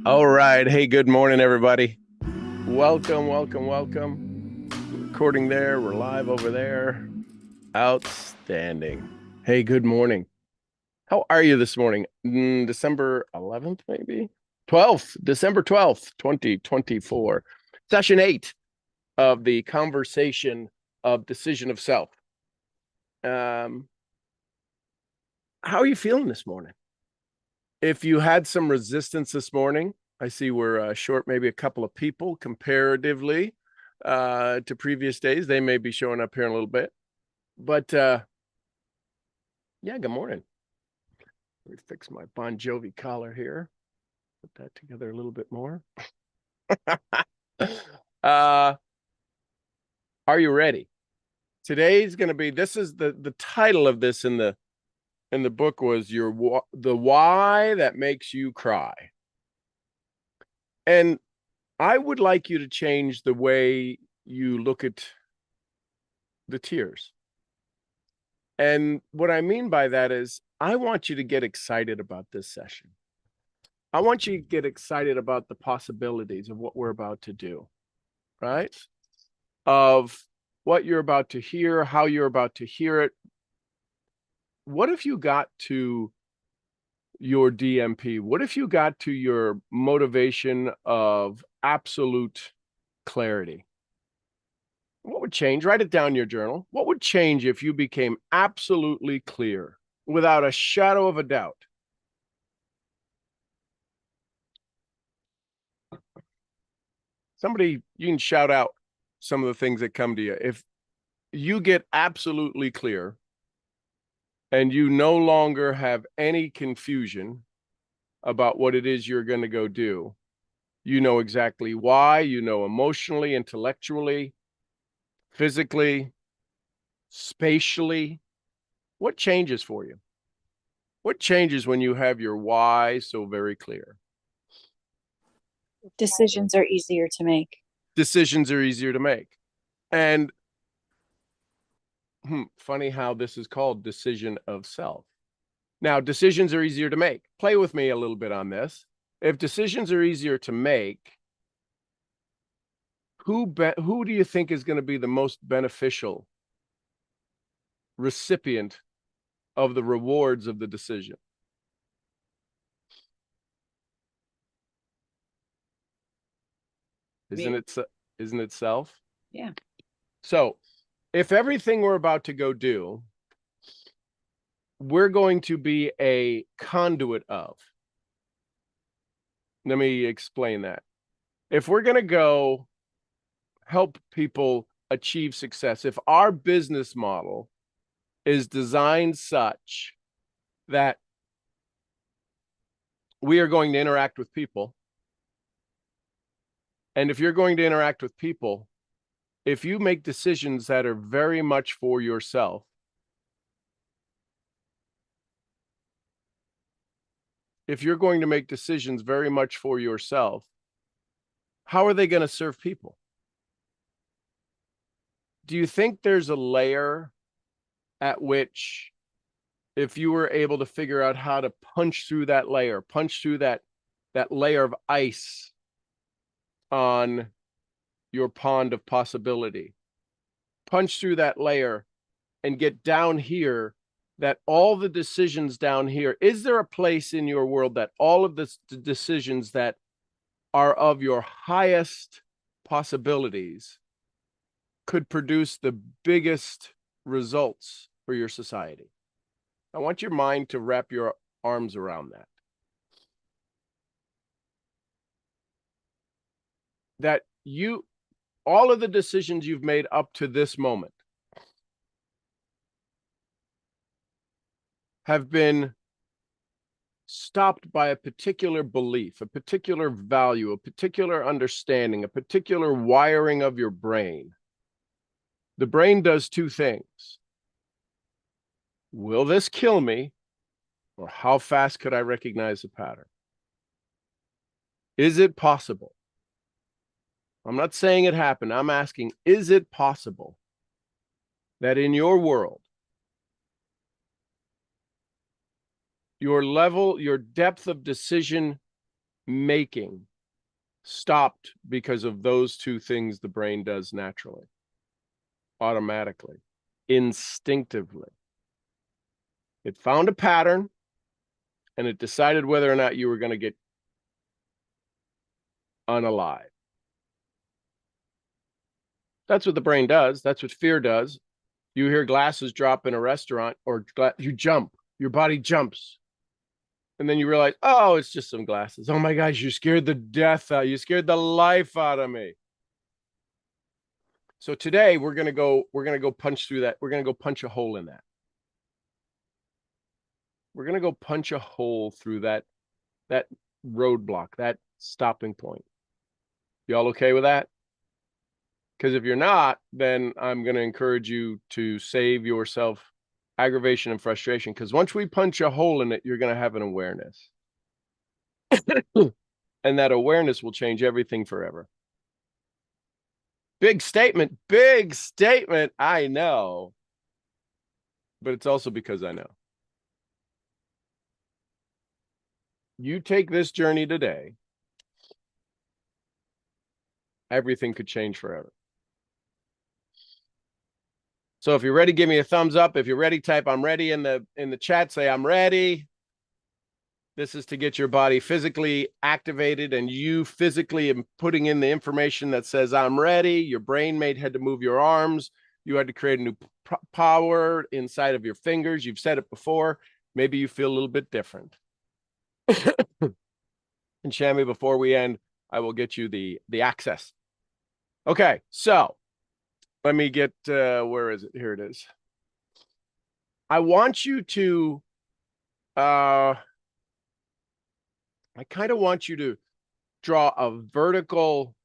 All right. Hey, good morning, everybody. Welcome, welcome, welcome. Recording there. We're live over there. Outstanding. Hey, good morning. How are you this morning? December 11th, maybe? 12th, December 12th, 2024. Session 8 of the conversation of decision of self. How are you feeling this morning? If you had some resistance this morning, I see we're short maybe a couple of people comparatively to previous days. They may be showing up here in a little bit. But yeah, good morning. Let me fix my Bon Jovi collar here. Put that together a little bit more. Are you ready? Today's going to be, this is the title of this in the book was the why that makes you cry. And I would like you to change the way you look at the tears. And what I mean by that is I want you to get excited about this session. I want you to get excited about the possibilities of what we're about to do, right? Of what you're about to hear, how you're about to hear it. What if you got to your DMP? What if you got to your motivation of absolute clarity? What would change? Write it down in your journal. What would change if you became absolutely clear without a shadow of a doubt? Somebody, you can shout out some of the things that come to you. If you get absolutely clear and you no longer have any confusion about what it is you're going to go do, you know exactly why, you know emotionally, intellectually, physically, spatially. What changes for you? What changes when you have your why so very clear? Decisions are easier to make. Decisions are easier to make. And funny how this is called decision of self. Now, decisions are easier to make. Play with me a little bit on this. If decisions are easier to make, who do you think is going to be the most beneficial recipient of the rewards of the decision? Me. Isn't it self? Yeah. So if everything we're about to go do, we're going to be a conduit of. Let me explain that. If we're going to go help people achieve success, if our business model is designed such that we are going to interact with people, and if you're going to interact with people, if you make decisions that are very much for yourself, if you're going to make decisions very much for yourself, how are they going to serve people? Do you think there's a layer at which, if you were able to figure out how to punch through that layer, punch through that layer of ice on your pond of possibility, punch through that layer and get down here, that all the decisions down here, is there a place in your world that all of the decisions that are of your highest possibilities could produce the biggest results for your society? I want your mind to wrap your arms around that. That all of the decisions you've made up to this moment have been stopped by a particular belief, a particular value, a particular understanding, a particular wiring of your brain. The brain does two things. Will this kill me? Or how fast could I recognize a pattern? Is it possible? I'm not saying it happened. I'm asking, is it possible that in your world, your level, your depth of decision making stopped because of those two things the brain does naturally, automatically, instinctively. It found a pattern and it decided whether or not you were going to get unalive. That's what the brain does. That's what fear does. You hear glasses drop in a restaurant, or you jump, your body jumps. And then you realize, oh, it's just some glasses. Oh my gosh, you scared the death out. You scared the life out of me. So today we're gonna go punch through that. We're gonna go punch a hole in that. We're gonna go punch a hole through that roadblock, that stopping point. Y'all okay with that? Because if you're not, then I'm gonna encourage you to save yourself aggravation and frustration. Because once we punch a hole in it, you're gonna have an awareness. And that awareness will change everything forever. Big statement, I know. But it's also because I know. You take this journey today, everything could change forever. So if you're ready, give me a thumbs up. If you're ready, type I'm ready in the chat, say I'm ready. This is to get your body physically activated, and you physically putting in the information that says I'm ready. Your brain had to move your arms. You had to create a new power inside of your fingers. You've said it before. Maybe you feel a little bit different. And Shami, before we end, I will get you the access. Okay, so let me get, where is it? Here it is. I want you to, I kind of want you to draw a vertical,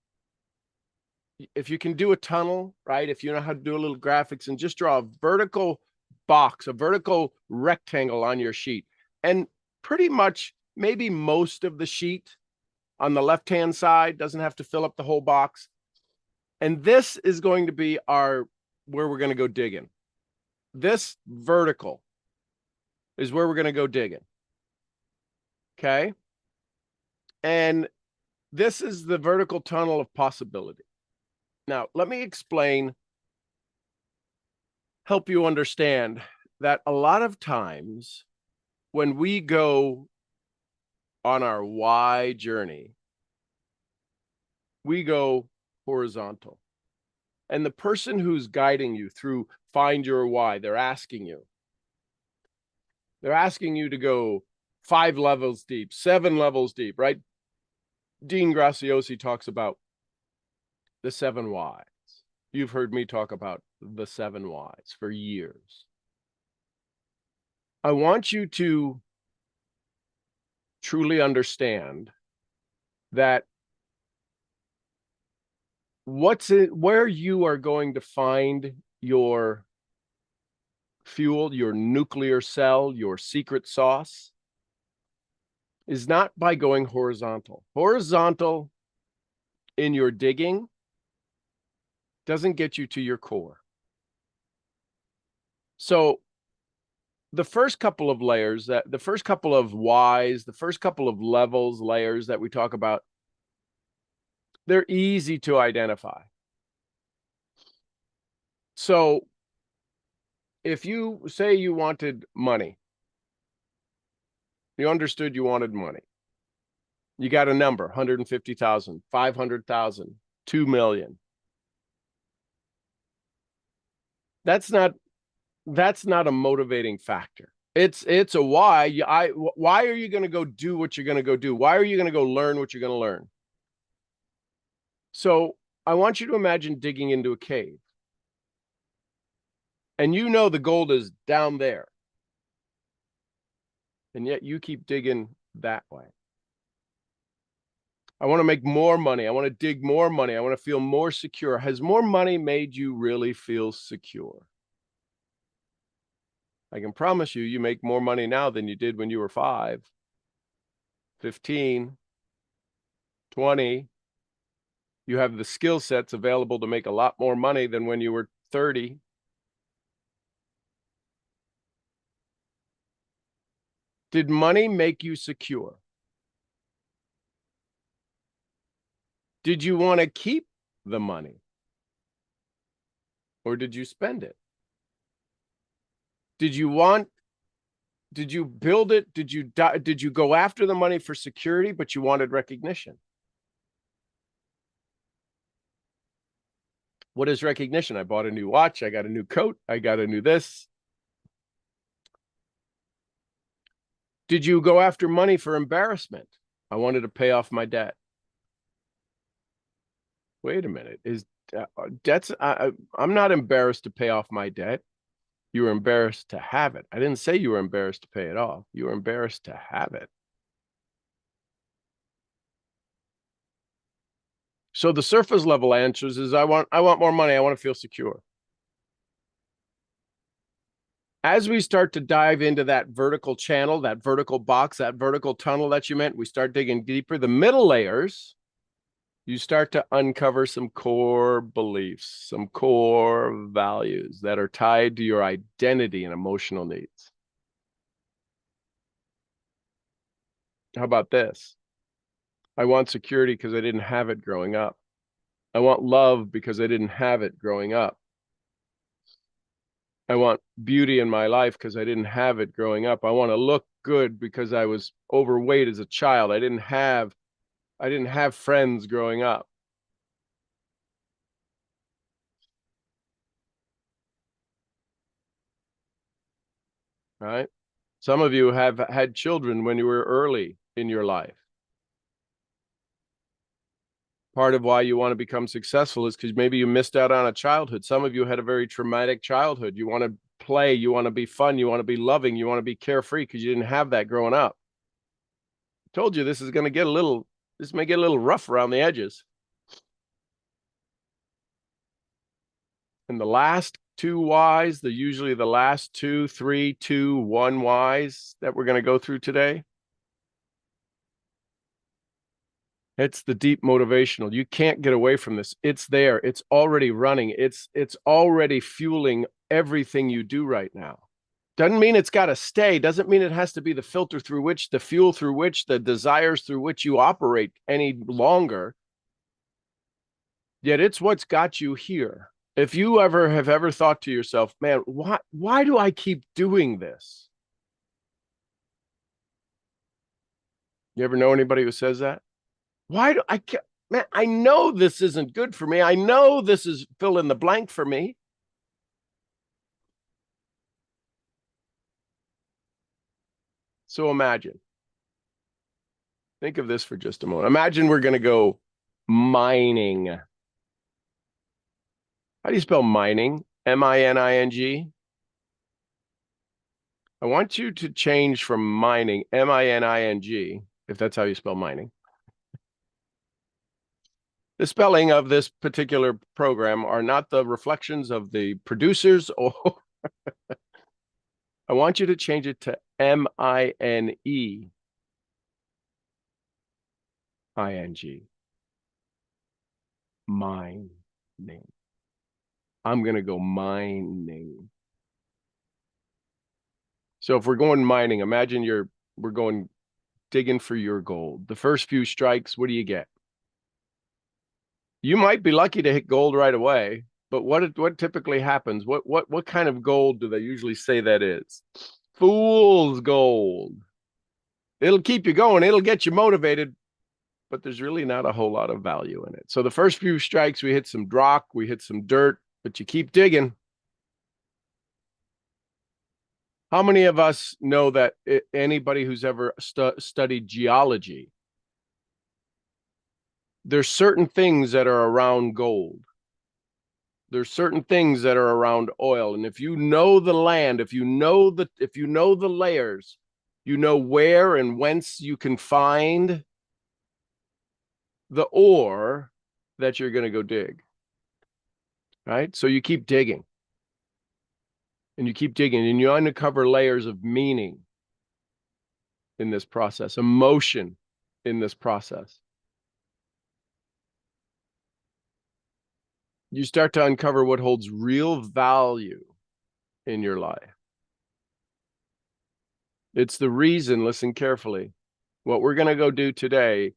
if you can do a tunnel, right? If you know how to do a little graphics, and just draw a vertical box, a vertical rectangle on your sheet. And pretty much maybe most of the sheet on the left-hand side, doesn't have to fill up the whole box. And this is going to be where we're going to go digging. This vertical is where we're going to go digging. Okay. And this is the vertical tunnel of possibility. Now, let me explain, help you understand that a lot of times when we go on our why journey, we go horizontal. And the person who's guiding you through find your why, they're asking you to go 5 levels deep, 7 levels deep, right? Dean Graziosi talks about the 7 whys. You've heard me talk about the 7 whys for years. I want you to truly understand that where you are going to find your fuel, your nuclear cell, your secret sauce, is not by going horizontal. Horizontal in your digging doesn't get you to your core. So the first couple of layers, the first couple of whys, the first couple of levels, layers that we talk about, they're easy to identify. So if you say you wanted money, you understood you wanted money, you got a number, 150,000, 500,000, 2 million. That's not a motivating factor. It's a why. Why are you going to go do what you're going to go do? Why are you going to go learn what you're going to learn? So I want you to imagine digging into a cave. And you know the gold is down there. And yet you keep digging that way. I want to make more money. I want to dig more money. I want to feel more secure. Has more money made you really feel secure? I can promise you, you make more money now than you did when you were 5, 15, 20. You have the skill sets available to make a lot more money than when you were 30. Did money make you secure? Did you want to keep the money? Or did you spend it? Did you build it? Did you go after the money for security, but you wanted recognition? What is recognition? I bought a new watch. I got a new coat. I got a new this. Did you go after money for embarrassment? I wanted to pay off my debt. Wait a minute. I'm not embarrassed to pay off my debt. You were embarrassed to have it. I didn't say you were embarrassed to pay it off. You were embarrassed to have it. So the surface level answers is I want more money. I want to feel secure. As we start to dive into that vertical channel, that vertical box, that vertical tunnel that you meant, we start digging deeper. The middle layers, you start to uncover some core beliefs, some core values that are tied to your identity and emotional needs. How about this? I want security because I didn't have it growing up. I want love because I didn't have it growing up. I want beauty in my life because I didn't have it growing up. I want to look good because I was overweight as a child. I didn't have friends growing up. Right? Some of you have had children when you were early in your life. Part of why you want to become successful is because maybe you missed out on a childhood. Some of you had a very traumatic childhood. You want to play, you want to be fun, you want to be loving, you want to be carefree because you didn't have that growing up. I told you this may get a little rough around the edges. And the last two whys, usually the last 2, 3, 2, 1 whys that we're going to go through today. It's the deep motivational. You can't get away from this. It's there. It's already running. It's already fueling everything you do right now. Doesn't mean it's got to stay. Doesn't mean it has to be the filter through which, the fuel through which, the desires through which you operate any longer. Yet it's what's got you here. If you have ever thought to yourself, man, why do I keep doing this? You ever know anybody who says that? Why do I can't, man, I know this isn't good for me. I know this is fill in the blank for me. So think of this for just a moment. Imagine we're going to go mining. How do you spell mining? M-I-N-I-N-G. I want you to change from mining, M-I-N-I-N-G, if that's how you spell mining. The spelling of this particular program are not the reflections of the producers, or I want you to change it to M-I-N-E-I-N-G. Mining. I'm going to go mining. So if we're going mining, imagine we're going digging for your gold. The first few strikes, what do you get? You might be lucky to hit gold right away, but what typically happens? What kind of gold do they usually say that is? Fool's gold. It'll keep you going. It'll get you motivated, but there's really not a whole lot of value in it. So the first few strikes, we hit some rock, we hit some dirt, but you keep digging. How many of us know that anybody who's ever studied geology, there's certain things that are around gold. There's certain things that are around oil. And if you know the land, if you know the layers, you know where and whence you can find the ore that you're going to go dig. Right? So you keep digging. And you keep digging, and you uncover layers of meaning in this process, emotion in this process. You start to uncover what holds real value in your life. It's the reason, listen carefully, what we're going to go do today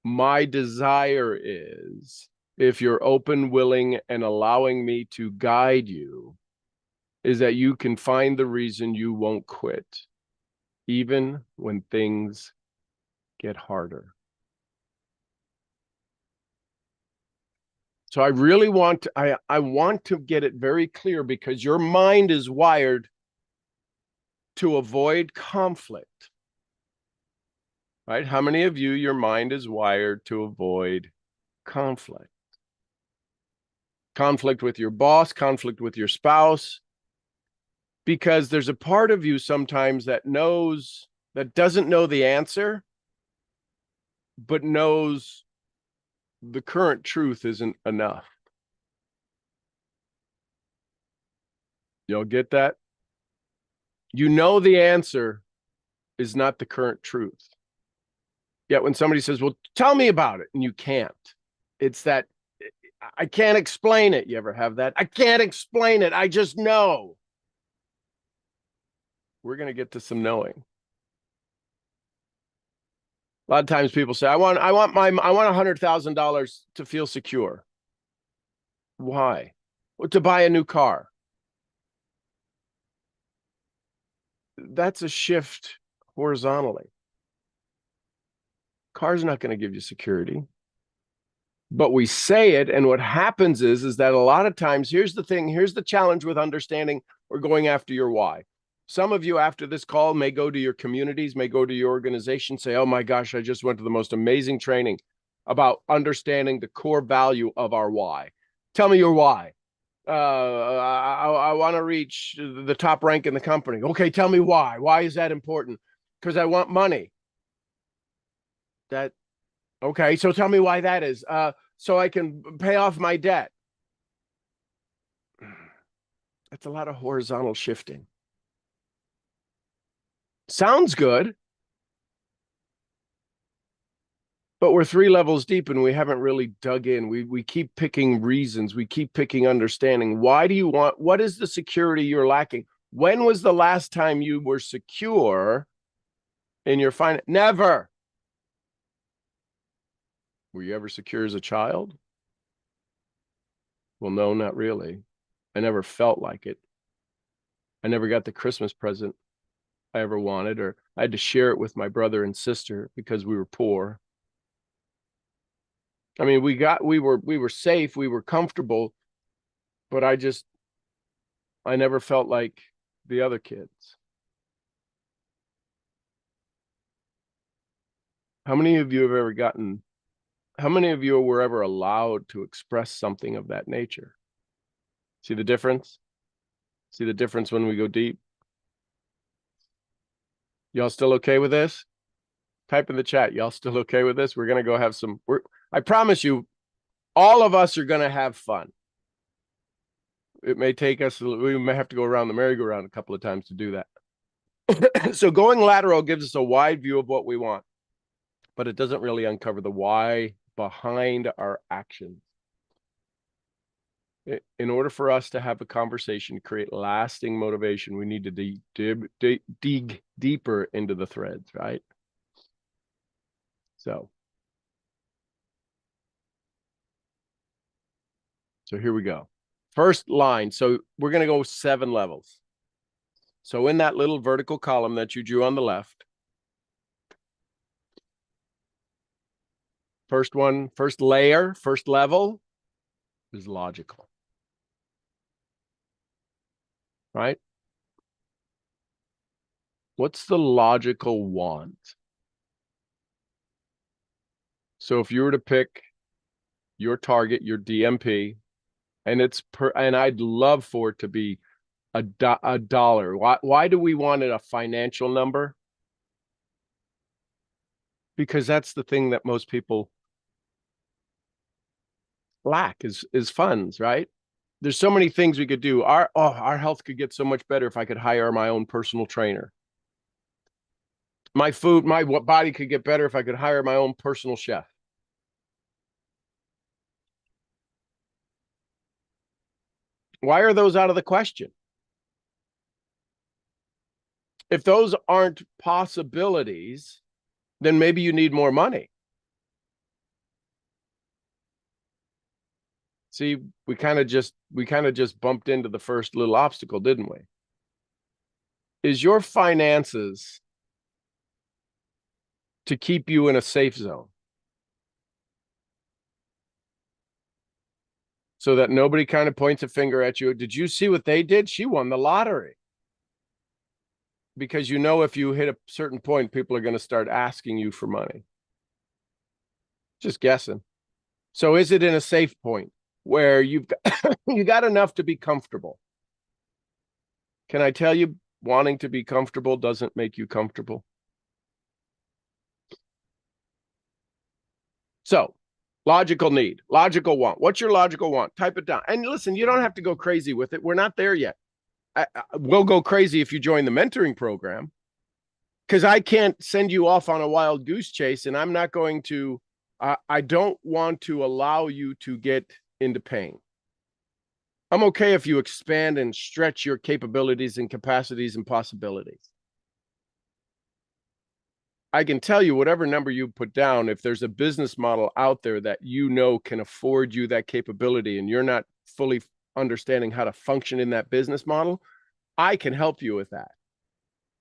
My desire is, if you're open, willing, and allowing me to guide you, is that you can find the reason you won't quit, even when things get harder. So I really want to, I want to get it very clear, because your mind is wired to avoid conflict, right? How many of you, your mind is wired to avoid conflict? Conflict with your boss, conflict with your spouse, because there's a part of you sometimes that doesn't know the answer, but knows the current truth isn't enough. Y'all get that? You know the answer is not the current truth. Yet when somebody says, well, tell me about it, and you can't, it's that, I can't explain it. You ever have that? I can't explain it. I just know. We're going to get to some knowing. A lot of times people say, I want $100,000 to feel secure. Why? Well, to buy a new car. That's a shift horizontally. Car's not going to give you security. But we say it, and what happens is that a lot of times, here's the thing, here's the challenge with understanding or going after your why. Some of you after this call may go to your communities, may go to your organization, say, oh my gosh, I just went to the most amazing training about understanding the core value of our why. Tell me your why. I want to reach the top rank in the company. Okay, tell me why. Why is that important? Because I want money. Okay, so tell me why that is. So I can pay off my debt. That's a lot of horizontal shifting. Sounds good, but we're 3 levels deep and we haven't really dug in. We keep picking reasons. We keep picking understanding. Why do you want, what is the security you're lacking? When was the last time you were secure in your finance? Never. Were you ever secure as a child? Well, no, not really. I never felt like it. I never got the Christmas present I ever wanted, or I had to share it with my brother and sister because we were poor. I mean, we were safe, we were comfortable, but I never felt like the other kids. How many of you were ever allowed to express something of that nature? See the difference? See the difference when we go deep? Y'all still okay with this? Type in the chat. Y'all still okay with this? We're going to go have some, I promise you, all of us are going to have fun. It may take us, we may have to go around the merry-go-round a couple of times to do that. So going lateral gives us a wide view of what we want, but it doesn't really uncover the why behind our actions. In order for us to have a conversation, create lasting motivation, we need to dig deeper into the threads, right? So here we go. First line. So we're going to go 7 levels. So in that little vertical column that you drew on the left, first layer, first level is logical, right? What's the logical want? So if you were to pick your target, your DMP, and and I'd love for it to be a dollar. Why do we want it a financial number? Because that's the thing that most people lack is funds, right? There's so many things we could do. Our health could get so much better if I could hire my own personal trainer. My body could get better if I could hire my own personal chef. Why are those out of the question? If those aren't possibilities, then maybe you need more money. See, we kind of just bumped into the first little obstacle, didn't we? Is your finances to keep you in a safe zone so that nobody kind of points a finger at you? Did you see what they did? She won the lottery. Because if you hit a certain point, people are going to start asking you for money. Just guessing. So is it in a safe point where you got enough to be comfortable? Can I tell you, wanting to be comfortable doesn't make you comfortable? So, logical need, logical want. What's your logical want? Type it down. And listen, you don't have to go crazy with it. We're not there yet. We'll go crazy if you join the mentoring program, because I can't send you off on a wild goose chase, and I'm not going to. I don't want to allow you to get into pain. I'm okay if you expand and stretch your capabilities and capacities and possibilities. I can tell you whatever number you put down, if there's a business model out there that can afford you that capability and you're not fully understanding how to function in that business model, I can help you with that.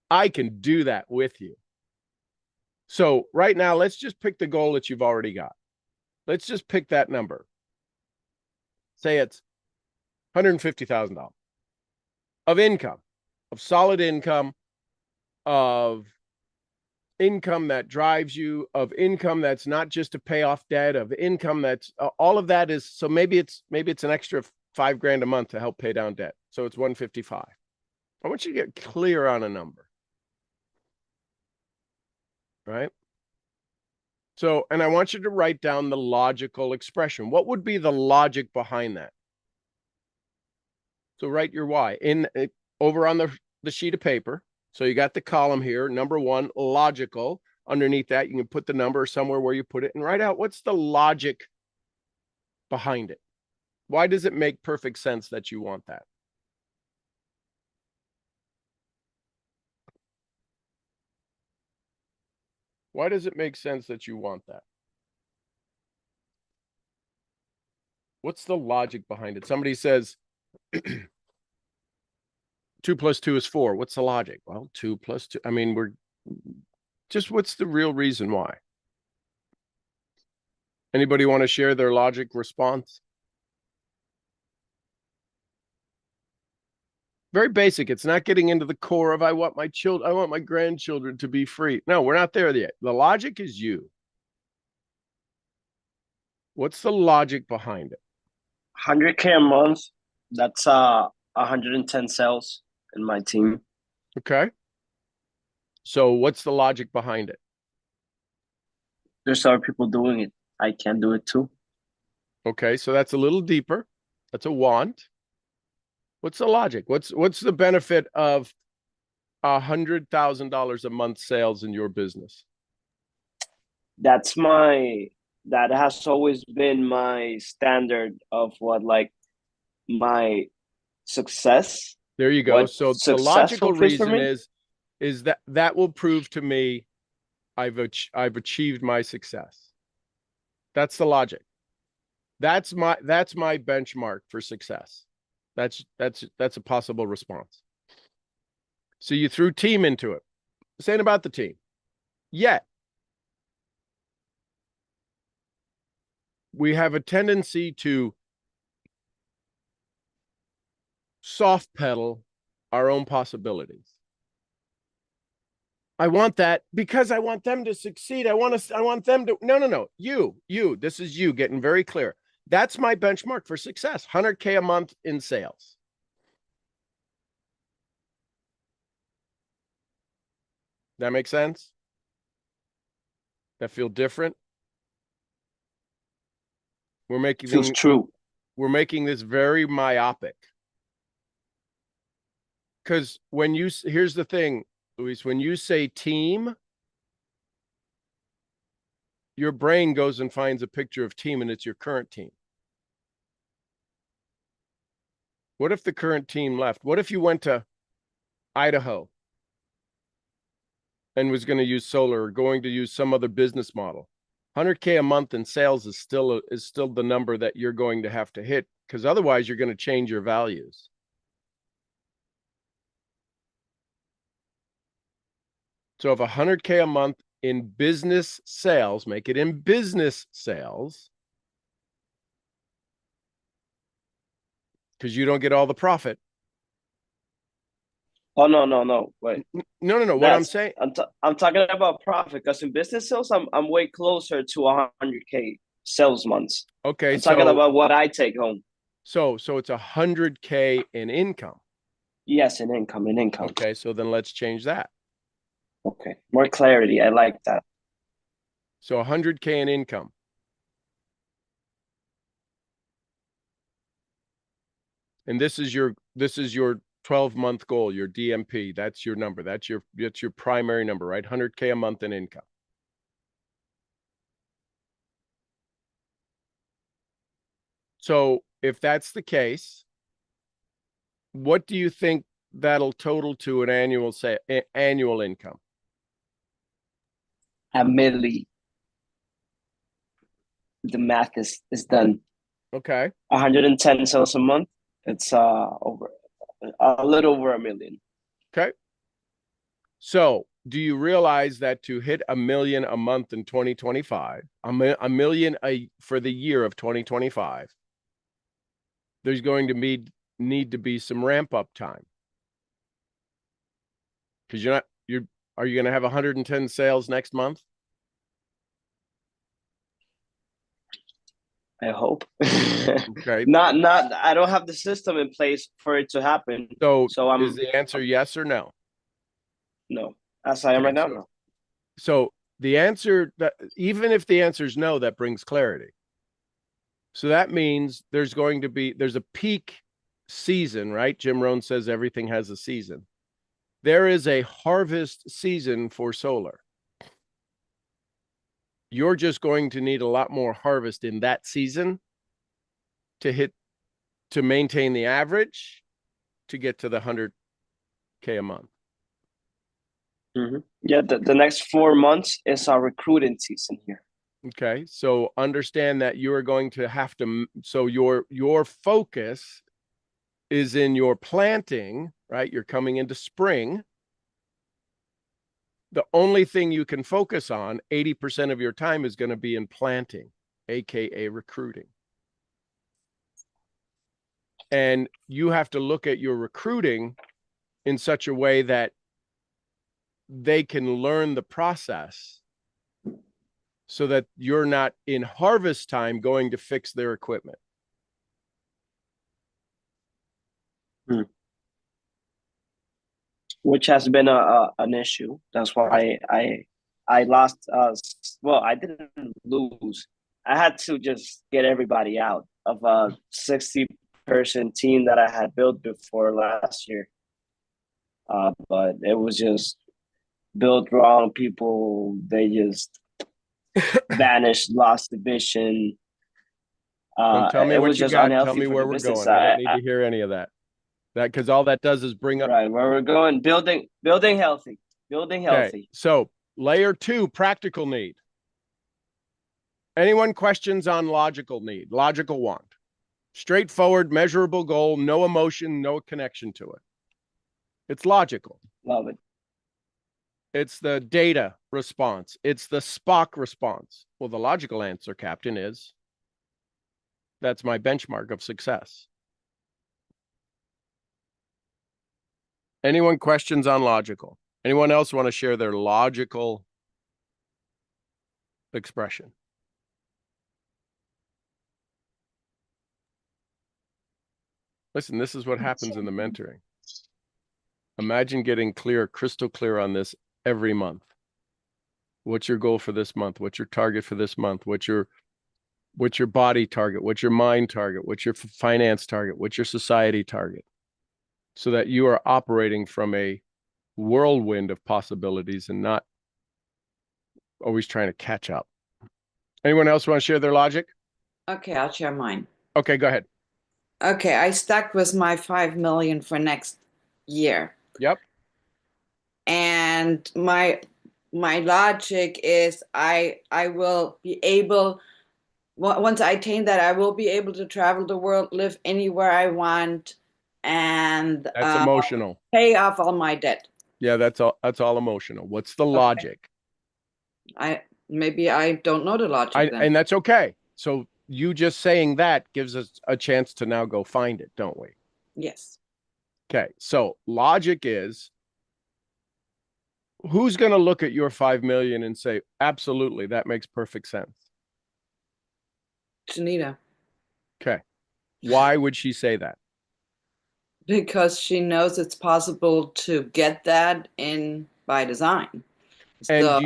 I can do that with you. So right now, let's just pick the goal that you've already got. Let's just pick that number. Say it's $150,000 of income, of solid income, of income that drives you, of income that's not just to pay off debt, of income that's all of that is. So maybe it's an extra $5,000 a month to help pay down debt. So it's 155. I want you to get clear on a number. Right? So, and I want you to write down the logical expression. What would be the logic behind that? So write your why over on the sheet of paper. So you got the column here, number 1, logical. Underneath that, you can put the number somewhere where you put it and write out what's the logic behind it. Why does it make perfect sense that you want that? Why does it make sense that you want that? What's the logic behind it? Somebody says 2 + 2 is 4. What's the logic? Well, 2 + 2. I mean, what's the real reason why? Anybody want to share their logic response? Very basic. It's not getting into the core of I want my grandchildren to be free. No, we're not there yet. The logic is you. What's the logic behind it? 100K a month. That's 110 sales in my team. Okay. So what's the logic behind it? There's other people doing it. I can do it too. Okay, so that's a little deeper. That's a want. What's the logic? What's the benefit of $100,000 a month sales in your business? That has alwawas been my standard of my success. There you go. So the logical reason is that will prove to me I've achieved my success. That's the logic. That's my benchmark for success. That's a possible response. So you threw team into it. Saying about the team. Yet we have a tendency to soft pedal our own possibilities. I want that because I want them to succeed. I want them to, no. You, this is you getting very clear. That's my benchmark for success. 100K a month in sales. That make sense? That feel different? Feels true. We're making this very myopic. Because here's the thing, Luis, when you say team, your brain goes and finds a picture of team and it's your current team. What if the current team left? What if you went to Idaho and was going to use solar or going to use some other business model? 100K a month in sales is still the number that you're going to have to hit, because otherwise you're going to change your values. So if 100K a month in business sales, make it in business sales, because you don't get all the profit. Oh, no. Wait. No. What I'm saying, I'm talking about profit, because in business sales, I'm way closer to 100K sales months. okay, I'm talking about what I take home. so it's 100K in income. Yes, in income. Okay, so then let's change that. Okay, more clarity. I like that. So 100K in income. And this is your 12-month goal, your DMP. That's your number. That's your primary number, right? 100K a month in income. So if that's the case, what do you think that'll total to an annual income? A milli. The math is done. Okay. 110 sales a month. It's over a little over $1 million. Okay. So do you realize that to hit $1 million a month in 2025, $1 million for the year of 2025, there's going to need to be some ramp up time? Because are you going to have 110 sales next month? I hope. Okay. Not. I don't have the system in place for it to happen. So I'm. is the answer yes or no? No, as I am right now. No. So the answer, that even if the answer is no, that brings clarity. So that means there's a peak season, right? Jim Rohn says everything has a season. There is a harvest season for solar. You're just going to need a lot more harvest in that season to maintain the average, to get to the 100K a month. Mm-hmm. Yeah, the next 4 months is our recruiting season here. Okay, so understand that you are going to have to. So your focus is in your planting, right? You're coming into spring. The only thing you can focus on 80% of your time is going to be in planting, aka recruiting. And you have to look at your recruiting in such a way that they can learn the process, so that you're not in harvest time going to fix their equipment. Which has been an issue. That's why I lost. Well, I didn't lose. I had to just get everybody out of a 60-person team that I had built before last year. But it was just built wrong. People, they just vanished, lost the vision. Don't tell me it what was you just got. unhealthy Tell me for where the we're business. going. I don't need to hear any of that. Because all that does is bring up. Right, where we're going, building healthy. Okay, so layer 2, practical need. Anyone questions on logical need, logical want? Straightforward, measurable goal, no emotion, no connection to it. It's logical. Love it. It's the data response. It's the Spock response. Well, the logical answer, Captain, is that's my benchmark of success. Anyone questions on logical? Anyone else want to share their logical expression? Listen, this is what happens in the mentoring. Imagine getting crystal clear on this every month. What's your goal for this month? What's your target for this month? What's your body target? What's your mind target? What's your finance target? What's your society target? So that you are operating from a whirlwind of possibilities and not always trying to catch up. Anyone else want to share their logic? Okay, I'll share mine. Okay, go ahead. Okay, I stuck with my 5 million for next year. Yep. And my my logic is I will be able, once I attain that, I will be able to travel the world, live anywhere I want, and That's emotional. pay off all my debt. Yeah, that's all emotional. What's the Okay. logic? Maybe I don't know the logic then. And that's okay. So you just saying that gives us a chance to now go find it, don't we? Yes. Okay. So logic is, who's going to look at your 5 million and say, absolutely, that makes perfect sense? Janita. Okay. Why would she say that? Because she knows it's possible to get that in by design. And So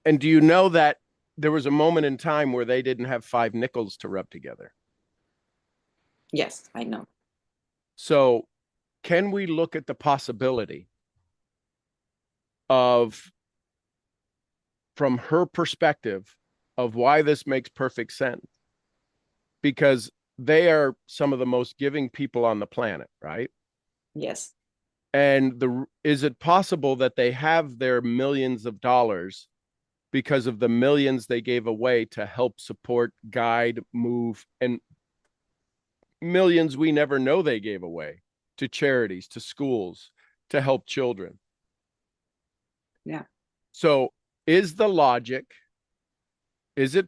do you know that there was a moment in time where they didn't have 5 nickels to rub together? yes, I know. So can we look at the possibility of, from her perspective, of why this makes perfect sense? Because they are some of the most giving people on the planet, right? Yes. And is it possible that they have their millions of dollars because of the millions they gave away to help support, guide, move, and millions we never know they gave away to charities, to schools, to help children? Yeah. So is it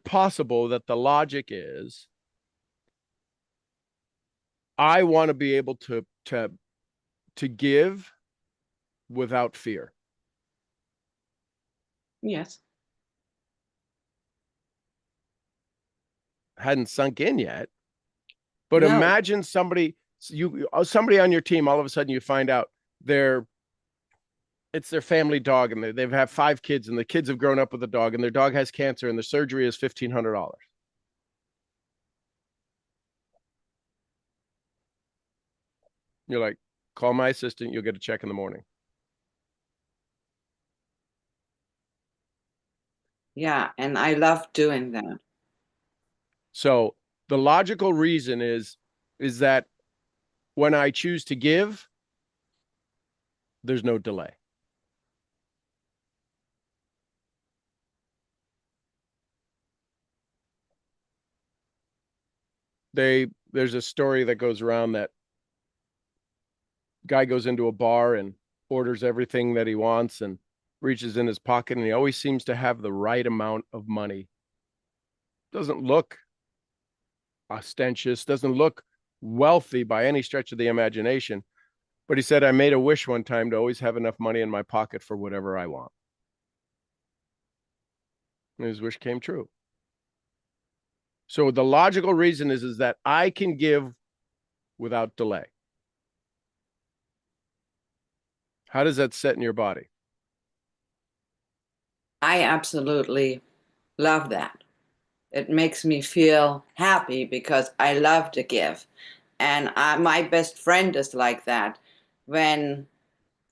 possible that the logic is, I want to be able to give without fear? Yes. Hadn't sunk in yet. But No. imagine somebody on your team, all of a sudden you find out it's their family dog, and they've had 5 kids, and the kids have grown up with the dog, and their dog has cancer, and the surgery is $1,500. You're like, call my assistant, you'll get a check in the morning. Yeah, and I love doing that. So the logical reason is that when I choose to give, there's no delay. There's a story that goes around that guy goes into a bar and orders everything that he wants and reaches in his pocket, and he always seems to have the right amount of money. Doesn't look ostentatious, doesn't look wealthy by any stretch of the imagination. But he said, I made a wish one time to always have enough money in my pocket for whatever I want. And his wish came true. So the logical reason is that I can give without delay. How does that set in your body? I absolutely love that. It makes me feel happy because I love to give. And my best friend is like that. Can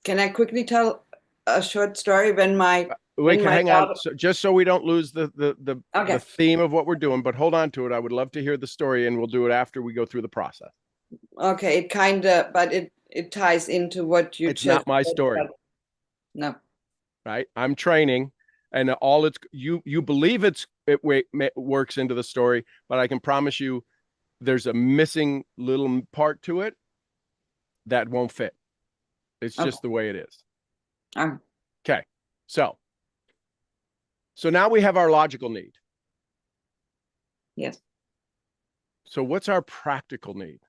I quickly tell a short story? Hang on. So, just so we don't lose Okay. the theme of what we're doing, but hold on to it. I would love to hear the story, and we'll do it after we go through the process. Okay, it kind of, but it ties into what you It's just not my said, story. but no. Right? I'm training, and you believe it works into the story, but I can promise you there's a missing little part to it that won't fit. It's just the way it is. Okay. So now we have our logical need. Yes. So what's our practical need?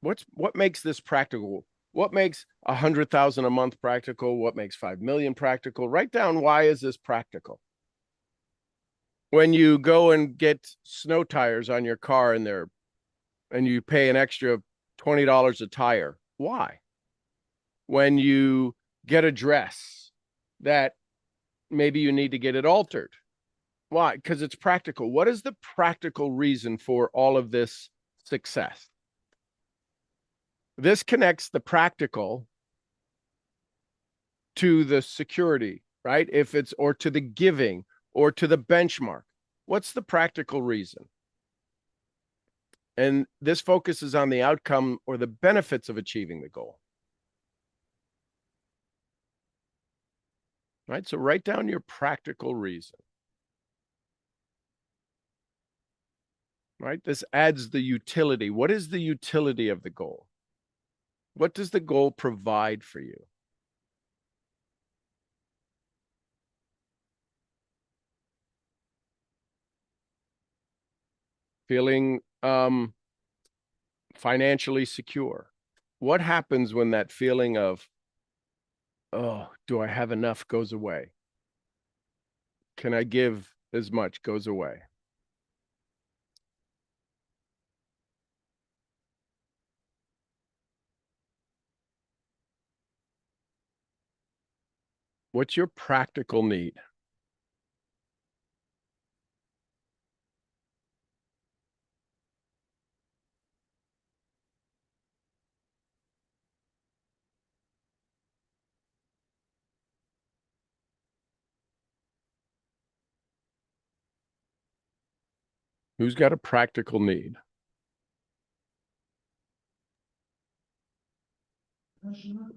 What makes this practical? What makes 100,000 a month practical? What makes 5 million practical? Write down, why is this practical? When you go and get snow tires on your car and you pay an extra $20 a tire, why? When you get a dress that maybe you need to get it altered, why? Because it's practical. What is the practical reason for all of this success? This connects the practical to the security, right? Or to the giving or to the benchmark. What's the practical reason? And this focuses on the outcome or the benefits of achieving the goal. right? So write down your practical reason, right? This adds the utility. What is the utility of the goal? What does the goal provide for you? Feeling financially secure. What happens when that feeling of, oh, do I have enough goes away? Can I give as much goes away? What's your practical need? Who's got a practical need?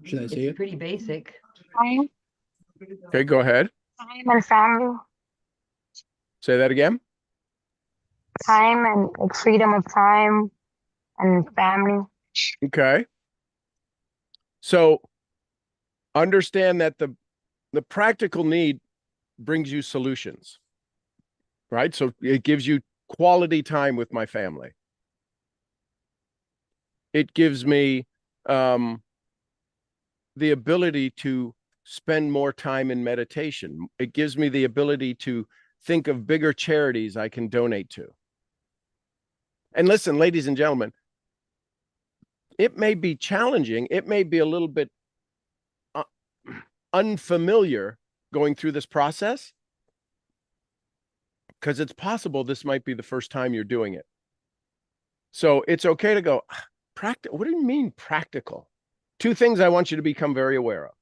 Should I say It's it? pretty basic. Time, Okay, go ahead. time and family, Say that again. time and like freedom of time and family. Okay. So understand that the practical need brings you solutions, right? So it gives you quality time with my family. It gives me the ability to spend more time in meditation. It gives me the ability to think of bigger charities I can donate to. And listen, ladies and gentlemen, it may be challenging. It may be a little bit unfamiliar going through this process, because it's possible this might be the first time you're doing it. So it's okay to go, what do you mean practical? Two things I want you to become very aware of.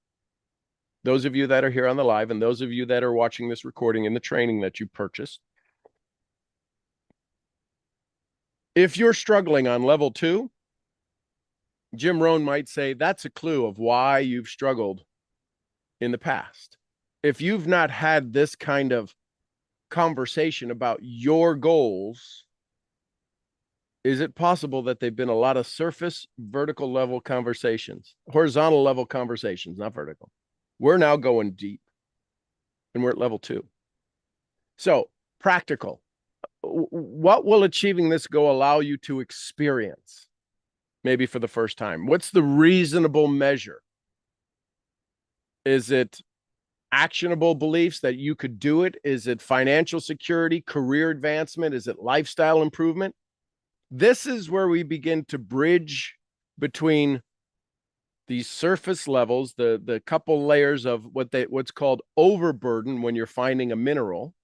Those of you that are here on the live and those of you that are watching this recording in the training that you purchased. If you're struggling on level 2, Jim Rohn might say that's a clue of why you've struggled in the past. If you've not had this kind of conversation about your goals, is it possible that they've been a lot of surface, vertical level conversations, horizontal level conversations, not vertical? We're now going deep and we're at level 2. So practical. What will achieving this goal allow you to experience? Maybe for the first time. What's the reasonable measure? Is it actionable beliefs that you could do it? Is it financial security, career advancement? Is it lifestyle improvement? This is where we begin to bridge between these surface levels, the couple layers of what's called overburden when you're finding a mineral.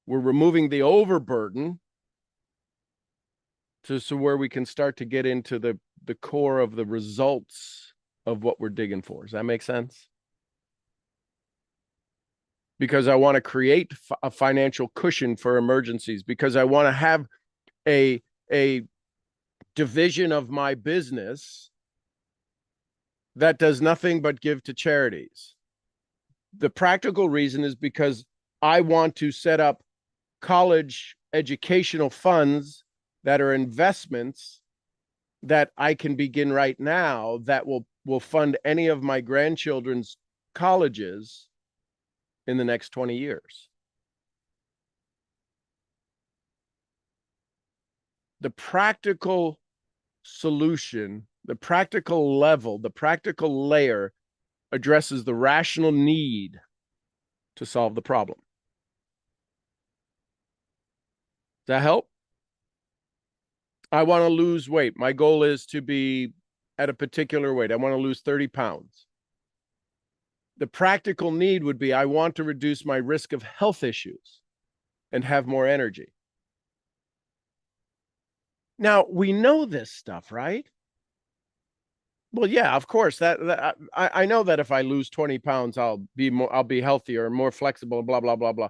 We're removing the overburden so where we can start to get into the core of the results of what we're digging for. Does that make sense? Because I want to create a financial cushion for emergencies, because I want to have a division of my business that does nothing but give to charities. The practical reason is because I want to set up college educational funds that are investments that I can begin right now that will fund any of my grandchildren's colleges in the next 20 years. The practical solution, the practical level, the practical layer addresses the rational need to solve the problem. Does that help? I want to lose weight. My goal is to be at a particular weight. I want to lose 30 pounds. The practical need would be, I want to reduce my risk of health issues and have more energy. Now, we know this stuff, right? Well, yeah, of course. I know that if I lose 20 pounds, I'll be healthier and more flexible, blah, blah, blah, blah.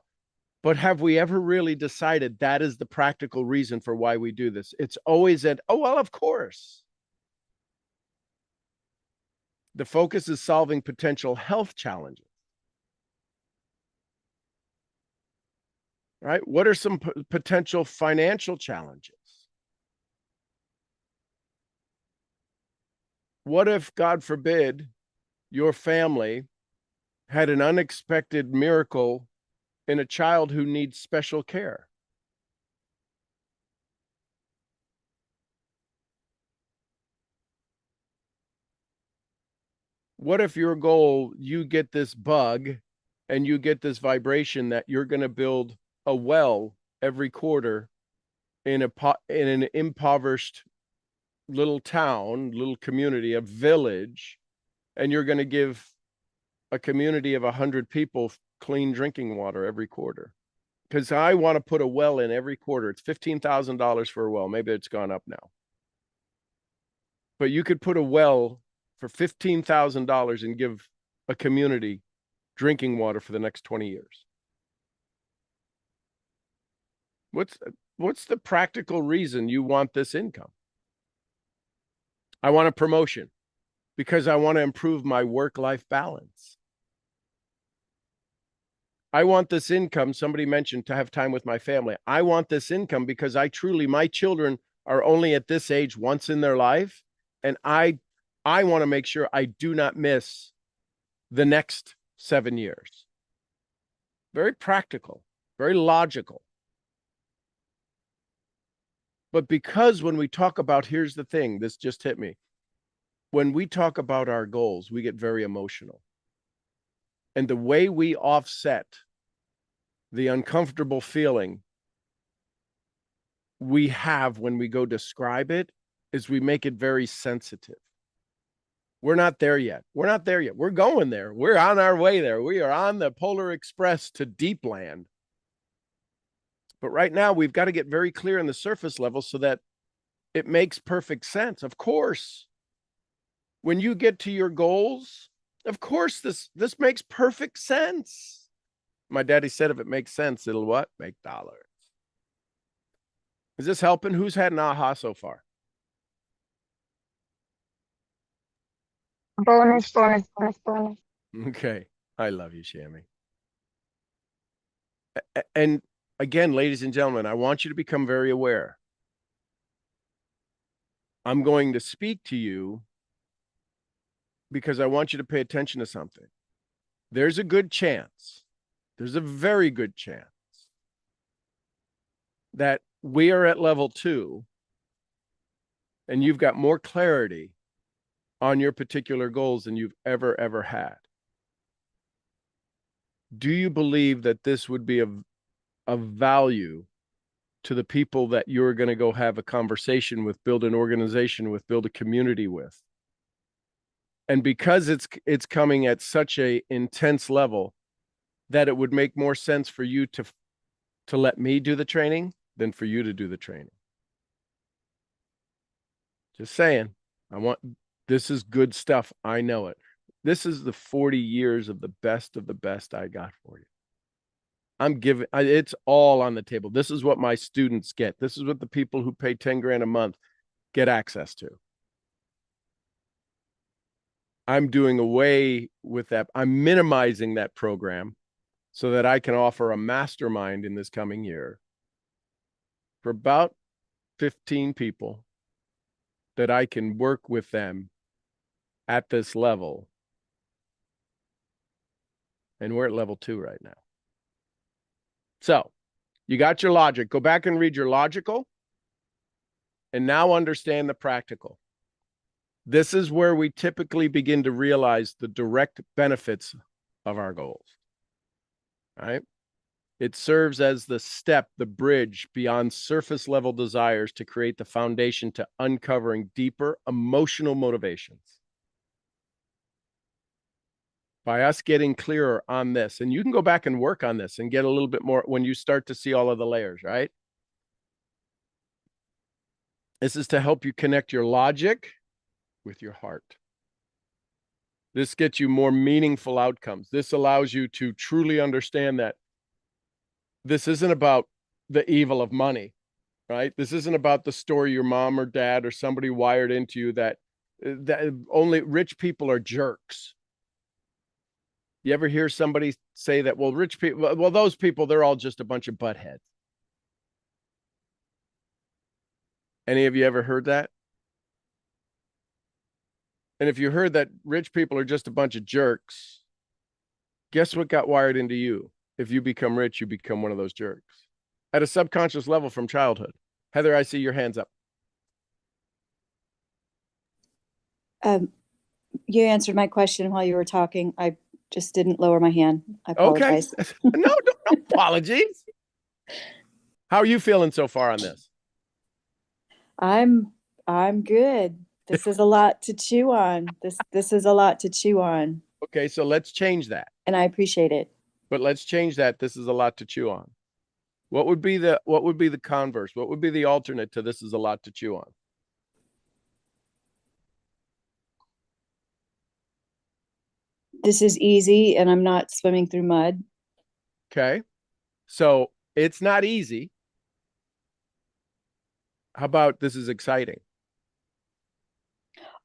But have we ever really decided that is the practical reason for why we do this? It's always oh, well, of course. The focus is solving potential health challenges. right? What are some potential financial challenges? What if, God forbid, your family had an unexpected miracle in a child who needs special care? What if your goal, you get this bug and you get this vibration that you're going to build a well every quarter in an impoverished little town, little community, a village, and you're going to give a community of 100 people clean drinking water every quarter? Because I want to put a well in every quarter. It's $15,000 for a well. Maybe it's gone up now. But you could put a well for $15,000 and give a community drinking water for the next 20 years. What's the practical reason you want this income? I want a promotion because I want to improve my work-life balance. I want this income, somebody mentioned, to have time with my family. I want this income because my children are only at this age once in their life, and I want to make sure I do not miss the next 7 years. Very practical, very logical. But because when we talk about, here's the thing, this just hit me. When we talk about our goals, we get very emotional. And the way we offset the uncomfortable feeling we have when we go describe it is we make it very sensitive. We're not there yet. We're not there yet. We're going there. We're on our way there. We are on the Polar Express to deep land. But right now, we've got to get very clear in the surface level so that it makes perfect sense. Of course, when you get to your goals, of course, this makes perfect sense. My daddy said, if it makes sense, it'll what? Make dollars. Is this helping? Who's had an aha so far? Bonus. Okay. I love you, Shammy. And again, ladies and gentlemen, I want you to become very aware. I'm going to speak to you because I want you to pay attention to something. There's a good chance, there's a very good chance that we are at level 2 and you've got more clarity on your particular goals than you've ever had. Do you believe that this would be of value to the people that you're going to go have a conversation with, build an organization with, build a community with? And because it's coming at such a intense level that it would make more sense for you to let me do the training than for you to do the training. Just saying. This is good stuff. I know it. This is the 40 years of the best I got for you. It's all on the table. This is what my students get. This is what the people who pay 10 grand a month get access to. I'm doing away with that. I'm minimizing that program so that I can offer a mastermind in this coming year for about 15 people that I can work with them at this level. And we're at level 2 right now. So you got your logic. Go back and read your logical and now understand the practical. This is where we typically begin to realize the direct benefits of our goals, right? It serves as the step, the bridge beyond surface level desires to create the foundation to uncovering deeper emotional motivations. By us getting clearer on this, and you can go back and work on this and get a little bit more when you start to see all of the layers, right? This is to help you connect your logic with your heart. This gets you more meaningful outcomes. This allows you to truly understand that this isn't about the evil of money, right? This isn't about the story your mom or dad or somebody wired into you that only rich people are jerks. You ever hear somebody say that, well, rich people, well, those people, they're all just a bunch of buttheads. Any of you ever heard that? And if you heard that rich people are just a bunch of jerks, guess what got wired into you? If you become rich, you become one of those jerks at a subconscious level from childhood. Heather, I see your hands up. You answered my question while you were talking. I just didn't lower my hand. I Okay. apologize. No apologies. How are you feeling so far on this? I'm good. This is a lot to chew on. This is a lot to chew on, Okay, so let's change that. and I appreciate it. But let's change that. This is a lot to chew on. What would be the converse? What would be the alternate to this is a lot to chew on? This is easy, and I'm not swimming through mud. Okay. So it's not easy. How about this is exciting?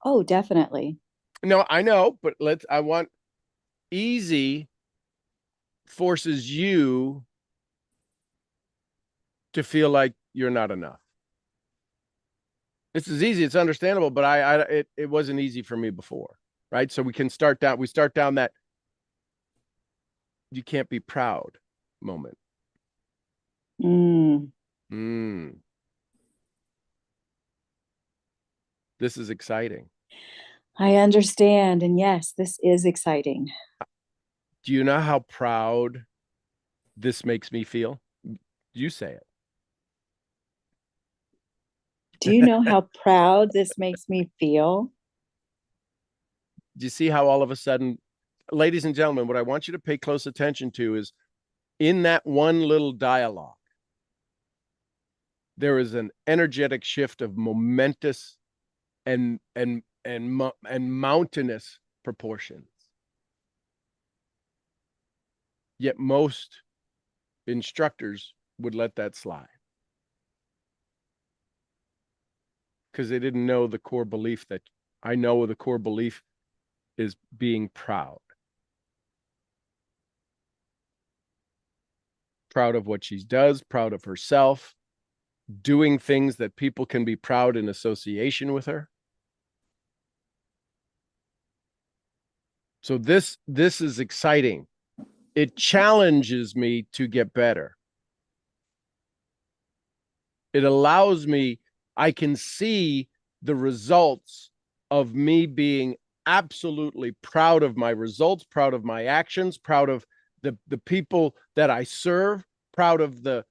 Oh, definitely. No, I know, but I want easy forces you to feel like you're not enough. This is easy. It's understandable, but it wasn't easy for me before. Right. So we start down that you can't be proud moment. This is exciting. I understand. And yes, this is exciting. Do you know how proud this makes me feel? You say it. Do you know how proud this makes me feel? Do you see how all of a sudden, ladies and gentlemen, what I want you to pay close attention to is in that one little dialogue, there is an energetic shift of momentous and mountainous proportions. Yet most instructors would let that slide because they didn't know the core belief that I know the core belief is being proud. Proud of what she does, proud of herself, doing things that people can be proud in association with her. So this is exciting. It challenges me to get better. It allows me, I can see the results of me being absolutely proud of my results, proud of my actions, proud of the people that I serve, proud of the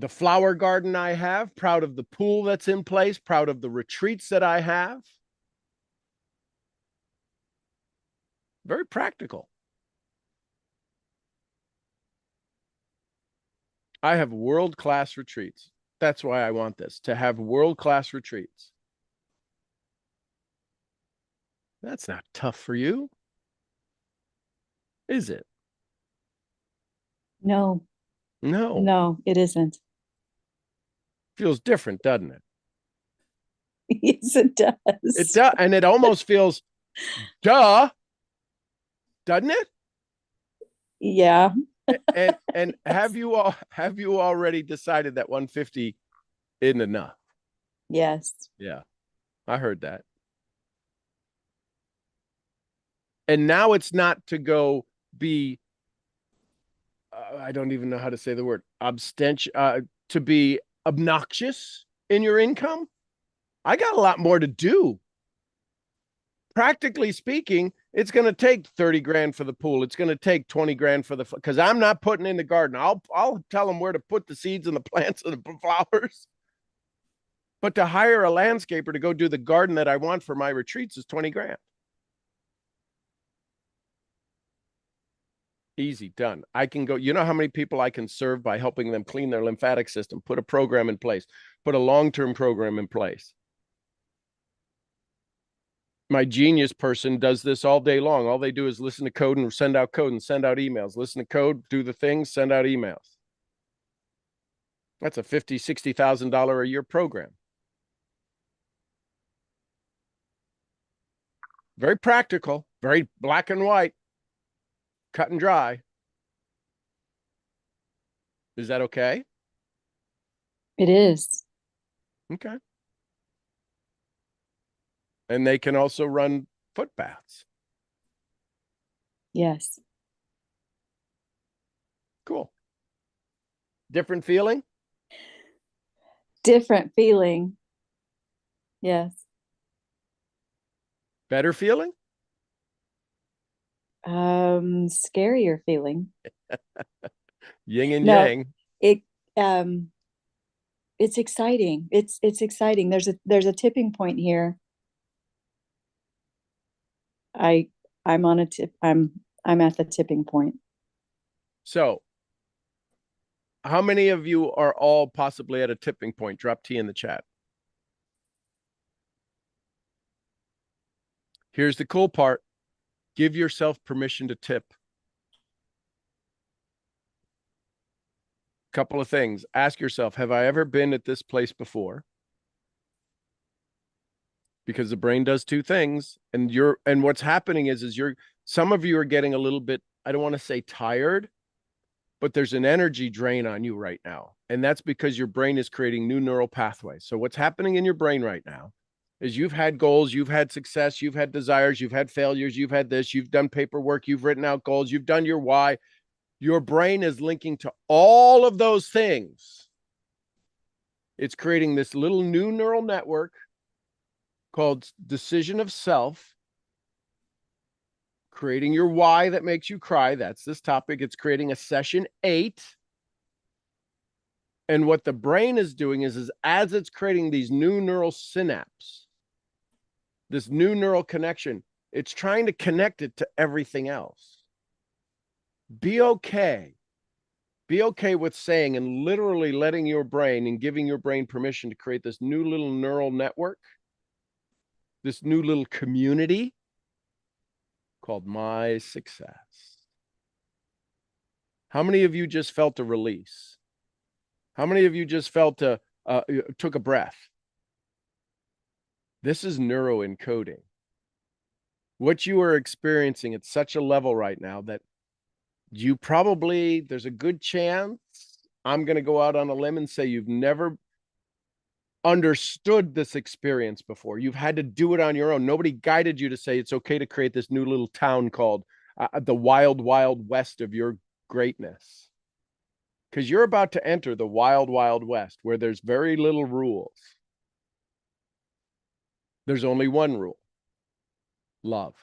flower garden I have, proud of the pool that's in place, proud of the retreats that I have. Very practical. I have world-class retreats. That's why I want this, to have world-class retreats. That's not tough for you, is it? No, No, it isn't. feels different, doesn't it? Yes, it does. It does, and it almost feels, duh, doesn't it? Yeah. And have you already decided that 150 isn't enough? Yes. Yeah, I heard that. And now it's not to go be, I don't even know how to say the word, to be obnoxious in your income. I got a lot more to do. Practically speaking, it's going to take 30 grand for the pool. It's going to take 20 grand for because I'm not putting in the garden. I'll tell them where to put the seeds and the plants and the flowers. But to hire a landscaper to go do the garden that I want for my retreats is 20 grand. Easy, done. I can go, you know how many people I can serve by helping them clean their lymphatic system, put a program in place, put a long-term program in place. My genius person does this all day long. All they do is listen to code and send out code and send out emails. Listen to code, do the things, send out emails. That's a $50,000, $60,000 a year program. Very practical, very black and white. Cut and dry. Is that okay? It is. Okay. And they can also run footbaths. Yes. Cool. Different feeling? Different feeling. Yes. Better feeling? Scarier feeling. Yin and No. yang. It it's exciting. It's exciting. There's a tipping point here. I'm on a tip. I'm at the tipping point. So, how many of you are all possibly at a tipping point? Drop T in the chat. Here's the cool part. Give yourself permission to tip. Couple of things. Ask yourself, have I ever been at this place before? Because the brain does two things. And what's happening is some of you are getting a little bit, I don't want to say tired, but there's an energy drain on you right now. And that's because your brain is creating new neural pathways. So what's happening in your brain right now is you've had goals, you've had success, you've had desires, you've had failures, you've had this, you've done paperwork, you've written out goals, you've done your why. Your brain is linking to all of those things. It's creating this little new neural network called decision of self, creating your why that makes you cry. That's this topic. It's creating a session 8. And what the brain is doing is as it's creating these new neural synapses, this new neural connection, it's trying to connect it to everything else. Be okay. Be okay with saying and literally letting your brain and giving your brain permission to create this new little neural network, this new little community called My Success. How many of you just felt a release? How many of you just felt took a breath? This is neuroencoding. What you are experiencing at such a level right now that there's a good chance, I'm going to go out on a limb and say you've never understood this experience before. You've had to do it on your own. Nobody guided you to say it's okay to create this new little town called the wild, wild west of your greatness. Because you're about to enter the wild, wild west where there's very little rules. There's only one rule: love.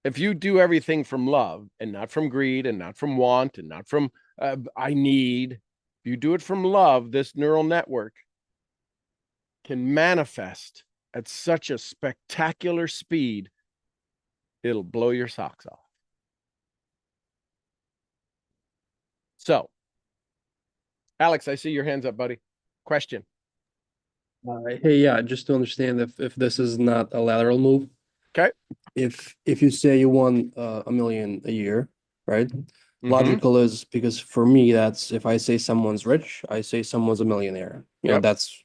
If you do everything from love and not from greed and not from want and not from I need, if you do it from love, this neural network can manifest at such a spectacular speed, it'll blow your socks off. So, Alex, I see your hands up, buddy. Question. Hey, yeah, just to understand if this is not a lateral move. Okay. If you say you won $1 million a year, right? Mhm. Logical is because for me, that's if I say someone's rich, I say someone's a millionaire. You know, Yep. that's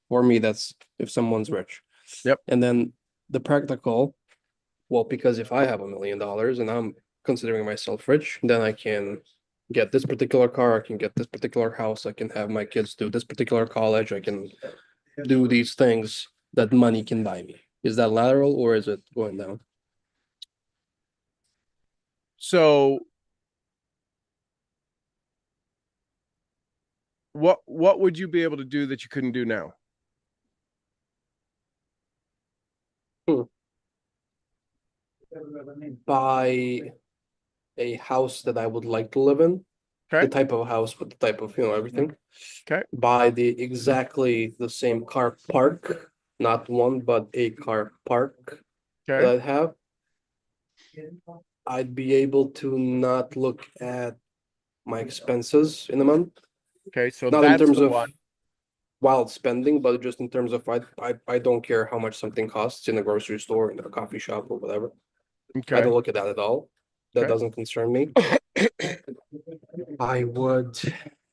for me, that's if someone's rich. Yep. And then the practical, well, because if I have $1 million and I'm considering myself rich, then I can get this particular car, I can get this particular house, I can have my kids do this particular college, I can do these things that money can buy me. Is that lateral or is it going down? So what would you be able to do that you couldn't do now? Buy a house that I would like to live in. Okay. The type of house with the type of, everything. Okay. Buy exactly the same car park, not one, but a car park that Okay. I have. I'd be able to not look at my expenses in a month. Okay. So Not in that's terms the of one. wild spending, but just in terms of I don't care how much something costs in a grocery store, in a coffee shop or whatever. I Okay. don't look at that at all. That Okay. doesn't concern me. I would.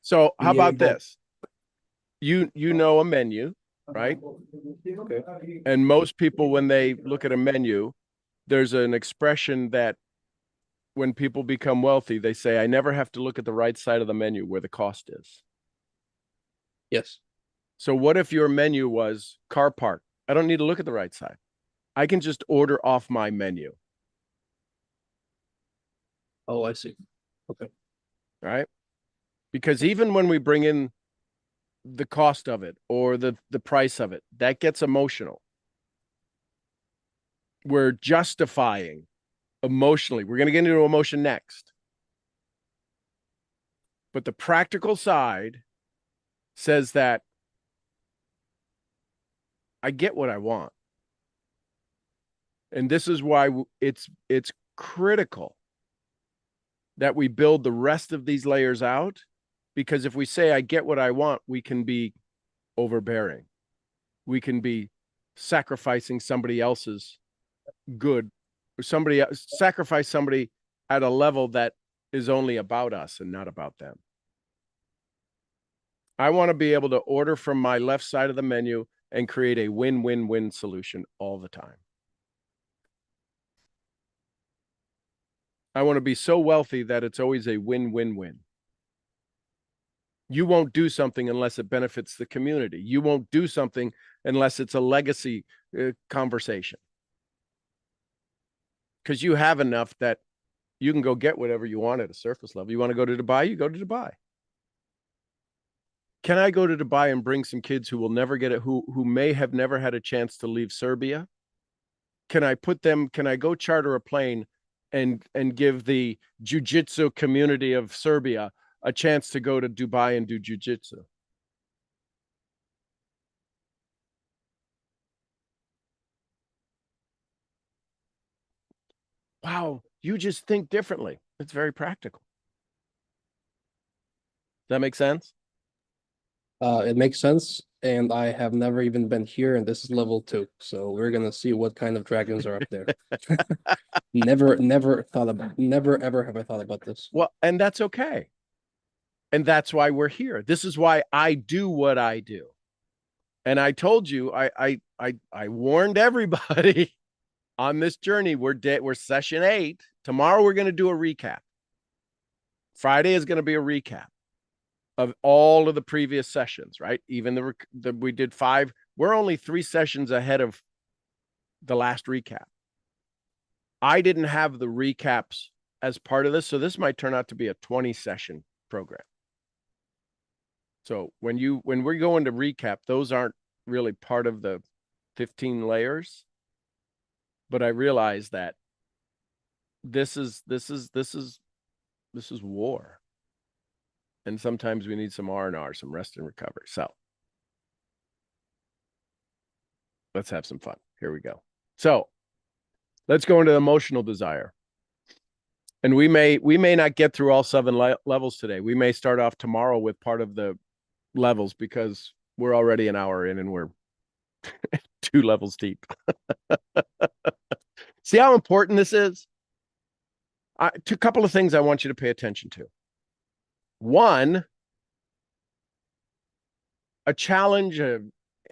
So how be about able- this? You know a menu, right? Okay. And most people, when they look at a menu, There's an expression that when people become wealthy, they say, I never have to look at the right side of the menu where the cost is. Yes. So what if your menu was car park? I don't need to look at the right side. I can just order off my menu, Oh, I see. right? Because even when we bring in the cost of it or the price of it, that gets emotional. We're justifying emotionally. We're going to get into emotion next. But the practical side says that I get what I want. And this is why it's critical that we build the rest of these layers out, because if we say I get what I want, we can be overbearing. We can be sacrificing somebody else's good, or sacrifice somebody at a level that is only about us and not about them. I want to be able to order from my left side of the menu and create a win-win-win solution all the time. I want to be so wealthy that it's always a win-win-win. You won't do something unless it benefits the community. You won't do something unless it's a legacy conversation. Because you have enough that you can go get whatever you want at a surface level. You want to go to Dubai, you go to Dubai. Can I go to Dubai and bring some kids who will never get it, who may have never had a chance to leave Serbia? Can I go charter a plane and give the jiu-jitsu community of Serbia a chance to go to Dubai and do jiu-jitsu? Wow, you just think differently. It's very practical. Does that make sense? It makes sense, and I have never even been here, and this is level 2, so we're gonna see what kind of dragons are up there. Never ever have I thought about this. Well, and that's okay. And that's why we're here. This is why I do what I do. And I told you, I warned everybody on this journey. We're session 8. Tomorrow we're going to do a recap. Friday is going to be a recap of all of the previous sessions, right? Even we did 5. We're only 3 sessions ahead of the last recap. I didn't have the recaps as part of this, so this might turn out to be a 20 session program. So when we're going to recap, those aren't really part of the 15 layers. But I realize that this is war. And sometimes we need some R&R, some rest and recovery. So let's have some fun. Here we go. So let's go into emotional desire. And we may not get through all 7 levels today. We may start off tomorrow with part of the levels because we're already an hour in and we're 2 levels deep. See how important this is? A couple of things I want you to pay attention to. One, a challenge.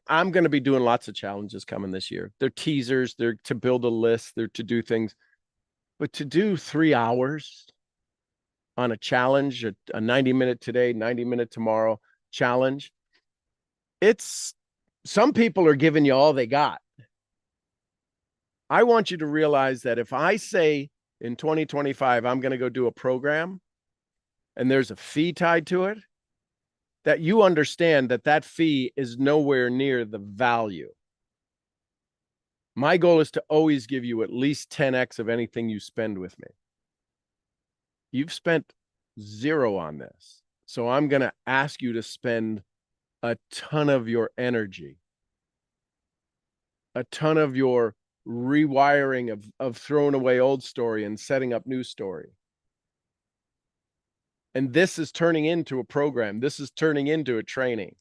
I'm going to be doing lots of challenges coming this year. They're teasers. They're to build a list. They're to do things. But to do 3 hours on a challenge, a 90-minute today, 90-minute tomorrow challenge, some people are giving you all they got. I want you to realize that if I say in 2025, I'm going to go do a program and there's a fee tied to it, that you understand that fee is nowhere near the value. My goal is to always give you at least 10x of anything you spend with me. You've spent 0 on this. So I'm going to ask you to spend a ton of your energy, a ton of your rewiring of throwing away old story and setting up new story. And this is turning into a program. This is turning into a training,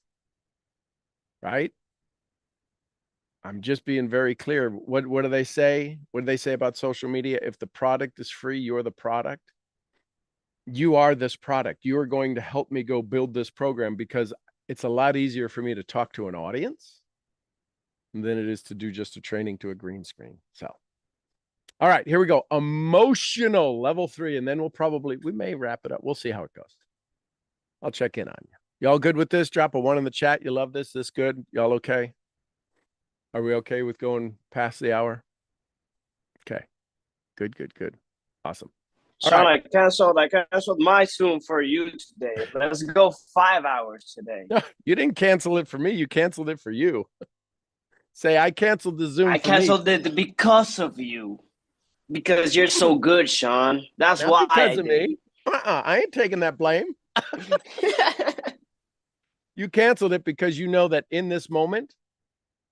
right? I'm just being very clear. What do they say? What do they say about social media? If the product is free, you're the product. You are this product. You are going to help me go build this program because it's a lot easier for me to talk to an audience than it is to do just a training to a green screen. So All right, here we go. Emotional level 3, and then we may wrap it up. We'll see how it goes. I'll check in on you. Y'all good with this? Drop a 1 in the chat. You love this? This good? Y'all okay? Are we okay with going past the hour? Okay. Good. Awesome. All Sean, right. I canceled my Zoom for you today. Let's go 5 hours today. No, you didn't cancel it for me. You canceled it for you. Say, I canceled the Zoom I for me. canceled it because of you. Because you're so good, Sean. That's Not why because I of did. me. I ain't taking that blame. You canceled it because you know that in this moment,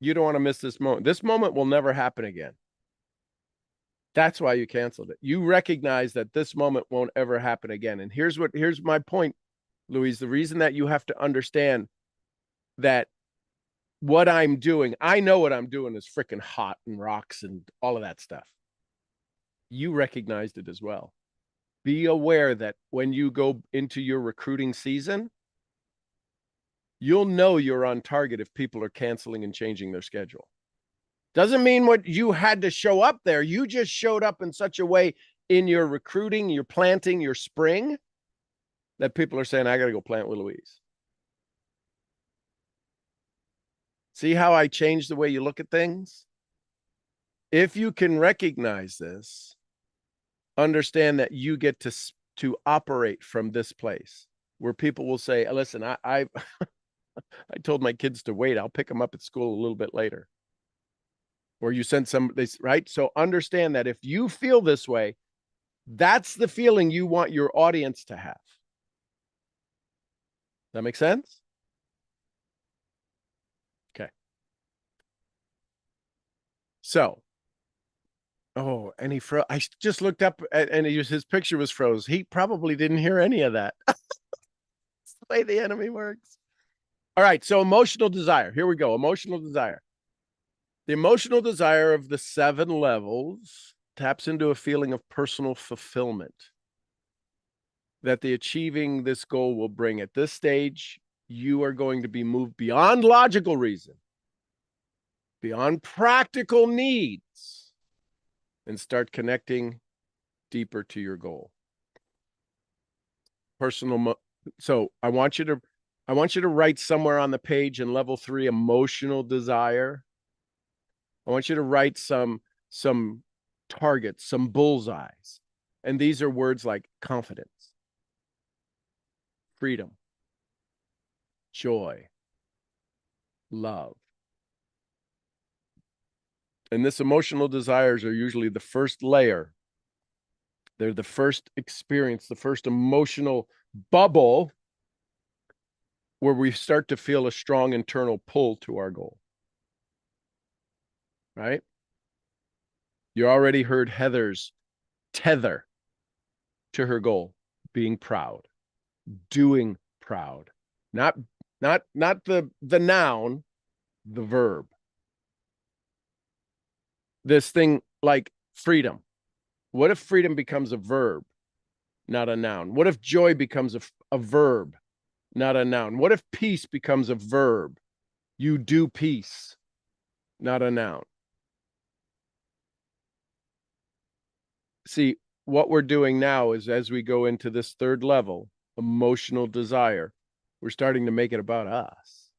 you don't want to miss this moment. This moment will never happen again. That's why you canceled it. You recognize that this moment won't ever happen again. And here's my point, Louise. The reason that you have to understand that what I'm doing, I know what I'm doing is freaking hot and rocks and all of that stuff. You recognized it as well. Be aware that when you go into your recruiting season, you'll know you're on target if people are canceling and changing their schedule. Doesn't mean what you had to show up there. You just showed up in such a way in your recruiting, your planting, your spring, that people are saying, I got to go plant with Louise. See how I changed the way you look at things? If you can recognize this, understand that you get to operate from this place where people will say, listen, I I told my kids to wait. I'll pick them up at school a little bit later. Or you send somebody, right? So understand that if you feel this way, that's the feeling you want your audience to have. That make sense? Okay. So, and he froze. I just looked up and his picture was froze. He probably didn't hear any of that. That's the way the enemy works. All right. So emotional desire. Here we go. Emotional desire. The emotional desire of the 7 levels taps into a feeling of personal fulfillment that the achieving this goal will bring. At this stage, you are going to be moved beyond logical reason, beyond practical needs, and start connecting deeper to your goal. So I want you to write somewhere on the page in level 3, emotional desire. I want you to write some targets, some bullseyes. And these are words like confidence, freedom, joy, love. And this emotional desires are usually the first layer. They're the first experience, the first emotional bubble where we start to feel a strong internal pull to our goal. Right? You already heard Heather's tether to her goal, being proud, doing proud, not the noun, the verb. This thing like freedom. What if freedom becomes a verb, not a noun? What if joy becomes a verb, not a noun? What if peace becomes a verb? You do peace, not a noun. See, what we're doing now is as we go into this 3rd level, emotional desire, we're starting to make it about us.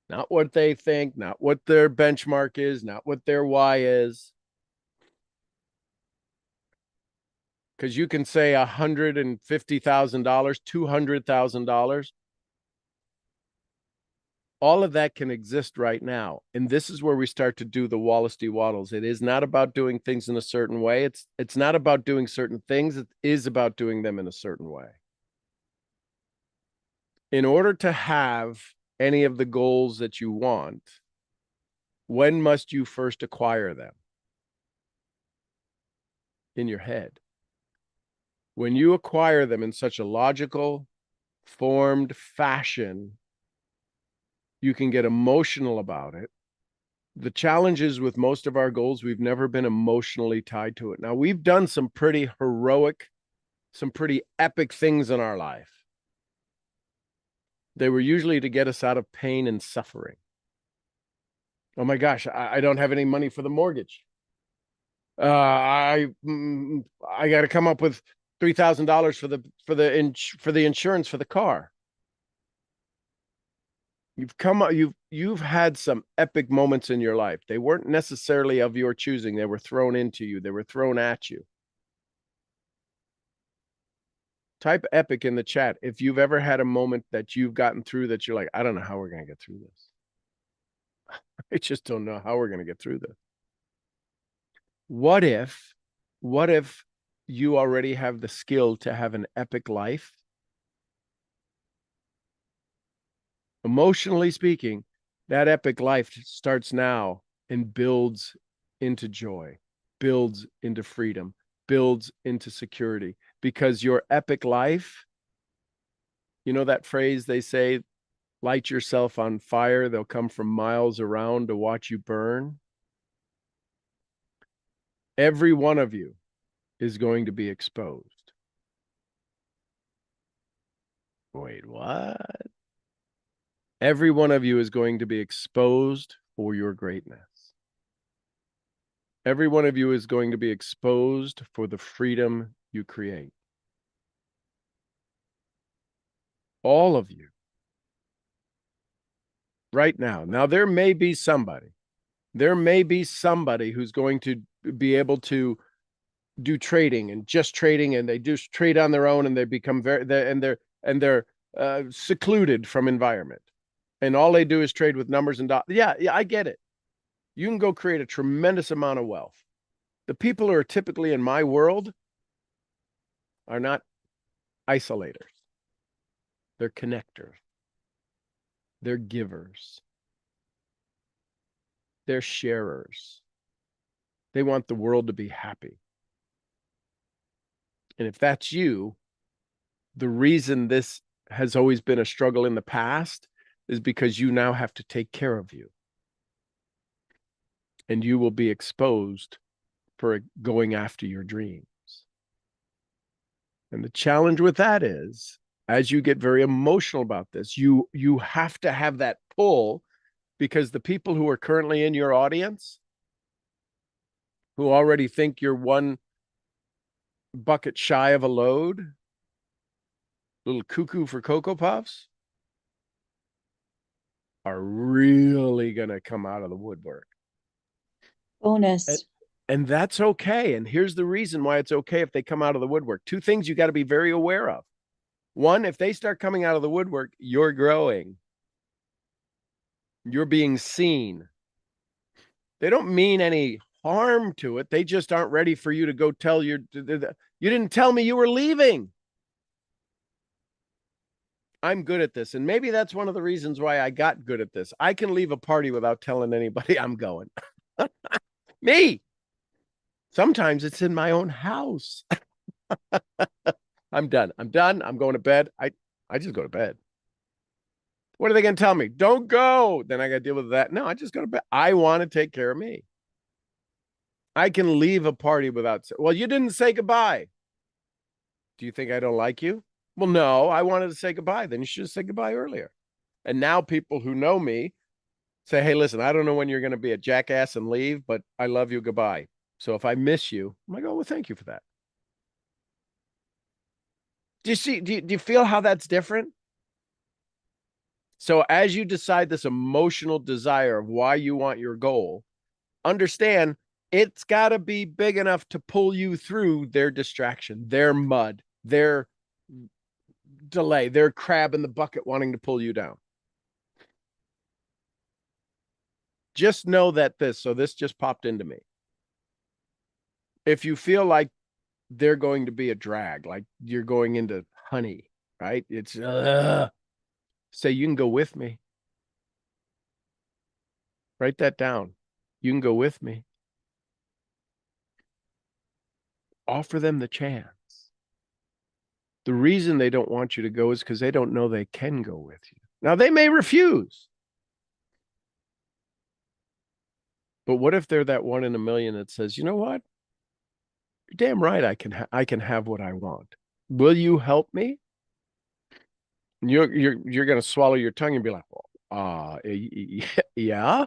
Not what they think, not what their benchmark is, not what their why is. Because you can say $150,000, $200,000. All of that can exist right now. And this is where we start to do the Wallace D. Waddles. It is not about doing things in a certain way. It's not about doing certain things. It is about doing them in a certain way. In order to have any of the goals that you want, when must you first acquire them? In your head. When you acquire them in such a logical, formed fashion, you can get emotional about it. The challenge is with most of our goals, we've never been emotionally tied to it. Now, we've done some pretty heroic, some pretty epic things in our life. They were usually to get us out of pain and suffering. Oh my gosh, I don't have any money for the mortgage. I got to come up with $3,000 for the insurance for the car. You've had some epic moments in your life. They weren't necessarily of your choosing. They were thrown into you. They were thrown at you. Type epic in the chat if you've ever had a moment that you've gotten through that you're like, I don't know how we're going to get through this. I just don't know how we're going to get through this. What if you already have the skill to have an epic life? Emotionally speaking, that epic life starts now and builds into joy, builds into freedom, builds into security, because your epic life, you know that phrase they say, light yourself on fire, they'll come from miles around to watch you burn. Every one of you is going to be exposed. Wait, what? Every one of you is going to be exposed for your greatness. Every one of you is going to be exposed for the freedom you create. All of you. Right now. Now, there may be somebody who's going to be able to do trading and just trading, and they just trade on their own, and they become they're secluded from environment, and all they do is trade with numbers and dots. Yeah, I get it. You can go create a tremendous amount of wealth. The people who are typically in my world are not isolators. They're connectors. They're givers. They're sharers. They want the world to be happy. And if that's you, the reason this has always been a struggle in the past is because you now have to take care of you. And you will be exposed for going after your dreams. And the challenge with that is, as you get very emotional about this, you have to have that pull, because the people who are currently in your audience, who already think you're one bucket shy of a load, little cuckoo for Cocoa Puffs, are really going to come out of the woodwork. Bonus. And that's okay. And here's the reason why it's okay if they come out of the woodwork. Two things you got to be very aware of. One, if they start coming out of the woodwork, you're growing. You're being seen. They don't mean any harm to it. They just aren't ready for you to go tell you didn't tell me you were leaving. I'm good at this. And maybe that's one of the reasons why I got good at this. I can leave a party without telling anybody I'm going. Me. Sometimes it's in my own house. I'm done. I'm going to bed. I just go to bed. What are they going to tell me? Don't go. Then I got to deal with that. No, I just go to bed. I want to take care of me. I can leave a party without, well, you didn't say goodbye. Do you think I don't like you? Well, no, I wanted to say goodbye. Then you should have said goodbye earlier. And now people who know me say, hey, listen, I don't know when you're going to be a jackass and leave, but I love you. Goodbye. So if I miss you, I'm like, oh, well, thank you for that. Do you see, do you feel how that's different? So as you decide this emotional desire of why you want your goal, understand it's got to be big enough to pull you through their distraction, their mud, their delay, their crab in the bucket wanting to pull you down. Just know that this just popped into me. If you feel like they're going to be a drag, like you're going into honey, right? It's say you can go with me. Write that down. You can go with me. Offer them the chance. The reason they don't want you to go is because they don't know they can go with you. Now, they may refuse. But what if they're that one in a million that says, you know what? You're damn right, I can have what I want. Will you help me? And you're going to swallow your tongue and be like, yeah.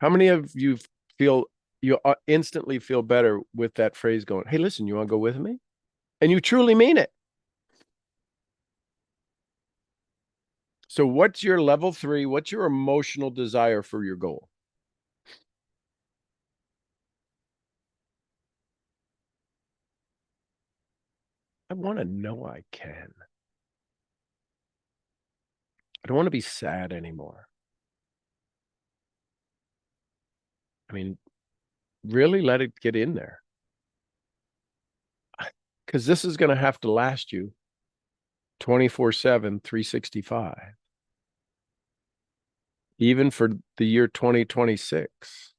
How many of you feel you instantly feel better with that phrase going, hey, listen, you want to go with me? And you truly mean it. So what's your level 3? What's your emotional desire for your goal? I want to know I can. I don't want to be sad anymore. I mean, really let it get in there. Because this is going to have to last you 24/7, 365. Even for the year 2026.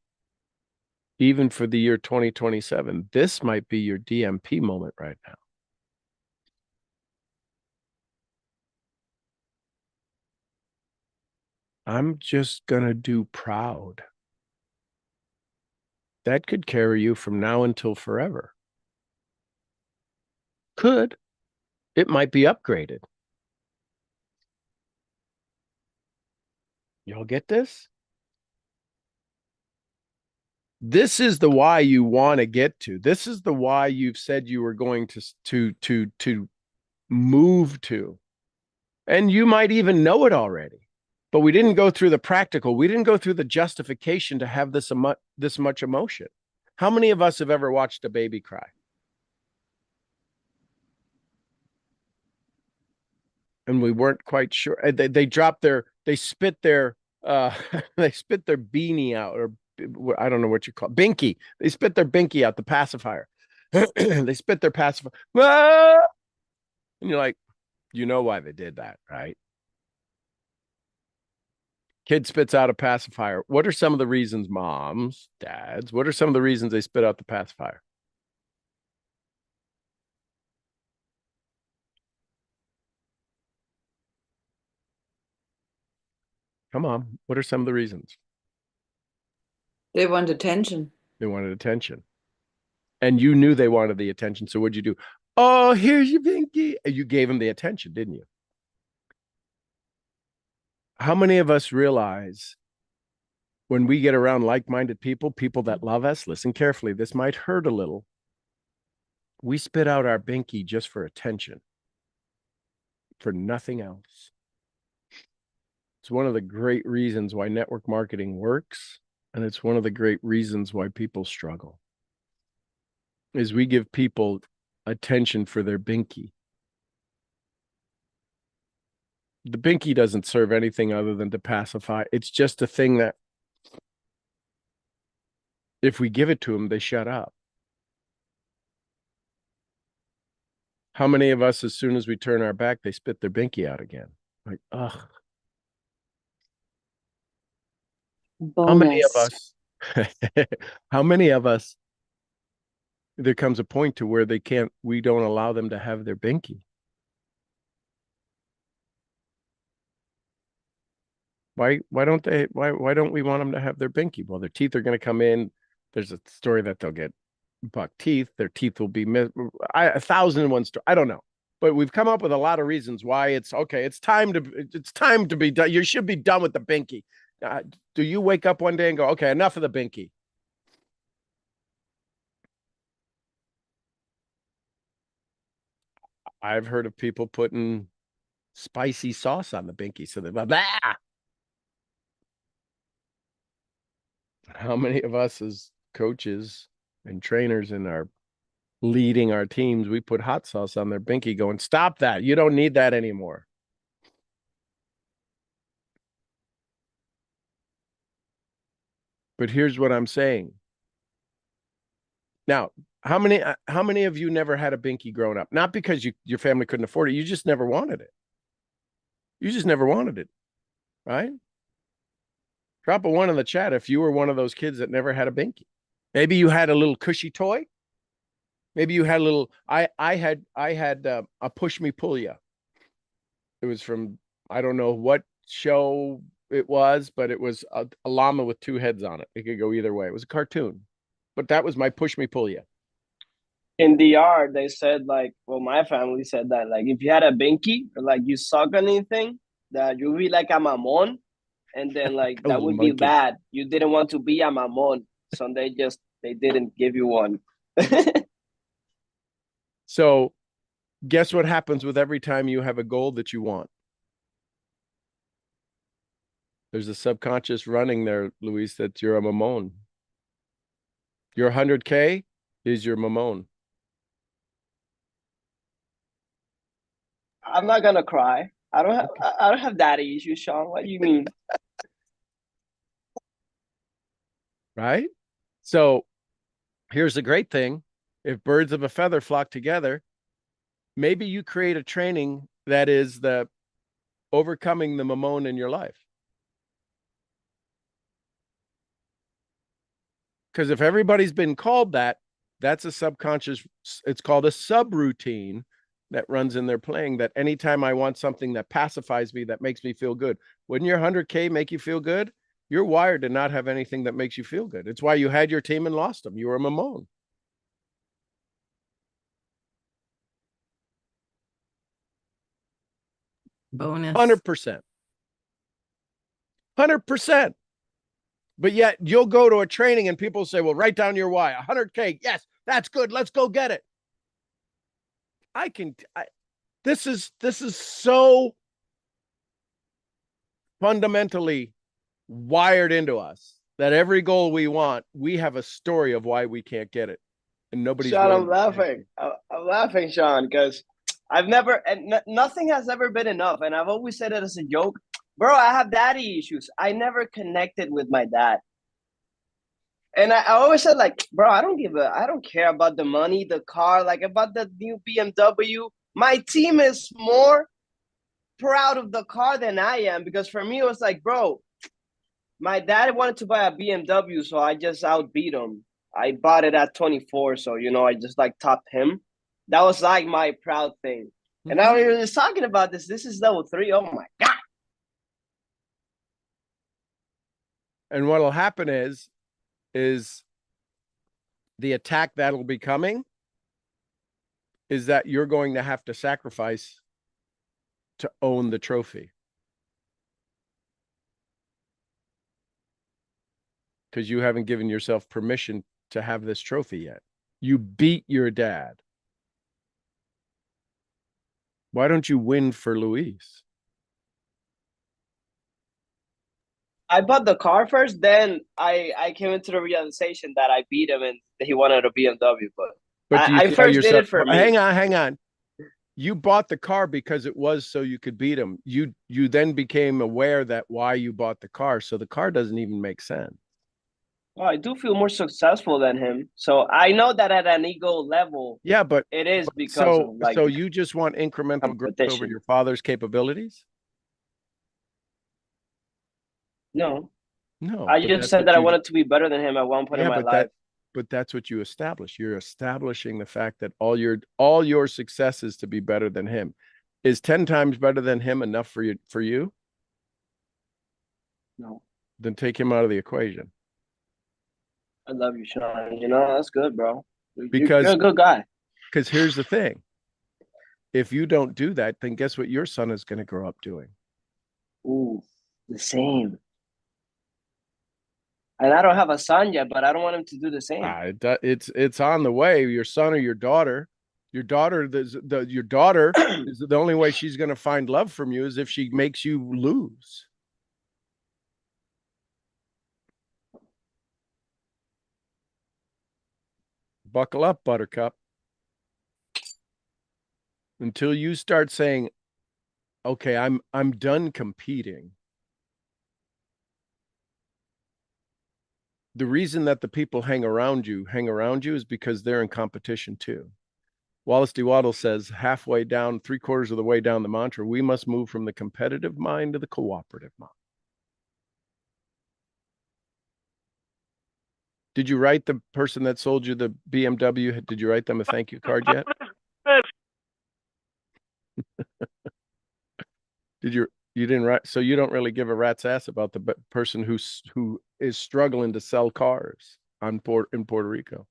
Even for the year 2027. This might be your DMP moment right now. I'm just going to do proud. That could carry you from now until forever. Could. It might be upgraded. Y'all get this? This is the why you want to get to. This is the why you've said you were going to move to. And you might even know it already. But we didn't go through the practical. We didn't go through the justification to have this much emotion. How many of us have ever watched a baby cry? And we weren't quite sure. They spit their they spit their beanie out, or I don't know what you call it, binky. They spit their binky out, the pacifier. They spit their pacifier. Ah! And you're like, you know why they did that, right? Kid spits out a pacifier. What are some of the reasons, moms, dads, what are some of the reasons they spit out the pacifier? Come on. What are some of the reasons? They want attention. They wanted attention. And you knew they wanted the attention. So what'd you do? Oh, here's your binky. You gave them the attention, didn't you? How many of us realize when we get around like-minded people, people that love us, listen carefully, this might hurt a little. We spit out our binky just for attention, for nothing else. It's one of the great reasons why network marketing works. And it's one of the great reasons why people struggle. Is we give people attention for their binky. The binky doesn't serve anything other than to pacify. It's just a thing that if we give it to them, they shut up. How many of us, as soon as we turn our back, they spit their binky out again? Like, ugh. How many of Bonus. us, how many of us, there comes a point to where we don't allow them to have their binky. Why don't we want them to have their binky? Well, their teeth are going to come in. There's a story that they'll get buck teeth. Their teeth will be 1,001 story. I don't know, but we've come up with a lot of reasons why it's okay. It's time to be done. You should be done with the binky. Do you wake up one day and go, okay, enough of the binky? I've heard of people putting spicy sauce on the binky, so they're blah. How many of us as coaches and trainers and are leading our teams, we put hot sauce on their binky going, stop that. You don't need that anymore. But here's what I'm saying. Now, how many of you never had a binky growing up? Not because your family couldn't afford it. You just never wanted it. You just never wanted it, right? Drop a 1 in the chat if you were one of those kids that never had a binky. Maybe you had a little cushy toy. Maybe you had a little. I had a push me pull ya. It was from, I don't know what show it was, but it was a llama with 2 heads on it. It could go either way. It was a cartoon, but that was my push me pull ya. In DR, they said like, well, my family said that like if you had a binky or like you suck on anything, that you'll be like a mamon. and then like A that little would be monkey. bad. You didn't want to be a mamon, so they didn't give you one. So guess what happens with every time you have a goal that you want? There's a subconscious running there, Luis, that you're a mamon. Your 100K is your mamon. I'm not gonna cry. I don't have daddy issues, Sean. What do you mean? Right? So here's the great thing. If birds of a feather flock together, maybe you create a training that is the overcoming the mamon in your life. Because if everybody's been called that, that's a subconscious, it's called a subroutine that runs in their playing, that anytime I want something that pacifies me, that makes me feel good. Wouldn't your 100K make you feel good? You're wired to not have anything that makes you feel good. It's why you had your team and lost them. You were a mamon. Bonus. 100%. 100%. But yet you'll go to a training and people say, well, write down your why. 100K. Yes, that's good. Let's go get it. This is so fundamentally wired into us that every goal we want, we have a story of why we can't get it. And nobody's Sean, willing I'm to laughing. I'm laughing, Sean, because I've never and nothing has ever been enough, and I've always said it as a joke, bro. I have daddy issues. I never connected with my dad, and I always said like, bro, I don't care about the money, the car, like about the new BMW. My team is more proud of the car than I am, because for me it was like, bro, my dad wanted to buy a BMW, so I just outbeat him. I bought it at 24, so I just like topped him. That was like my proud thing. And now we were just talking about this. This is level 3. Oh my god! And what'll happen is the attack that'll be coming is that you're going to have to sacrifice to own the trophy. Because you haven't given yourself permission to have this trophy yet. You beat your dad. Why don't you win for Luis? I bought the car first, then I came into the realization that I beat him and he wanted a BMW. But do you I tell first did yourself, it for me. hang on. You bought the car because it was so you could beat him. You then became aware that why you bought the car. So the car doesn't even make sense. Well, I do feel more successful than him. So I know that at an ego level, Yeah, but it is because of like so you just want incremental growth over competition. your father's capabilities? No. No. I but just that's said what that I you- wanted to be better than him at one point in my life. But that's what you establish. You're establishing the fact that all your success is to be better than him. Is 10 times better than him enough for you? No. Then take him out of the equation. I love you, Sean. That's good, bro. Because you're a good guy. Because here's the thing. If you don't do that, then guess what your son is going to grow up doing? Ooh, the same. And I don't have a son yet, but I don't want him to do the same. It's on the way. Your son or your daughter. Your daughter is the only way she's going to find love from you is if she makes you lose. Buckle up, Buttercup. Until you start saying, okay, I'm done competing. The reason that the people hang around you is because they're in competition too. Wallace D. Waddle says halfway down, 3/4 of the way down the mantra, we must move from the competitive mind to the cooperative mind. Did you write the person that sold you the BMW? Did you write them a thank you card yet? You didn't write, so you don't really give a rat's ass about the person who is struggling to sell cars in Puerto Rico.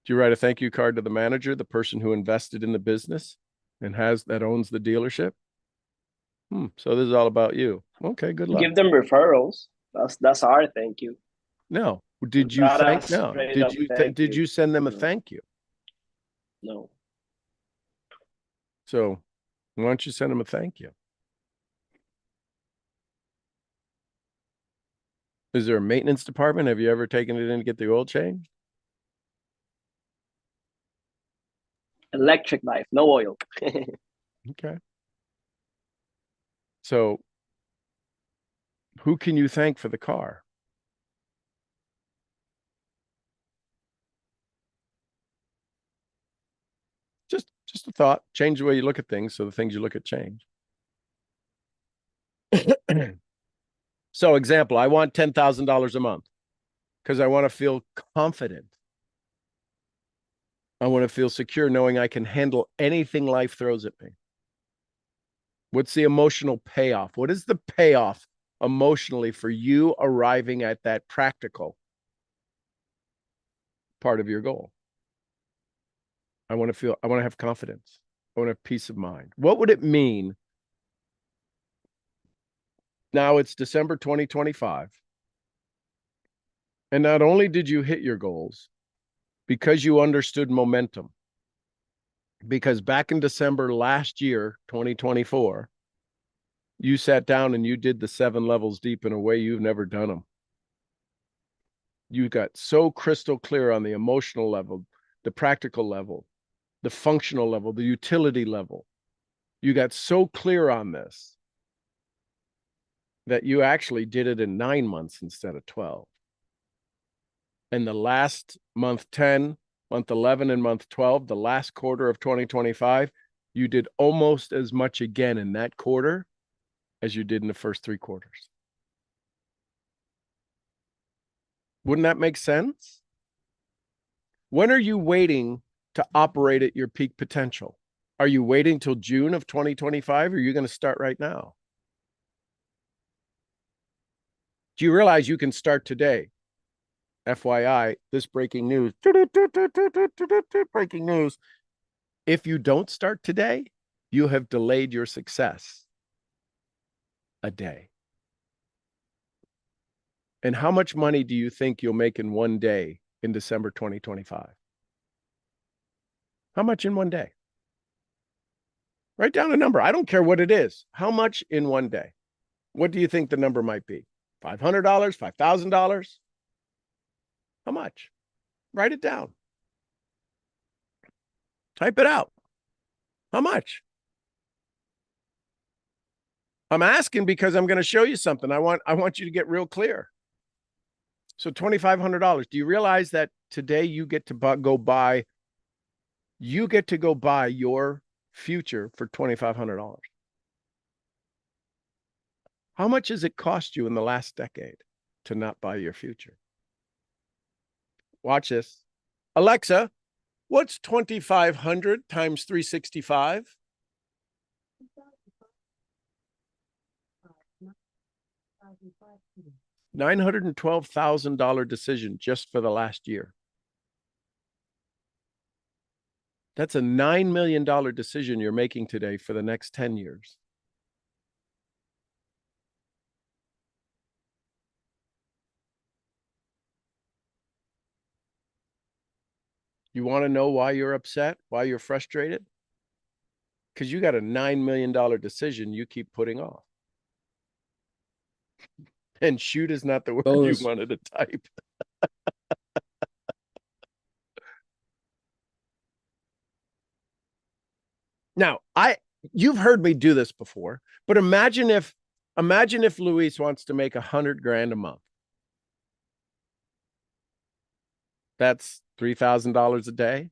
Do you write a thank you card to the manager, the person who invested in the business and that owns the dealership? So this is all about you. Okay, good luck. Give them referrals. That's our thank you. No. Did you Not a thank? No. straight Did up you thank did you. you send them a No. thank you? No. So why don't you send them a thank you? Is there a maintenance department? Have you ever taken it in to get the oil changed? Electric knife, no oil. Okay. So who can you thank for the car? Just a thought. Change the way you look at things so the things you look at change. So example, I want $10,000 a month because I want to feel confident. I want to feel secure knowing I can handle anything life throws at me. What's the emotional payoff? What is the payoff emotionally for you arriving at that practical part of your goal? I want to have confidence. I want to have peace of mind. What would it mean? Now it's December 2025. And not only did you hit your goals, because you understood momentum. Because back in December last year, 2024, you sat down and you did the 7 levels deep in a way you've never done them. You got so crystal clear on the emotional level, the practical level, the functional level, the utility level. You got so clear on this that you actually did it in 9 months instead of 12. And the last month 10, month 11, and month 12, the last quarter of 2025, you did almost as much again in that quarter as you did in the first 3 quarters. Wouldn't that make sense? When are you waiting to operate at your peak potential? Are you waiting till June of 2025 or are you going to start right now? Do you realize you can start today? FYI, this breaking news, breaking news. If you don't start today, you have delayed your success a day. And how much money do you think you'll make in one day in December 2025? How much in one day? Write down a number. I don't care what it is. How much in one day? What do you think the number might be? $500, $5,000? How much? Write it down. Type it out. How much? I'm asking because I'm going to show you something. I want you to get real clear. So $2,500. Do you realize that today you get to go buy your future for $2,500? How much has it cost you in the last decade to not buy your future? Watch this. Alexa, what's 2,500 times 365? $912,000 decision just for the last year. That's a $9 million decision you're making today for the next 10 years. You want to know why you're upset, why you're frustrated? Because you got a $9 million decision you keep putting off. And shoot is not the word you wanted to type. Now, you've heard me do this before, but imagine if Luis wants to make $100,000 a month. That's $3,000 a day.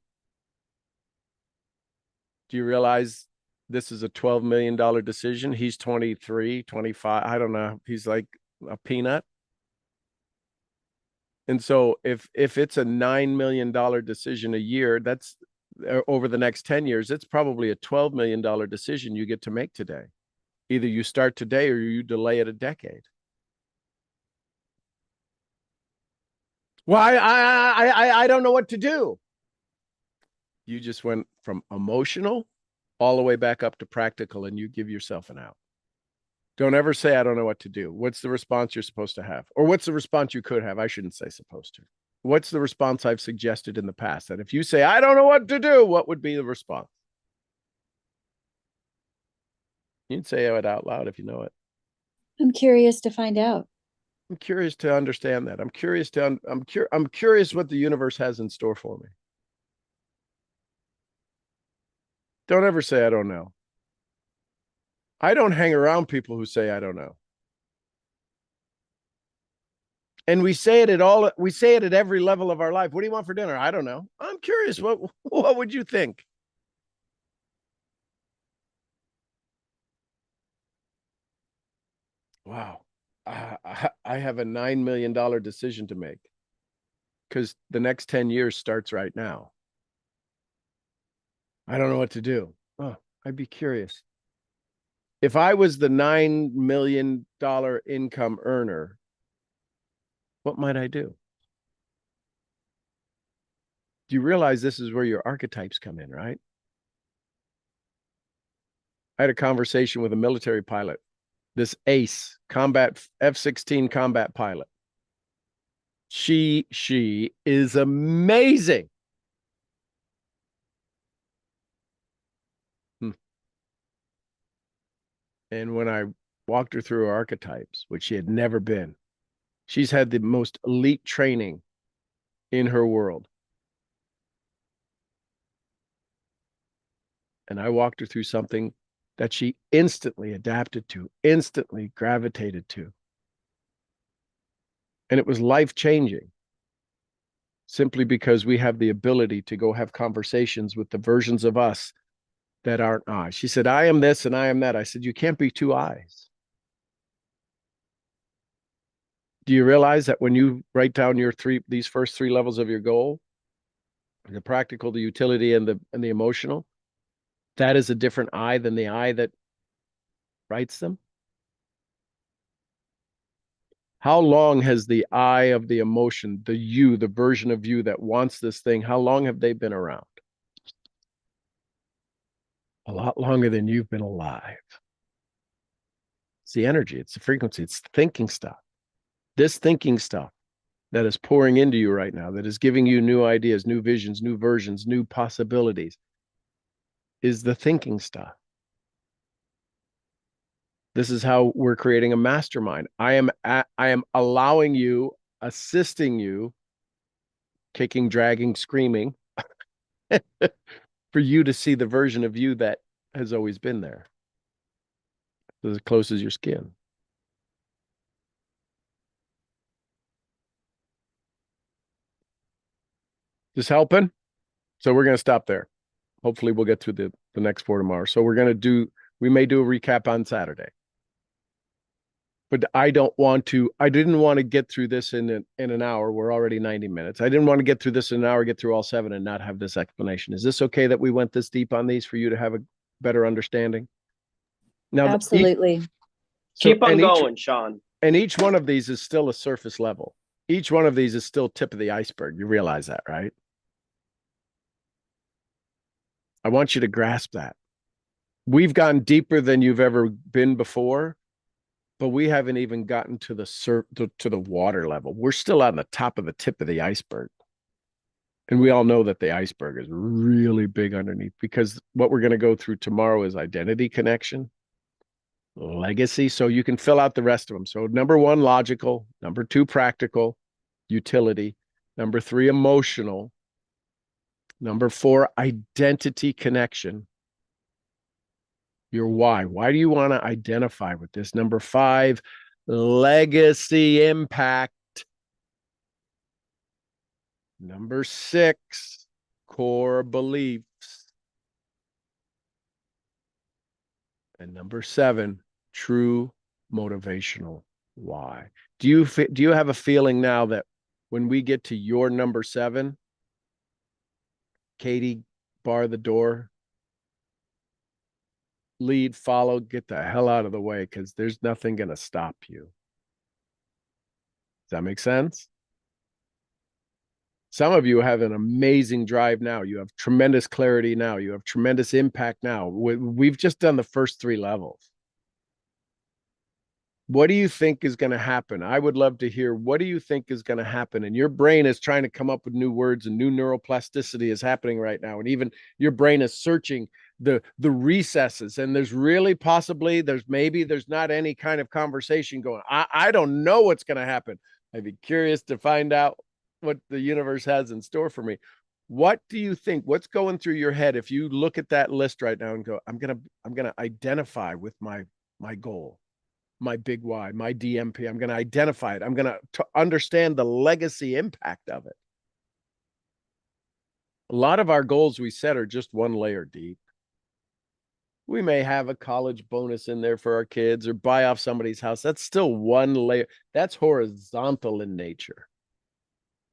Do you realize this is a $12 million decision? He's 23, 25. I don't know. He's like a peanut. And so if it's a $9 million decision a year, that's over the next 10 years, it's probably a $12 million decision you get to make today. Either you start today or you delay it a decade. Well, I don't know what to do. You just went from emotional all the way back up to practical and you give yourself an out. Don't ever say, I don't know what to do. What's the response you're supposed to have? Or what's the response you could have? I shouldn't say supposed to. What's the response I've suggested in the past? That if you say, I don't know what to do, what would be the response? You'd say it out loud if you know it. I'm curious to find out. I'm curious to understand that. I'm curious what the universe has in store for me. Don't ever say, I don't know. I don't hang around people who say, I don't know. And we say it at every level of our life. What do you want for dinner? I don't know. I'm curious. What would you think? Wow. I have a $9 million decision to make because the next 10 years starts right now. I don't know what to do. Oh, I'd be curious. If I was the $9 million income earner, what might I do? Do you realize this is where your archetypes come in, right? I had a conversation with a military pilot, this ace combat F-16 combat pilot. She is amazing. And when I walked her through her archetypes, which she had never been, she's had the most elite training in her world. And I walked her through something that she instantly adapted to, instantly gravitated to. And it was life-changing, simply because we have the ability to go have conversations with the versions of us that aren't I. She said, I am this and I am that. I said, you can't be two I's. Do you realize that when you write down these first three levels of your goal, the practical, the utility, and the emotional, that is a different I than the I that writes them? How long has the I of the emotion, the you, the version of you that wants this thing, how long have they been around? A lot longer than you've been alive. It's the energy, it's the frequency, it's the thinking stuff. This thinking stuff that is pouring into you right now, that is giving you new ideas, new visions, new versions, new possibilities, is the thinking stuff. This is how we're creating a mastermind. I am allowing you, assisting you, kicking, dragging, screaming, for you to see the version of you that has always been there. As close as your skin. This helping? So we're going to stop there. Hopefully we'll get to the next 4 tomorrow. So we may do a recap on Saturday. But I didn't want to get through this in an hour. We're already 90 minutes. I didn't want to get through this in an hour, get through all 7 and not have this explanation. Is this okay that we went this deep on these for you to have a better understanding? Now, Absolutely. Keep on going, Sean. And each one of these is still a surface level. Each one of these is still tip of the iceberg. You realize that, right? I want you to grasp that. We've gone deeper than you've ever been before, but we haven't even gotten to the water level. We're still on the top of the tip of the iceberg. And we all know that the iceberg is really big underneath, because what we're going to go through tomorrow is identity connection, legacy. So you can fill out the rest of them. So number 1, logical. Number 2, practical, utility. Number 3, emotional. Number 4, identity connection. Your why. Why do you want to identify with this? Number 5, legacy impact. Number 6, core beliefs. And number 7, true motivational why. Do you have a feeling now that when we get to your number 7, Katie, bar the door, lead, follow, get the hell out of the way, because there's nothing going to stop you. Does that make sense? Some of you have an amazing drive now. You have tremendous clarity now. You have tremendous impact now. We've just done the first 3 levels. What do you think is going to happen? I would love to hear, what do you think is going to happen? And your brain is trying to come up with new words, and new neuroplasticity is happening right now. And even your brain is searching the recesses. And there's really possibly, there's not any kind of conversation going. I don't know what's going to happen. I'd be curious to find out what the universe has in store for me. What do you think? What's going through your head if you look at that list right now and go, I'm gonna identify with my goal, my big why, my DMP. I'm gonna identify it. I'm gonna understand the legacy impact of it. A lot of our goals we set are just one layer deep. We may have a college bonus in there for our kids or buy off somebody's house. That's still one layer. That's horizontal in nature.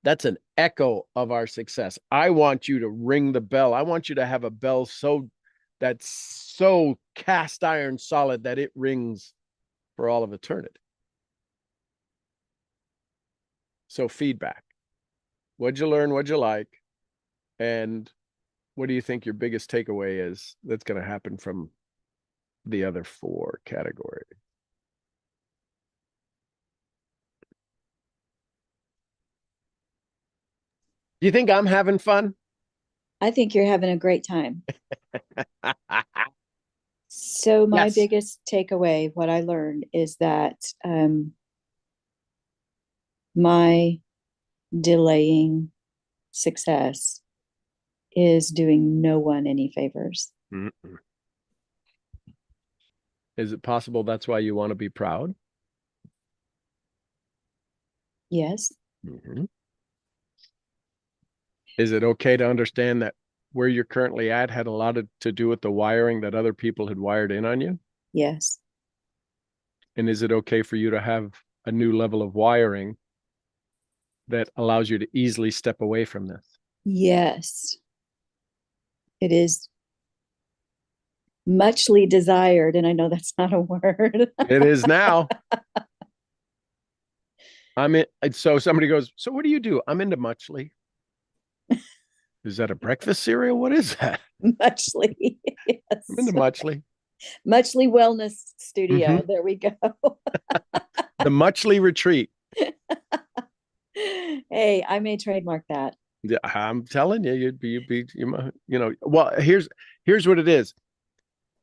That's an echo of our success. I want you to ring the bell. I want you to have a bell that's so cast iron solid that it rings for all of eternity. So feedback. What'd you learn? What'd you like? And what do you think your biggest takeaway is that's going to happen from the other 4 categories? Do you think I'm having fun? I think you're having a great time. So my Yes. biggest takeaway, what I learned is that my delaying success is doing no one any favors. Mm-mm. Is it possible that's why you want to be proud? Yes. Mm-hmm. Is it okay to understand that where you're currently at had a lot to do with the wiring that other people had wired in on you? Yes. And is it okay for you to have a new level of wiring that allows you to easily step away from this? Yes. It is muchly desired, and I know that's not a word. It is now. So somebody goes, so what do you do? I'm into Muchly. Is that a breakfast cereal? What is that? Muchly. Yes. I'm into Muchly. Muchly Wellness Studio. There we go. The Muchly Retreat. Hey, I may trademark that. Yeah, I'm telling you, well, here's what it is.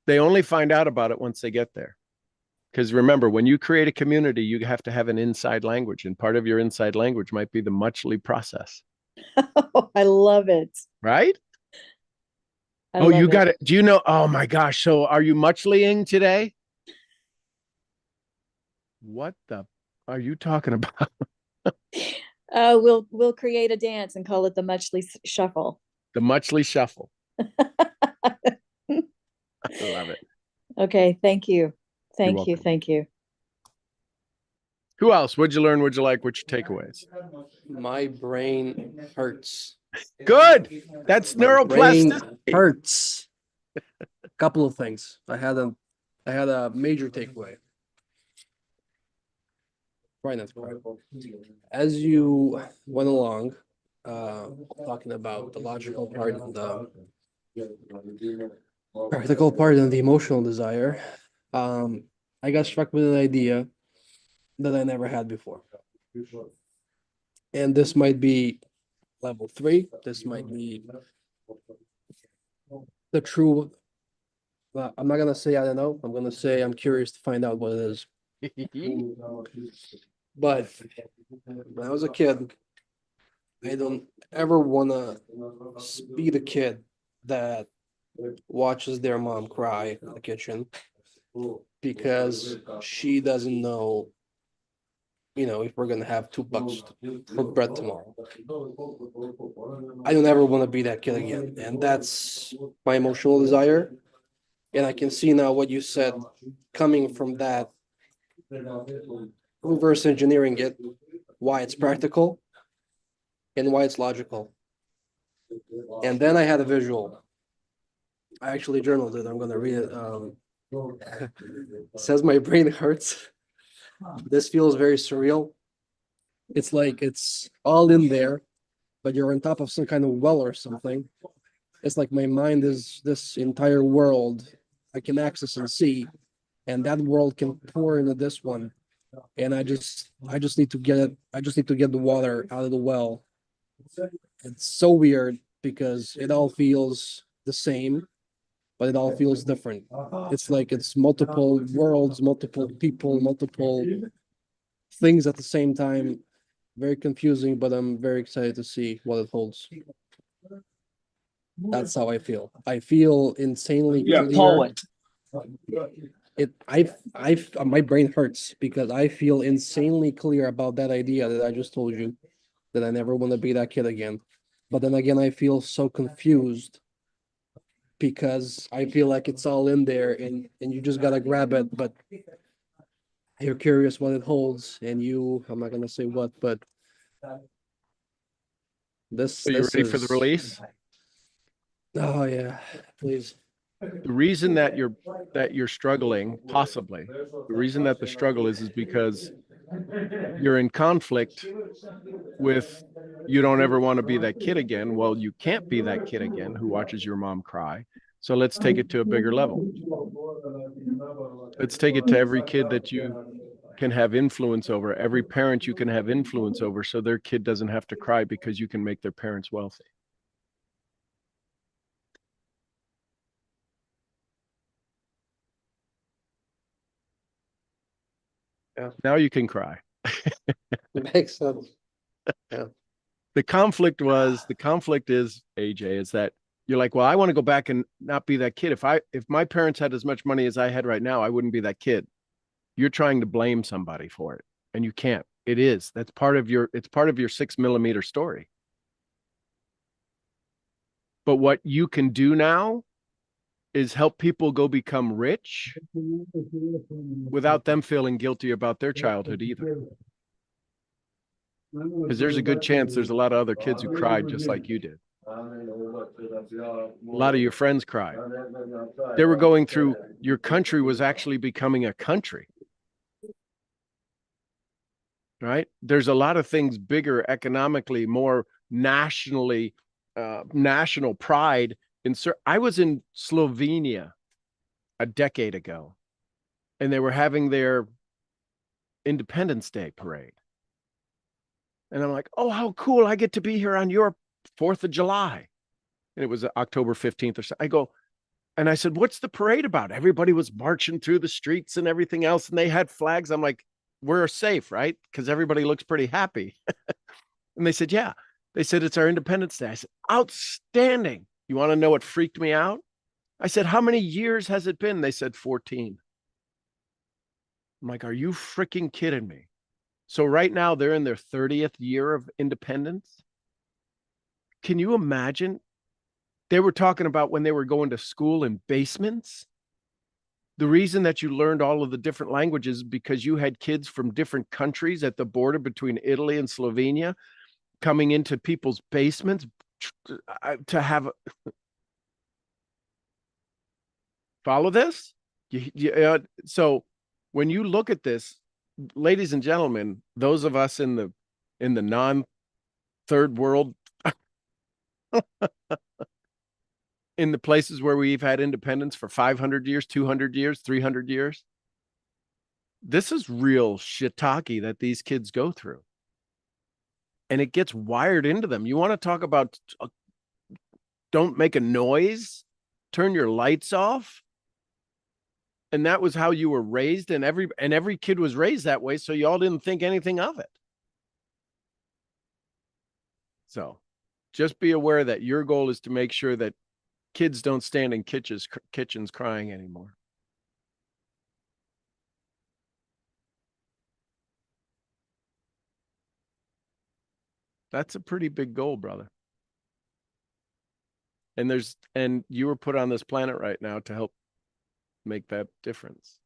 They only find out about it once they get there. Because remember, when you create a community, you have to have an inside language, and part of your inside language might be the Muchly process. Oh, I love it. Right? I love got it. Do you know? Oh my gosh. So are you Muchlying today? What the are you talking about? We'll create a dance and call it the Muchly Shuffle. The Muchly Shuffle. I love it. Okay, thank you. Thank you. welcome. Thank you. Who else? What'd you learn? What'd you like? What's your takeaways? My brain hurts. Good. That's My brain neuroplasticity. hurts. Couple of things. I had a major takeaway. Try not to cry. As you went along, talking about the logical part and the practical part and the emotional desire, I got struck with an idea that I never had before. And this might be level 3. This might be the true. I'm not gonna say I don't know. I'm gonna say I'm curious to find out what it is. But when I was a kid, I don't ever wanna be the kid that watches their mom cry in the kitchen because she doesn't know, if we're gonna have $2 for bread tomorrow. I don't ever want to be that kid again, and that's my emotional desire. And I can see now what you said coming from that, reverse engineering it, why it's practical and why it's logical. And then I had a visual. I actually journaled it. I'm gonna read it. It says my brain hurts. This feels very surreal. It's like it's all in there, but you're on top of some kind of well or something. It's like my mind is this entire world I can access and see, and that world can pour into this one. and I just need to get it. I just need to get the water out of the well. It's so weird because it all feels the same, but it all feels different. It's like it's multiple worlds, multiple people, multiple things at the same time. Very confusing, but I'm very excited to see what it holds. That's how I feel. I feel insanely You're a clear. poet. My brain hurts because I feel insanely clear about that idea that I just told you, that I never want to be that kid again. But then again, I feel so confused because I feel like it's all in there and you just gotta grab it, but you're curious what it holds, and I'm not gonna say what, but So you ready for the release? Oh yeah, please. The reason that you're struggling, possibly, the reason that the struggle is because you're in conflict with you don't ever want to be that kid again. Well, you can't be that kid again who watches your mom cry. So let's take it to a bigger level. Let's take it to every kid that you can have influence over, every parent you can have influence over, so their kid doesn't have to cry because you can make their parents wealthy. Yeah. Now you can cry. Makes sense. The conflict is, AJ, is that you're like, well, I want to go back and not be that kid. If my parents had as much money as I had right now, I wouldn't be that kid. You're trying to blame somebody for it, and you can't. That's part of your 6 millimeter story. But what you can do now is help people go become rich without them feeling guilty about their childhood either. Because there's a good chance there's a lot of other kids who cried just like you did. A lot of your friends cried. They were going through, your country was actually becoming a country. Right? There's a lot of things bigger economically, more nationally, national pride. I was in Slovenia a decade ago, and they were having their Independence Day parade. And I'm like, oh, how cool. I get to be here on your 4th of July. And it was October 15th or so. I go, and I said, what's the parade about? Everybody was marching through the streets and everything else, and they had flags. I'm like, we're safe, right? Because everybody looks pretty happy. And they said, yeah. They said, it's our Independence Day. I said, outstanding. You want to know what freaked me out? I said, how many years has it been? They said 14. I'm like, are you freaking kidding me? So right now they're in their 30th year of independence. Can you imagine? They were talking about when they were going to school in basements. The reason that you learned all of the different languages is because you had kids from different countries at the border between Italy and Slovenia coming into people's basements to have. Follow this? So when you look at this, ladies and gentlemen, those of us in the non-third world, in the places where we've had independence for 500 years, 200 years, 300 years, this is real shiitake that these kids go through. And it gets wired into them. You want to talk about don't make a noise, turn your lights off. And that was how you were raised, and every kid was raised that way, so y'all didn't think anything of it. So just be aware that your goal is to make sure that kids don't stand in kitchens crying anymore. That's a pretty big goal, brother. And you were put on this planet right now to help make that difference.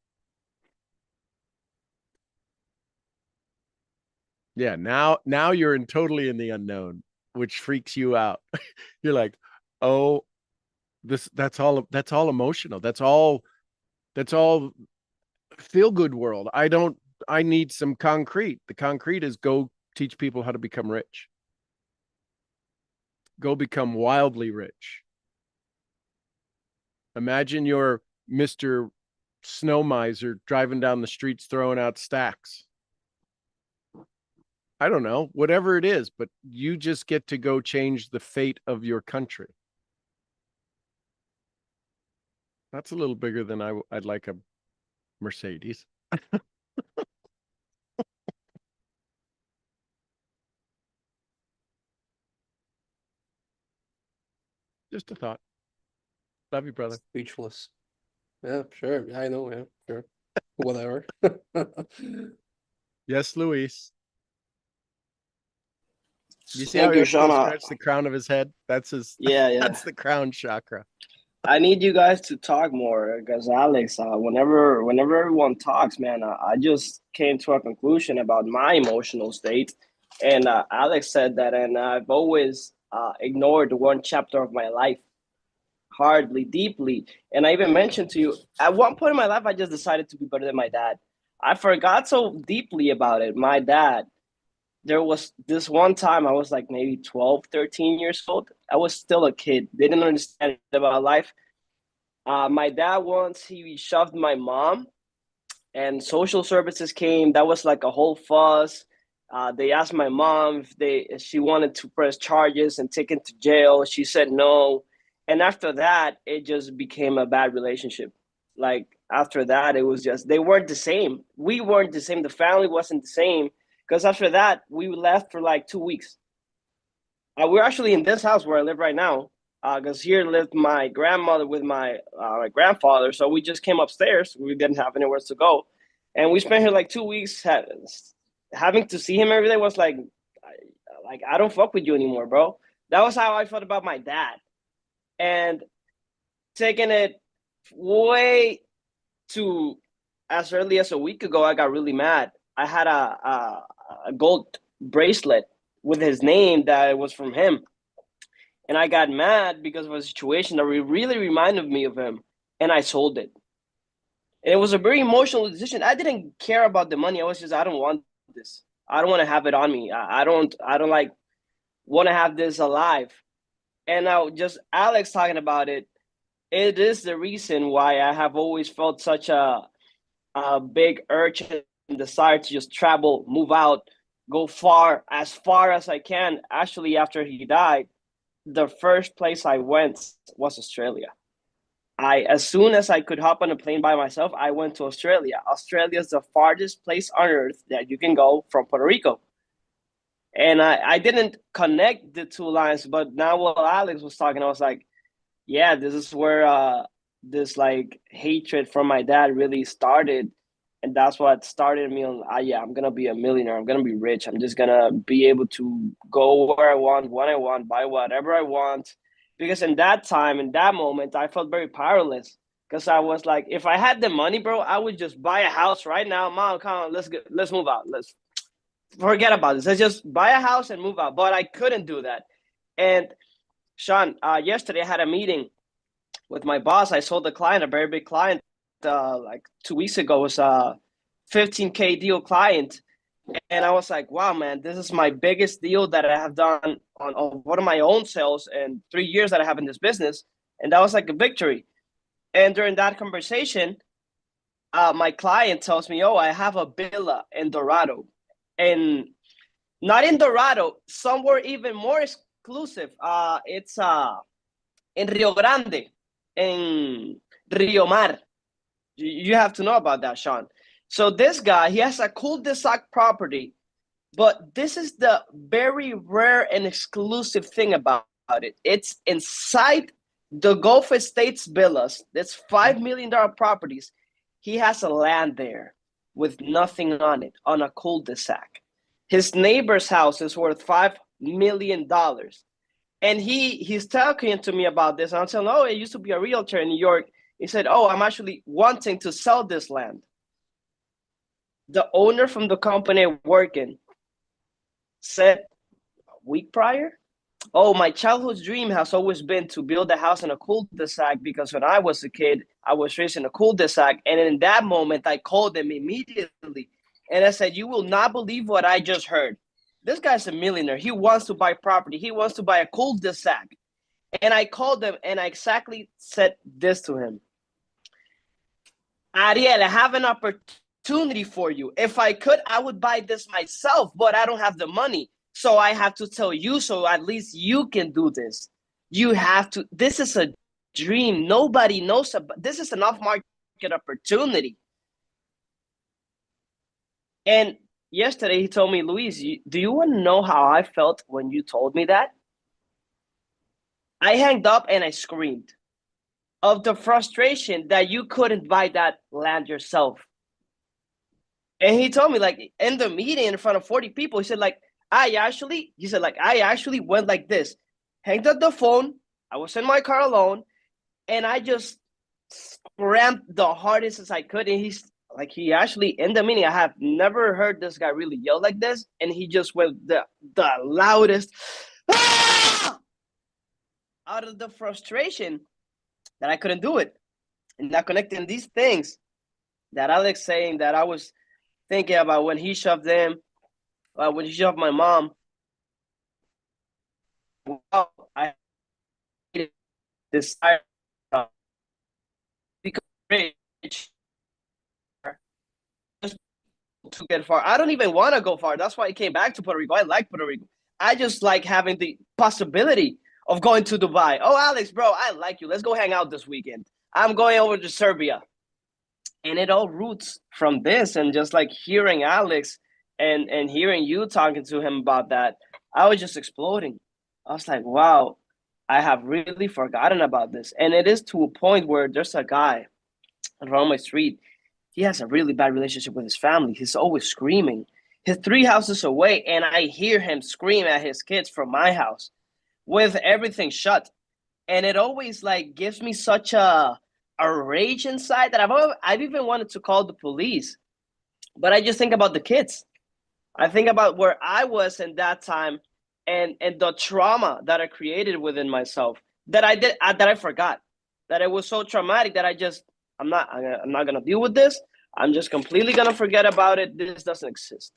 Yeah, now you're totally in the unknown, which freaks you out. You're like, oh, that's all emotional. That's all feel good world. I need some concrete. The concrete is go teach people how to become rich. Go become wildly rich. Imagine you're Mr. Snow Miser driving down the streets throwing out stacks. I don't know, whatever it is, but you just get to go change the fate of your country. That's a little bigger than I'd like a Mercedes. Just a thought. Love you, brother. Speechless. Yeah, sure. Yeah, I know. Yeah, sure. Whatever. Yes, Luis. You see Thank how you, he still Shauna. scratched the crown of his head? That's his. Yeah, yeah. That's the crown chakra. I need you guys to talk more because Alex, whenever everyone talks, man, I just came to a conclusion about my emotional state, and Alex said that, and I've always ignored one chapter of my life, hardly, deeply, and I even mentioned to you at one point in my life, I just decided to be better than my dad. I forgot so deeply about it. My dad. There was this one time I was like maybe 12, 13 years old. I was still a kid, didn't understand about life. My dad once he shoved my mom, and social services came. That was like a whole fuss. They asked my mom if she wanted to press charges and take him to jail. She said no, and after that, it just became a bad relationship. Like after that, it was just they weren't the same. We weren't the same. The family wasn't the same because after that, we left for like 2 weeks. We're actually in this house where I live right now because here lived my grandmother with my grandfather. So we just came upstairs. We didn't have anywhere to go, and we spent here like 2 weeks. Having to see him every day was like I don't fuck with you anymore, bro. That was how I felt about my dad, and taking it way to as early as a week ago, I got really mad. I had a gold bracelet with his name that was from him. And I got mad because of a situation that really reminded me of him. And I sold it. And it was a very emotional decision. I didn't care about the money. I was just, I don't want this. I don't want to have it on me. I don't like want to have this alive. And now just Alex talking about it, it is the reason why I have always felt such a big urge and desire to just travel, move out, go far as I can. Actually, after he died, the first place I went was Australia. As soon as I could hop on a plane by myself, I went to Australia. Australia is the farthest place on earth that you can go from Puerto Rico. And I didn't connect the two lines, but now while Alex was talking, I was like, yeah, this is where this like hatred from my dad really started. And that's what started me on, yeah, I'm going to be a millionaire. I'm going to be rich. I'm just going to be able to go where I want, when I want, buy whatever I want. Because in that time, in that moment, I felt very powerless. Because I was like, if I had the money, bro, I would just buy a house right now. Mom, come on, let's move out. Let's forget about this. Let's just buy a house and move out. But I couldn't do that. And Sean, yesterday I had a meeting with my boss. I sold a client, a very big client, like 2 weeks ago. It was a 15K deal client. And I was like, wow, man, this is my biggest deal that I have done on one of my own sales in 3 years that I have in this business. And that was like a victory. And during that conversation, my client tells me, oh, I have a villa in Dorado. And not in Dorado, somewhere even more exclusive. It's in Rio Grande, in Rio Mar. You have to know about that, Sean. So this guy, he has a cul-de-sac property, but this is the very rare and exclusive thing about it. It's inside the Gulf Estates villas. That's $5 million properties. He has a land there with nothing on it, on a cul-de-sac. His neighbor's house is worth $5 million. And he's talking to me about this. And I'm saying, oh, I used to be a realtor in New York. He said, oh, I'm actually wanting to sell this land. The owner from the company working said a week prior, oh, my childhood dream has always been to build a house in a cul-de-sac because when I was a kid, I was raised in a cul-de-sac. And in that moment, I called him immediately. And I said, you will not believe what I just heard. This guy's a millionaire. He wants to buy property. He wants to buy a cul-de-sac. And I called him and I exactly said this to him. Ariel, I have an opportunity opportunity for you. If I could, I would buy this myself, but I don't have the money. So I have to tell you, so at least you can do this. You have to. This is a dream. Nobody knows about this. Is an off-market opportunity. And yesterday he told me, Luis, do you want to know how I felt when you told me that? I hanged up and I screamed of the frustration that you couldn't buy that land yourself. And he told me, like, in the meeting in front of 40 people, he said, like, I actually went like this, hanged up the phone. I was in my car alone, and I just scrammed the hardest as I could. And he actually, in the meeting, I have never heard this guy really yell like this. And he just went the loudest, "Ah!" out of the frustration that I couldn't do it. And not connecting these things that Alex saying that I was thinking about when he shoved my mom. Wow, I decided to become rich just to get far. I don't even want to go far. That's why I came back to Puerto Rico. I like Puerto Rico. I just like having the possibility of going to Dubai. Oh, Alex, bro, I like you. Let's go hang out this weekend. I'm going over to Serbia. And it all roots from this, and just like hearing Alex and hearing you talking to him about that, I was just exploding. I was like, wow, I have really forgotten about this. And it is to a point where there's a guy around my street. He has a really bad relationship with his family. He's always screaming. He's 3 houses away, and I hear him scream at his kids from my house with everything shut. And it always like gives me such a rage inside that I've even wanted to call the police. But I just think about the kids. I think about where I was in that time, and the trauma that I created within myself that I forgot, that it was so traumatic that I'm not gonna deal with this. I'm just completely gonna forget about it. This doesn't exist.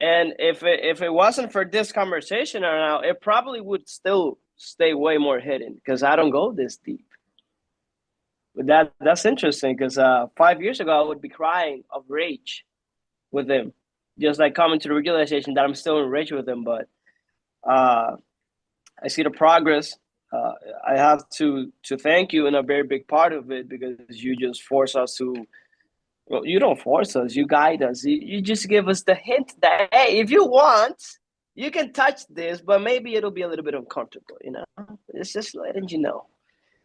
And if it wasn't for this conversation right now, it probably would still stay way more hidden because I don't go this deep. But that's interesting because 5 years ago I would be crying of rage with him, just like coming to the realization that I'm still in rage with him. But I see the progress. I have to thank you in a very big part of it, because you just force us to. Well, you don't force us. You guide us. You just give us the hint that, hey, if you want, you can touch this, but maybe it'll be a little bit uncomfortable. It's just letting you know.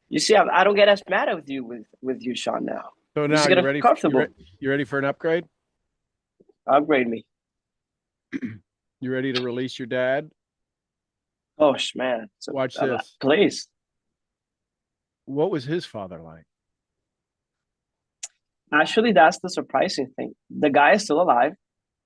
You see, I don't get as mad with you, Sean. Now, So now just you get ready? comfortable. You ready for an upgrade? Upgrade me. You ready to release your dad? Oh man! Watch this. Please. What was his father like? Actually, that's the surprising thing. The guy is still alive.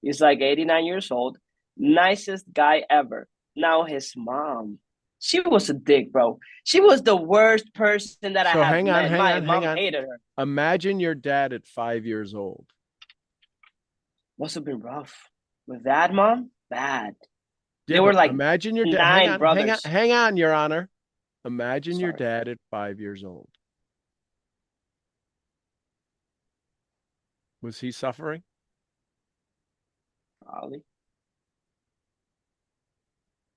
He's like 89 years old. Nicest guy ever. Now his mom, she was a dick, bro. She was the worst person that I So have hang on, met. hang My on, mom hang on. hated her. Imagine your dad at 5 years old. Must have been rough. With that, mom, bad. Yeah, They were but like imagine your dad. 9 brothers. Hang on, Your Honor. Imagine your Sorry. dad at 5 years old. Was he suffering? Probably.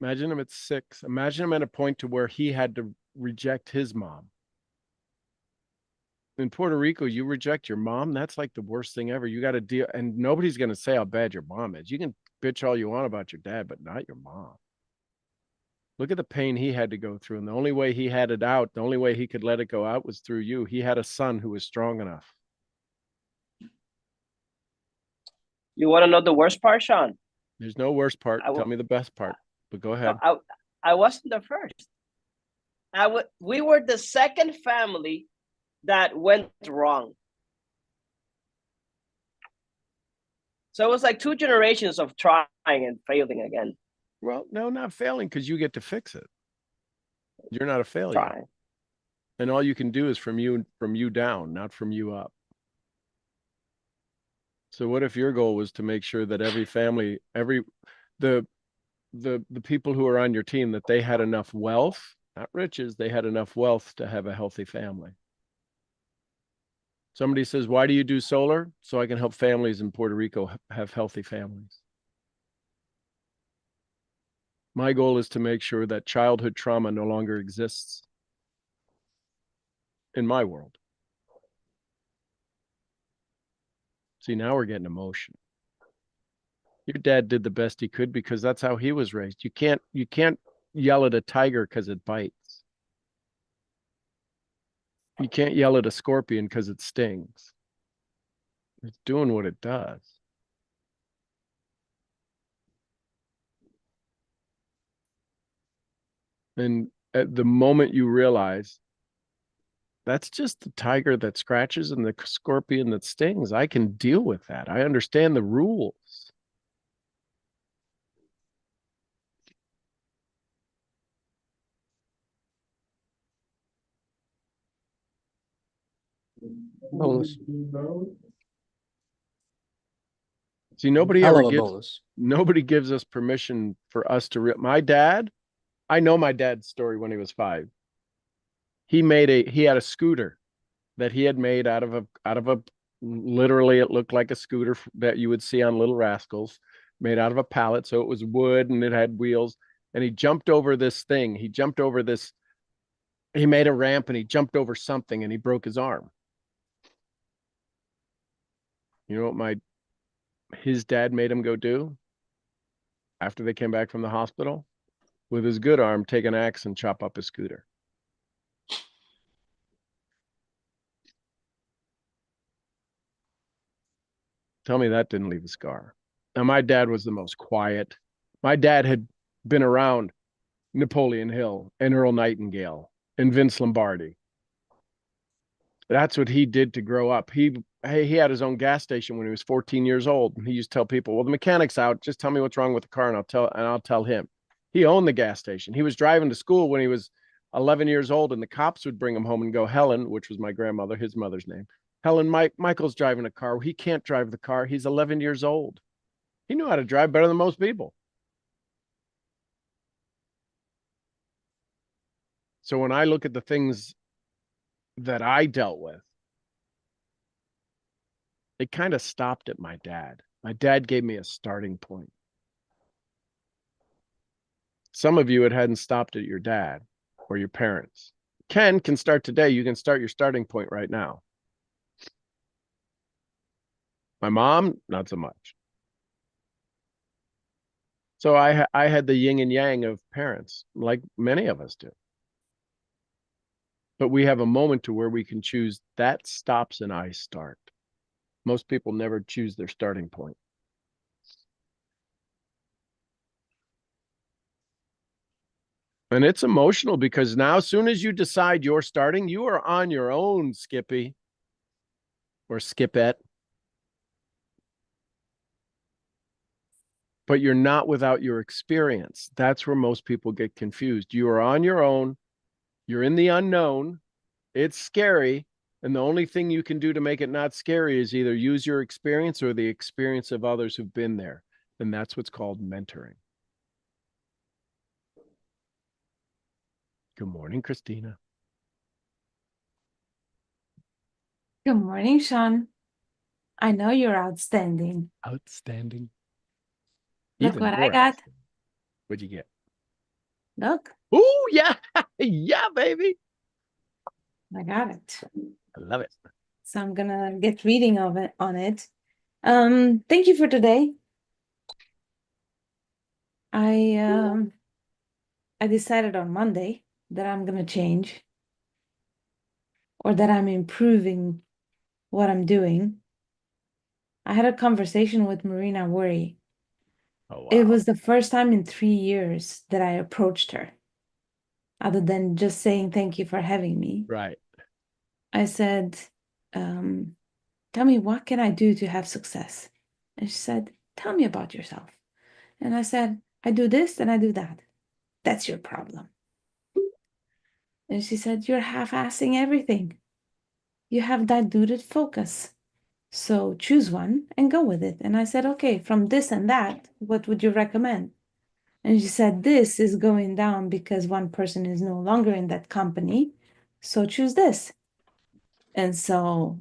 Imagine him at 6. Imagine him at a point to where he had to reject his mom. In Puerto Rico, you reject your mom, that's like the worst thing ever. You got to deal, and nobody's going to say how bad your mom is. You can bitch all you want about your dad, but not your mom. Look at the pain he had to go through. And the only way he had it out, the only way he could let it go out was through you. He had a son who was strong enough. You want to know the worst part, Sean? There's no worst part. I will- Tell me the best part, but go ahead. I wasn't the first. We were the second family that went wrong. So it was like 2 generations of trying and failing again. Well, no, not failing, because you get to fix it. You're not a failure. Trying. And all you can do is from you down, not from you up. So what if your goal was to make sure that every family, the people who are on your team, that they had enough wealth, not riches, they had enough wealth to have a healthy family? Somebody says, why do you do solar? So I can help families in Puerto Rico have healthy families. My goal is to make sure that childhood trauma no longer exists in my world. See, now we're getting emotional. Your dad did the best he could because that's how he was raised. You can't yell at a tiger because it bites. You can't yell at a scorpion because it stings. It's doing what it does. And at the moment you realize that's just the tiger that scratches and the scorpion that stings, I can deal with that. I understand the rules. Bonus. See, nobody I ever love a gives bonus. nobody gives us permission for us to my dad, I know my dad's story when he was 5. He had a scooter that he had made out of a literally it looked like a scooter that you would see on Little Rascals, made out of a pallet, so it was wood and it had wheels, and he jumped over this thing. He made a ramp and he jumped over something and he broke his arm. You know what his dad made him go do after they came back from the hospital? With his good arm, take an axe and chop up his scooter. Tell me that didn't leave a scar. Now, my dad was the most quiet. My dad had been around Napoleon Hill and Earl Nightingale and Vince Lombardi. That's what he did to grow up. He had his own gas station when he was 14 years old. And he used to tell people, well, the mechanic's out. Just tell me what's wrong with the car and I'll tell him. He owned the gas station. He was driving to school when he was 11 years old, and the cops would bring him home and go, Helen, which was my grandmother, his mother's name. Helen, Michael's driving a car. He can't drive the car. He's 11 years old. He knew how to drive better than most people. So when I look at the things that I dealt with, it kind of stopped at my dad. My dad gave me a starting point. Some of you, it hadn't stopped at your dad or your parents. Ken can start today. You can start your starting point right now. My mom, not so much. So I had the yin and yang of parents, like many of us do. But we have a moment to where we can choose that stops and I start. Most people never choose their starting point. And it's emotional because now, as soon as you decide you're starting, you are on your own, Skippy or Skipette. But you're not without your experience. That's where most people get confused. You are on your own. You're in the unknown. It's scary. And the only thing you can do to make it not scary is either use your experience or the experience of others who've been there. And that's what's called mentoring. Good morning, Christina. Good morning, Sean. I know you're outstanding. Outstanding. Look Even what I more got. outstanding. What'd you get? Look, Oh, yeah. Yeah, baby. I got it. I love it. So I'm gonna get reading of it on it. Thank you for today. I decided on Monday that I'm gonna change or that I'm improving what I'm doing. I had a conversation with Marina Worry. Oh, wow. It was the first time in 3 years that I approached her, other than just saying thank you for having me. Right. I said, tell me, what can I do to have success? And she said, tell me about yourself. And I said, I do this and I do that. That's your problem. And she said, you're half-assing everything. You have diluted focus. So choose one and go with it. And I said, okay, from this and that, what would you recommend? And she said, this is going down because one person is no longer in that company. So choose this. And so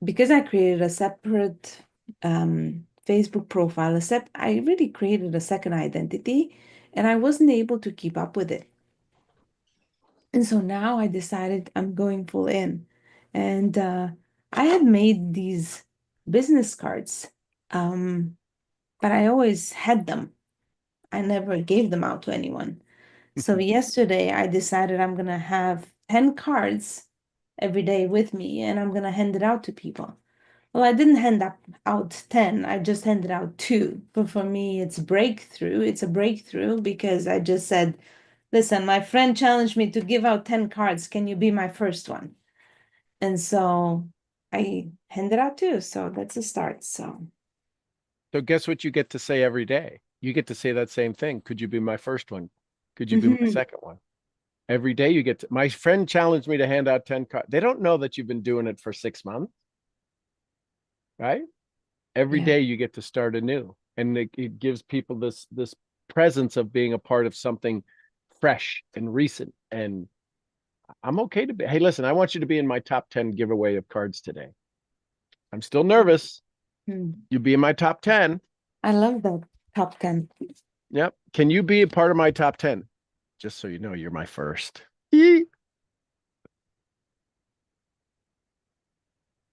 because I created a separate Facebook profile, I really created a second identity, and I wasn't able to keep up with it. And so now I decided I'm going full in. And I had made these business cards, but I always had them. I never gave them out to anyone. So yesterday I decided I'm gonna have 10 cards every day with me and I'm gonna hand it out to people. Well, I didn't out 10, I just handed out two. But for me, it's breakthrough. It's a breakthrough because I just said, listen, my friend challenged me to give out 10 cards. Can you be my first one? And so I handed out two. So that's a start. So So guess what you get to say every day? You get to say that same thing. Could you be my first one? Could you be my second one? Every day you get to, my friend challenged me to hand out 10 cards. They don't know that you've been doing it for 6 months, right? Every Yeah. day you get to start anew. And it gives people this presence of being a part of something fresh and recent. And I'm okay to be, hey, listen, I want you to be in my top 10 giveaway of cards today. I'm still nervous. You be in my top 10. I love that top 10. Yep. Can you be a part of my top 10? Just so you know, you're my first. You're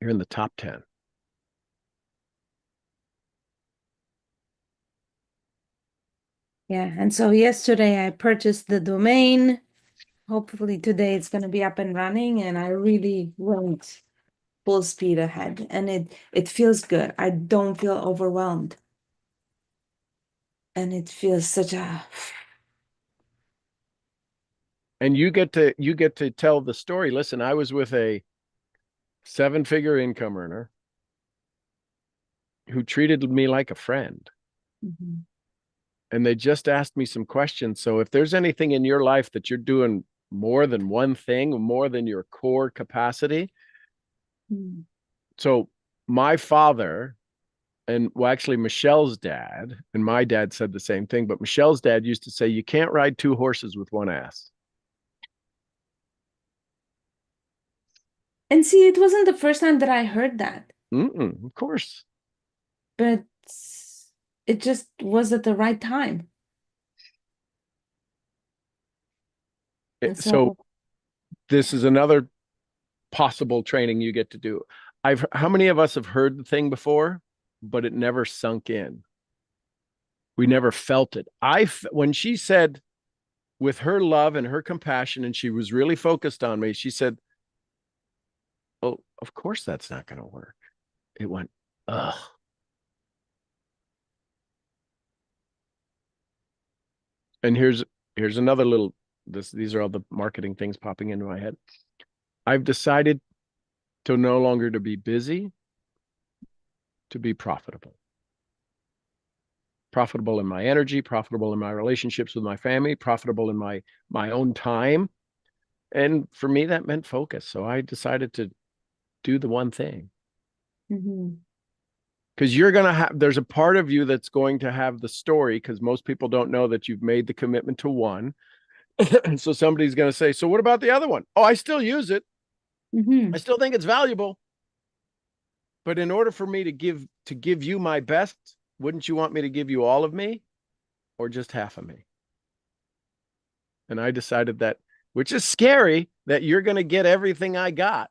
in the top 10. Yeah. And so yesterday I purchased the domain. Hopefully today it's going to be up and running, and I really went full speed ahead, and it feels good. I don't feel overwhelmed. And it feels such a And you get to tell the story. Listen, I was with a 7-figure income earner who treated me like a friend. Mhm. And they just asked me some questions. So if there's anything in your life that you're doing more than one thing, more than your core capacity. Mm. So my father, and well, actually Michelle's dad, and my dad said the same thing, but Michelle's dad used to say, you can't ride 2 horses with one ass. And see, it wasn't the first time that I heard that, Of course. but it just was at the right time. And So this is another possible training you get to do. How many of us have heard the thing before, but it never sunk in? We never felt it. When she said, with her love and her compassion, and she was really focused on me, she said, oh, of course that's not going to work. It went, ugh. And here's another little, these are all the marketing things popping into my head. I've decided to no longer to be busy, to be profitable. Profitable in my energy, profitable in my relationships with my family, profitable in my own time. And for me, that meant focus. So I decided to do the one thing. Mhm. Because you're going to have, there's a part of you that's going to have the story, because most people don't know that you've made the commitment to one. So somebody's going to say, so what about the other one? Oh, I still use it. Mhm. I still think it's valuable. But in order for me to give you my best, wouldn't you want me to give you all of me or just half of me? And I decided that, which is scary, that you're going to get everything I got.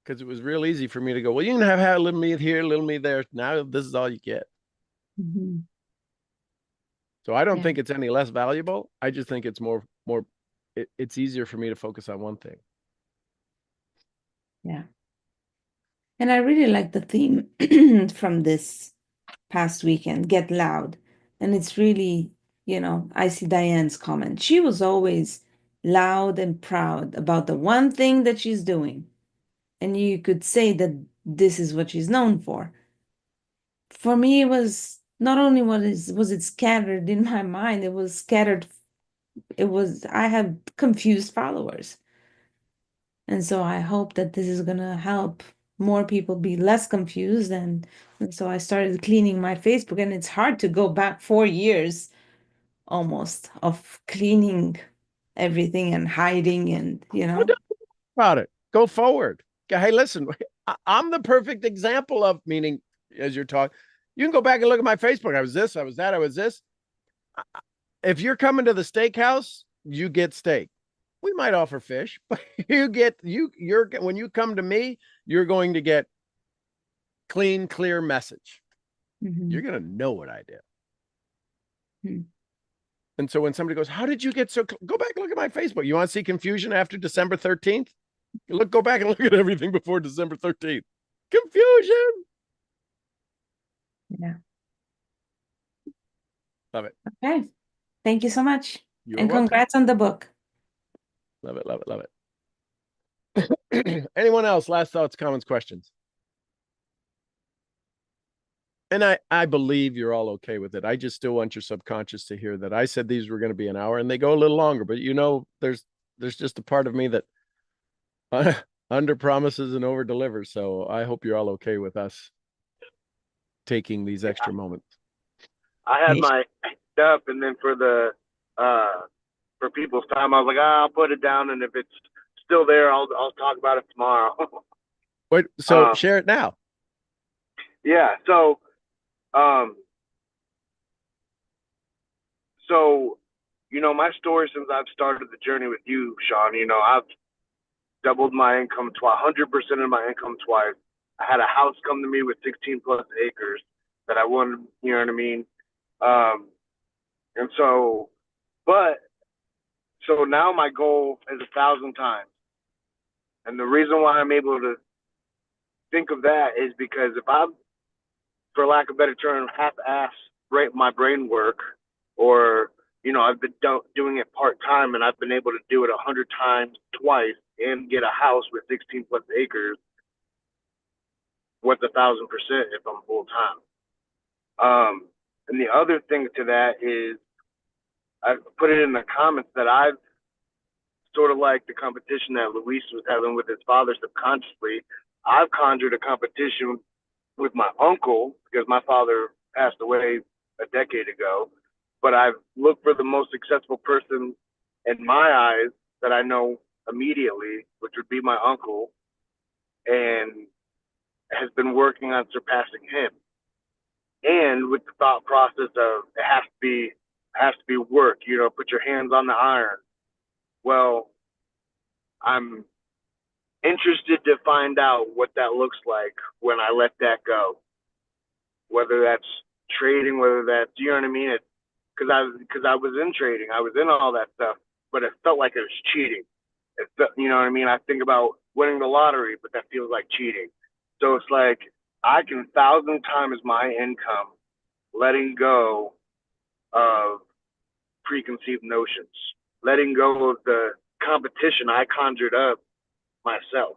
Because it was real easy for me to go, well, you can have a little me here, a little me there. Now this is all you get. Mhm. So I don't Yeah. think it's any less valuable. I just think it's more, it's easier for me to focus on one thing. Yeah. And I really like the theme from this past weekend, Get Loud. And it's really, I see Diane's comment. She was always loud and proud about the one thing that she's doing. And you could say that this is what she's known for. For me, it was not only was it scattered in my mind, it was scattered. I have confused followers. And so I hope that this is gonna help more people be less confused. And so I started cleaning my Facebook, and it's hard to go back 4 years almost of cleaning everything and hiding and About it. Go forward. Hey, listen, I'm the perfect example of, meaning as you're talking, you can go back and look at my Facebook. I was this, I was that, I was this. If you're coming to the steakhouse, you get steak. We might offer fish, but you're when you come to me, you're going to get clean, clear message. Mhm. You're going to know what I do. Hmm. And so when somebody goes, how did you get so, go back and look at my Facebook. You want to see confusion after December 13th? Go back and look at everything before December 13th. Confusion. Yeah. Love it. Okay. Thank you so much. You're And welcome. congrats on the book. Love it, love it, love it. Anyone else? Last thoughts, comments, questions? And I believe you're all okay with it. I just still want your subconscious to hear that I said these were going to be an hour and they go a little longer, but you know, there's just a part of me that under promises and over delivers. So I hope you're all okay with us taking these extra moments. I had my up, and then for people's time, I was like, I'll put it down, and if it's still there, I'll talk about it tomorrow. Wait, so share it now. Yeah. So, you know, my story since I've started the journey with you, Sean, you know, I've doubled my income 100% of my income twice. I had a house come to me with 16 plus acres that I wanted, you know what I mean? And so, so now my goal is 1,000 times. And the reason why I'm able to think of that is because if I'm, for lack of a better term, half-ass my brain work, or, you know, I've been doing it part-time and I've been able to do it 100 times twice and get a house with 16 plus acres, what's 1,000% if I'm full-time? And the other thing to that is, I put it in the comments that I've sort of like the competition that Luis was having with his father subconsciously. I've conjured a competition with my uncle because my father passed away a decade ago. But I've looked for the most successful person in my eyes that I know immediately, which would be my uncle, and has been working on surpassing him. And with the thought process of it has to be work, you know, put your hands on the iron. Well, I'm interested to find out what that looks like when I let that go. Whether that's trading, whether that's, you know what I mean? Because I was in trading, I was in all that stuff, but it felt like it was cheating. It felt, you know what I mean? I think about winning the lottery, but that feels like cheating. So it's like I can 1,000 times my income letting go of preconceived notions, letting go of the competition I conjured up myself.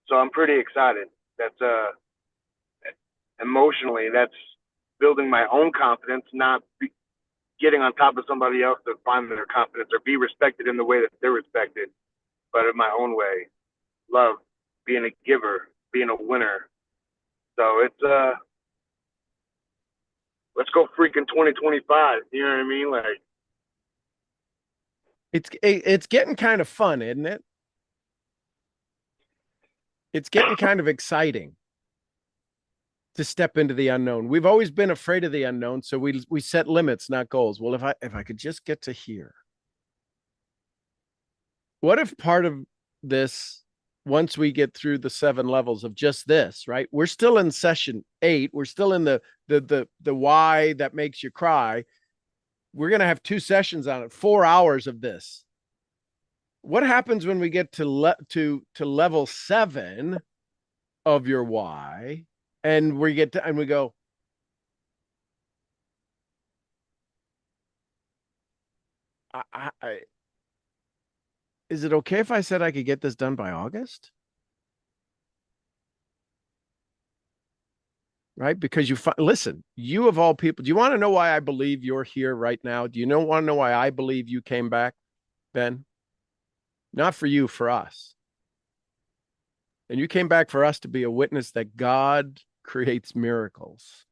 So I'm pretty excited. That's emotionally, that's building my own confidence, not getting on top of somebody else to find their confidence or be respected in the way that they're respected, but in my own way. Love being a giver, being a winner. So it's let's go freaking 2025. You know what I mean? Like, It's getting kind of fun, isn't it? It's getting kind of exciting to step into the unknown. We've always been afraid of the unknown, so we set limits, not goals. Well, if I could just get to here. What if part of this, once we get through the 7 levels of just this, right? We're still in session 8. We're still in the why that makes you cry. We're going to have 2 sessions on it, 4 hours of this. What happens when we get to level 7 of your why, and we get to, and we go, is it okay if I said I could get this done by August? Right? Because listen, you of all people, do you want to know why I believe you're here right now? Do you want to know why I believe you came back, Ben? Not for you, for us. And you came back for us to be a witness that God creates miracles.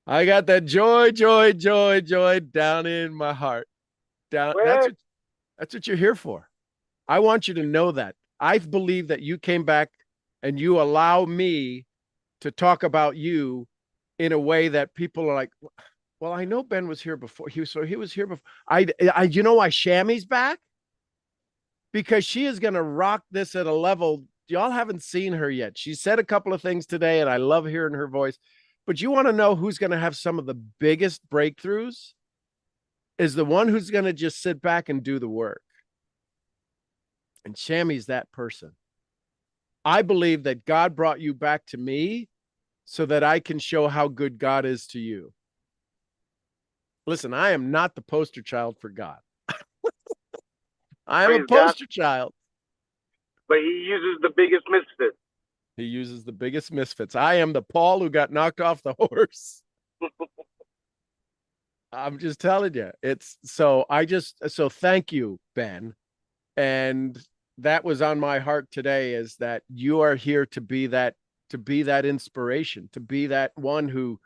I got that joy down in my heart. That's what you're here for. I want you to know that. I believe that you came back and you allow me to talk about you in a way that people are like, well, I know Ben was here before. He was here before. You know why Shammy's back? Because she is going to rock this at a level y'all haven't seen her yet. She said a couple of things today, and I love hearing her voice. But you want to know who's going to have some of the biggest breakthroughs? Is the one who's going to just sit back and do the work. And Shammy's that person. I believe that God brought you back to me so that I can show how good God is to you. Listen, I am not the poster child for God. I am a poster child. But he uses the biggest misfits. He uses the biggest misfits. I am the Paul who got knocked off the horse. I'm just telling you. So thank you, Ben. And that was on my heart today, is that you are here to be that inspiration, to be that one who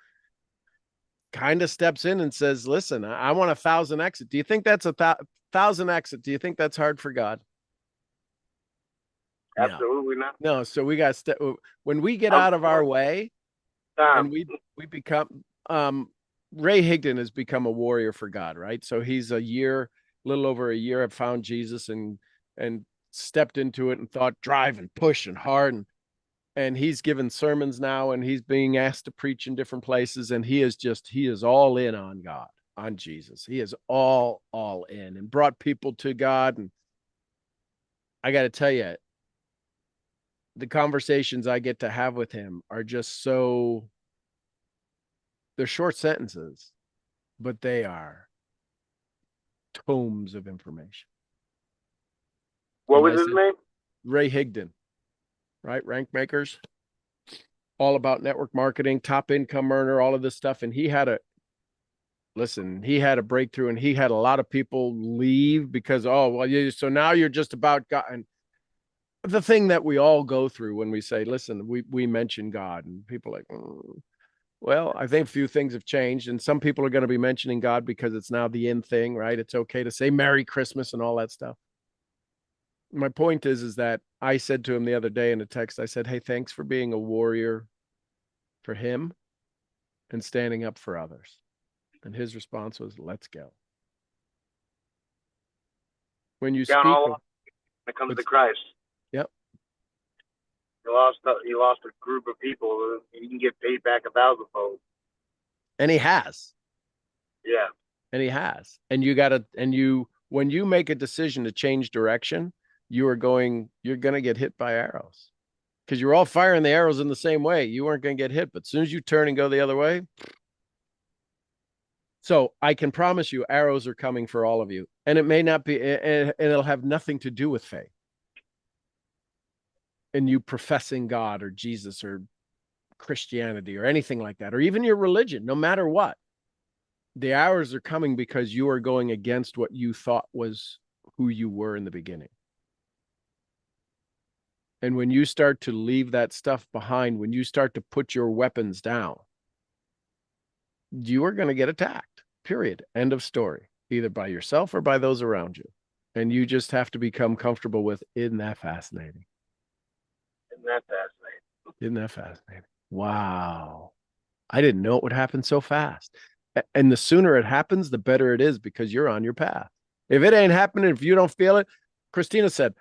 kind of steps in and says, listen, I want 1,000x. Do you think that's 1,000x? Do you think that's hard for God? Absolutely not. No. So we got when we get out of our way, and we become Ray Higdon has become a warrior for God, right? So he's little over a year, have found Jesus and stepped into it and thought drive and push and hard, and he's given sermons now, and he's being asked to preach in different places, and he is all in on God, on Jesus. He is all in, and brought people to God. And I got to tell you, the conversations I get to have with him are just they're short sentences, but they are tomes of information. What was his name? Ray Higdon, right? Rank Makers, all about network marketing, top income earner, all of this stuff. And he had a breakthrough, and he had a lot of people leave because, so now you're just about God. And the thing that we all go through when we say, listen, we mention God, and people are like, well, I think a few things have changed, and some people are going to be mentioning God because it's now the in thing, right? It's okay to say Merry Christmas and all that stuff. My point is that I said to him the other day in a text, I said, hey, thanks for being a warrior for him and standing up for others. And his response was, let's go. When you speak, when it comes to Christ. Yep. He lost a group of people. He can get paid back 1,000-fold. And he has. Yeah. And he has. And when you make a decision to change direction, you're going to get hit by arrows, because you're all firing the arrows in the same way. You weren't going to get hit, but as soon as you turn and go the other way. So I can promise you arrows are coming for all of you, and it may not be, and it'll have nothing to do with faith and you professing God or Jesus or Christianity or anything like that, or even your religion. No matter what, the arrows are coming because you are going against what you thought was who you were in the beginning. And when you start to leave that stuff behind, when you start to put your weapons down, you are going to get attacked, period. End of story, either by yourself or by those around you. And you just have to become comfortable with, isn't that fascinating? Isn't that fascinating? Wow. I didn't know it would happen so fast. And the sooner it happens, the better it is, because you're on your path. If it ain't happening, if you don't feel it, Christina said,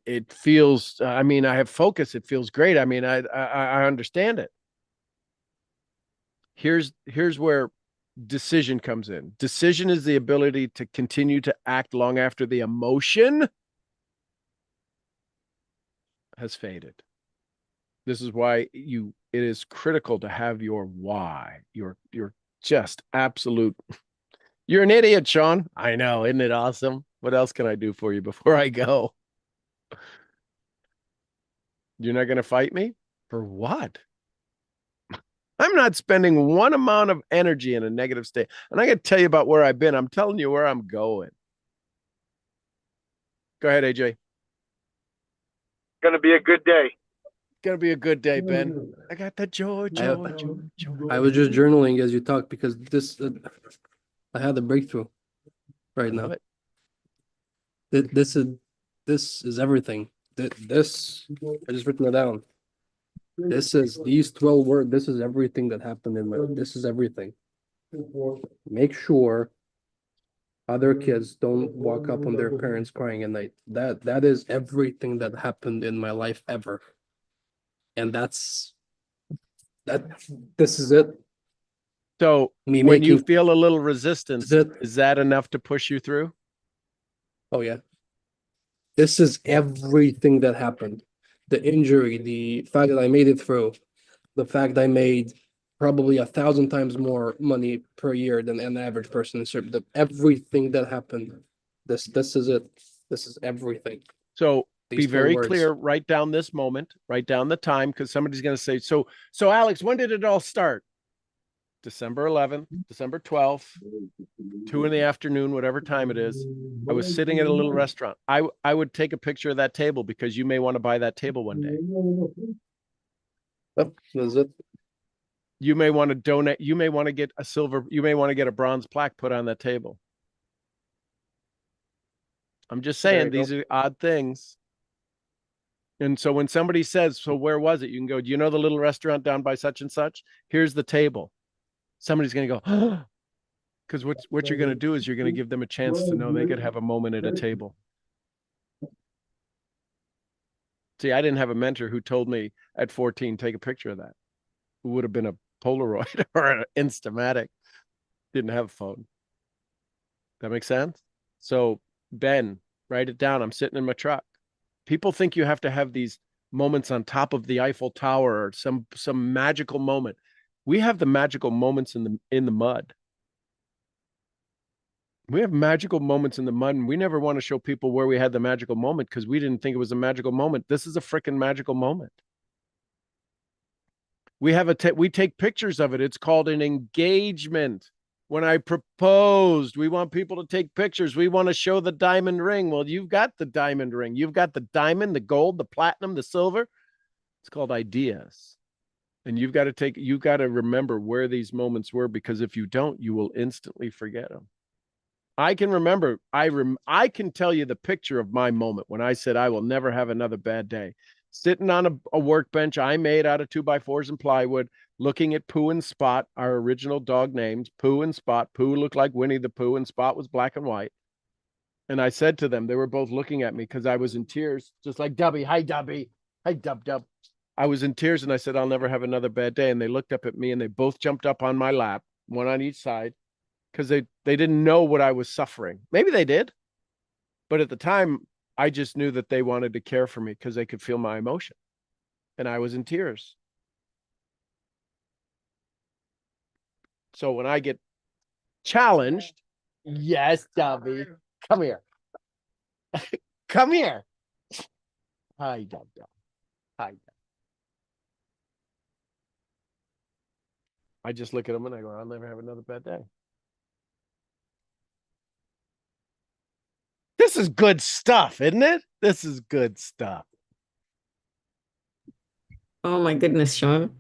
it feels, I have focus. It feels great. I understand it. Here's where decision comes in. Decision is the ability to continue to act long after the emotion has faded. This is why it is critical to have your why. You're just absolute. You're an idiot, Sean. I know. Isn't it awesome? What else can I do for you before I go? You're not going to fight me? For what? I'm not spending one amount of energy in a negative state. And I got to tell you about where I've been. I'm telling you where I'm going. Go ahead, AJ. Going to be a good day. Gonna be a good day, Ben. I got the joy. I was just journaling as you talk, because I had a breakthrough right now. This is this is everything. This, I just written it down. This is these 12 words. This is everything that happened in my, this is everything. Make sure other kids don't walk up on their parents crying at night. That is everything that happened in my life ever. And that's that. This is it. So Me when you making feel a little resistance, This is it. is that enough to push you through? Oh yeah. This is everything that happened. The injury, the fact that I made it through, the fact I made probably 1,000 times more money per year than an average person in Serbia. Everything that happened. This is it. This is everything. So be These 12 very words. clear, write down this moment, write down the time, because somebody's going to say, so Alex, when did it all start? December 11th, December 12th, 2 in the afternoon, whatever time it is. I was sitting at a little restaurant. I would take a picture of that table because you may want to buy that table one day. Yep, that's it. You may want to donate. You may want to get a silver. You may want to get a bronze plaque put on that table. I'm just There saying you these go. are odd things. And so when somebody says, so where was it? You can go, do you know the little restaurant down by such and such? Here's the table. Somebody's going to go, because what you're going to do is you're going to give them a chance to know they could have a moment at a table. See, I didn't have a mentor who told me at 14, take a picture of that. It would have been a Polaroid or an Instamatic. Didn't have a phone. That makes sense? So Ben, write it down. I'm sitting in my truck. People think you have to have these moments on top of the Eiffel Tower or some magical moment. We have the magical moments in the mud. We have magical moments in the mud, and we never want to show people where we had the magical moment because we didn't think it was a magical moment. This is a freaking magical moment. We have we take pictures of it. It's called an engagement. When I proposed, we want people to take pictures. We want to show the diamond ring. Well, you've got the diamond ring. You've got the diamond, the gold, the platinum, the silver. It's called ideas. And you've got to remember where these moments were, because if you don't, you will instantly forget them. I can remember, I can tell you the picture of my moment when I said, I will never have another bad day. Sitting on a workbench I made out of 2x4s and plywood, looking at Pooh and Spot, our original dog names, Pooh and Spot. Pooh looked like Winnie the Pooh and Spot was black and white. And I said to them, they were both looking at me because I was in tears, just like Dubby. Hi, Dubby. Hi, Dub. I was in tears and I said, I'll never have another bad day. And they looked up at me and they both jumped up on my lap, one on each side, because they didn't know what I was suffering. Maybe they did. But at the time, I just knew that they wanted to care for me because they could feel my emotion. And I was in tears. So when I get challenged, yes, Dubby, come here. Come here. Hi, Dub. Hi, Dub. I just look at them and I go, I'll never have another bad day. This is good stuff, isn't it? This is good stuff. Oh my goodness, Sean.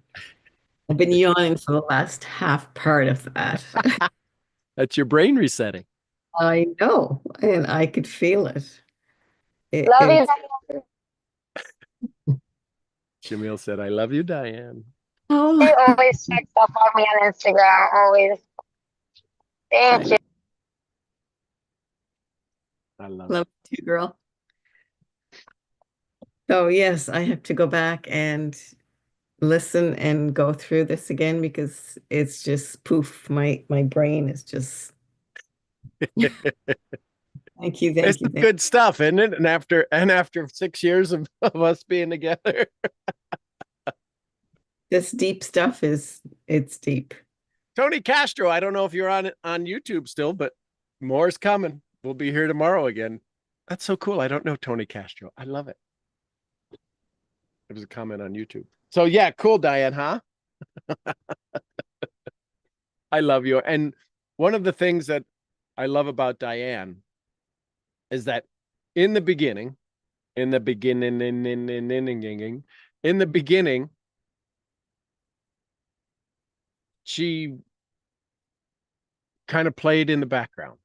I've been yawning for the last half part of that. That's your brain resetting. I know, and I could feel it. Love you, Diane. Jamil said, I love you, Diane. Oh, He always checks up on me on Instagram, always. Thank you. I love love you, girl. So yes, I have to go back and listen and go through this again because it's just poof. My brain is just. it. Thank you, It's thank you. good stuff, isn't it? And after 6 years of us being together. This deep stuff it's deep. Tony Castro, I don't know if you're on YouTube still, but more's coming. We'll be here tomorrow again. That's so cool. I don't know Tony Castro. I love it. There was a comment on YouTube. So yeah, cool, Diane, huh? I love you. And one of the things that I love about Diane is that in the beginning, she kind of played in the background.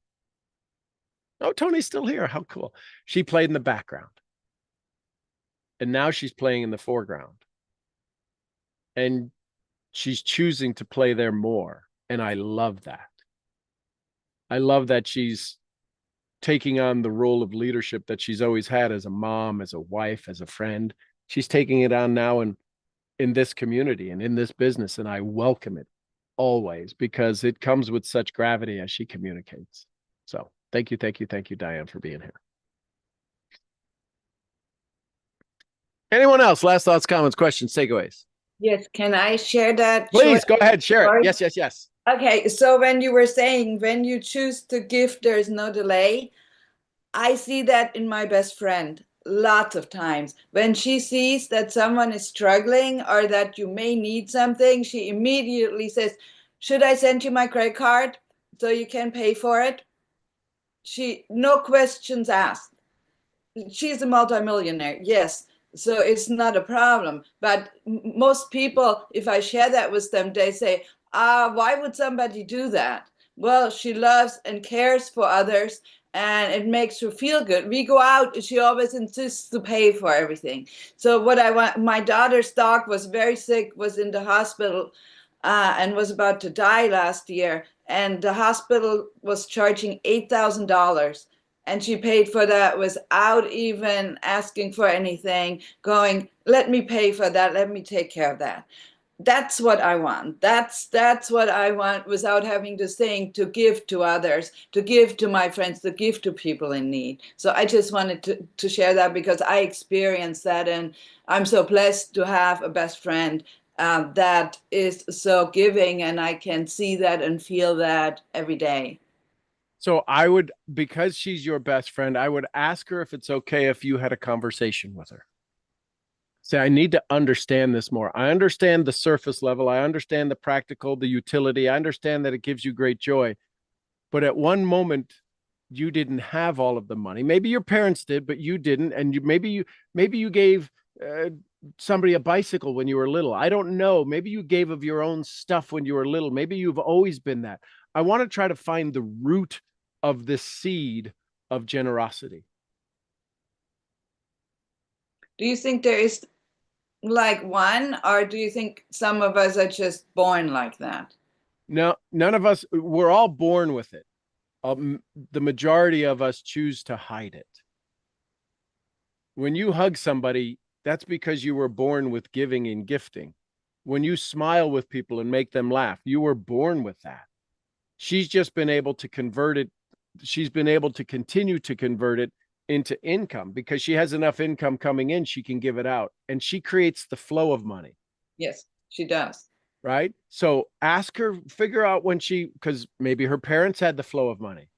Oh, Tony's still here. How cool. She played in the background. And now she's playing in the foreground. And she's choosing to play there more. And I love that. I love that she's taking on the role of leadership that she's always had as a mom, as a wife, as a friend. She's taking it on now in this community and in this business. And I welcome it always because it comes with such gravity as she communicates. So thank you, Diane, for being here. Anyone else? Last thoughts, comments, questions, takeaways? Yes, can I share that? Please short go ahead, share story? it. Yes. Okay, so when you were saying when you choose to give, there's no delay, I see that in my best friend lots of times. When she sees that someone is struggling or that you may need something, she immediately says, should I send you my credit card so you can pay for it? No questions asked. She's a multimillionaire, yes. So it's not a problem. But most people, if I share that with them, they say, why would somebody do that? Well, she loves and cares for others and it makes her feel good. We go out, she always insists to pay for everything. So what I want, my daughter's dog was very sick, was in the hospital and was about to die last year. And the hospital was charging $8,000. And she paid for that without even asking for anything, going, let me pay for that, let me take care of that. That's what I want. That's what I want without having to think to give to others, to give to my friends, to give to people in need. So I just wanted to share that because I experienced that and I'm so blessed to have a best friend that is so giving and I can see that and feel that every day. So I would, because she's your best friend, I would ask her if it's okay if you had a conversation with her. Say, I need to understand this more. I understand the surface level. I understand the practical, the utility. I understand that it gives you great joy. But at one moment, you didn't have all of the money. Maybe your parents did, but you didn't. And maybe you gave somebody a bicycle when you were little. I don't know. Maybe you gave of your own stuff when you were little. Maybe you've always been that. I want to try to find the root of this seed of generosity. Do you think there is like one, or do you think some of us are just born like that? No, none of us, we're all born with it. The majority of us choose to hide it. When you hug somebody, that's because you were born with giving and gifting. When you smile with people and make them laugh, you were born with that. She's just been able to convert it. She's been able to continue to convert it into income because she has enough income coming in, she can give it out. And she creates the flow of money. Yes, she does. Right? So ask her, figure out when because maybe her parents had the flow of money.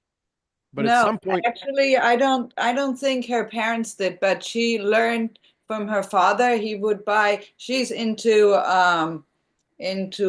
But no, at some point, actually, I don't think her parents did, but she learned from her father. He would buy, she's into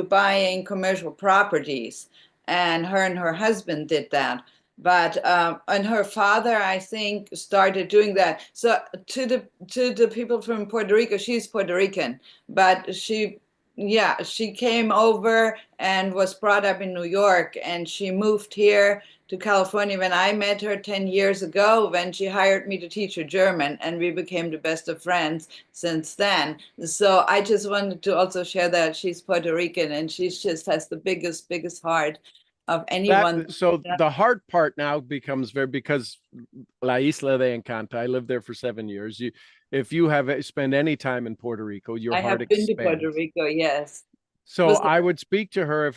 buying commercial properties, and her husband did that. But and her father, I think, started doing that. So to the people from Puerto Rico, she's Puerto Rican, but she came over and was brought up in New York, and she moved here to California when I met her 10 years ago, when she hired me to teach her German, and we became the best of friends since then. So I just wanted to also share that she's Puerto Rican, and she just has the biggest heart of anyone. The hard part now becomes because La Isla de Encanto, I lived there for 7 years. If you have spent any time in Puerto Rico, your heart expands. I have been to Puerto Rico, yes. So I would speak to her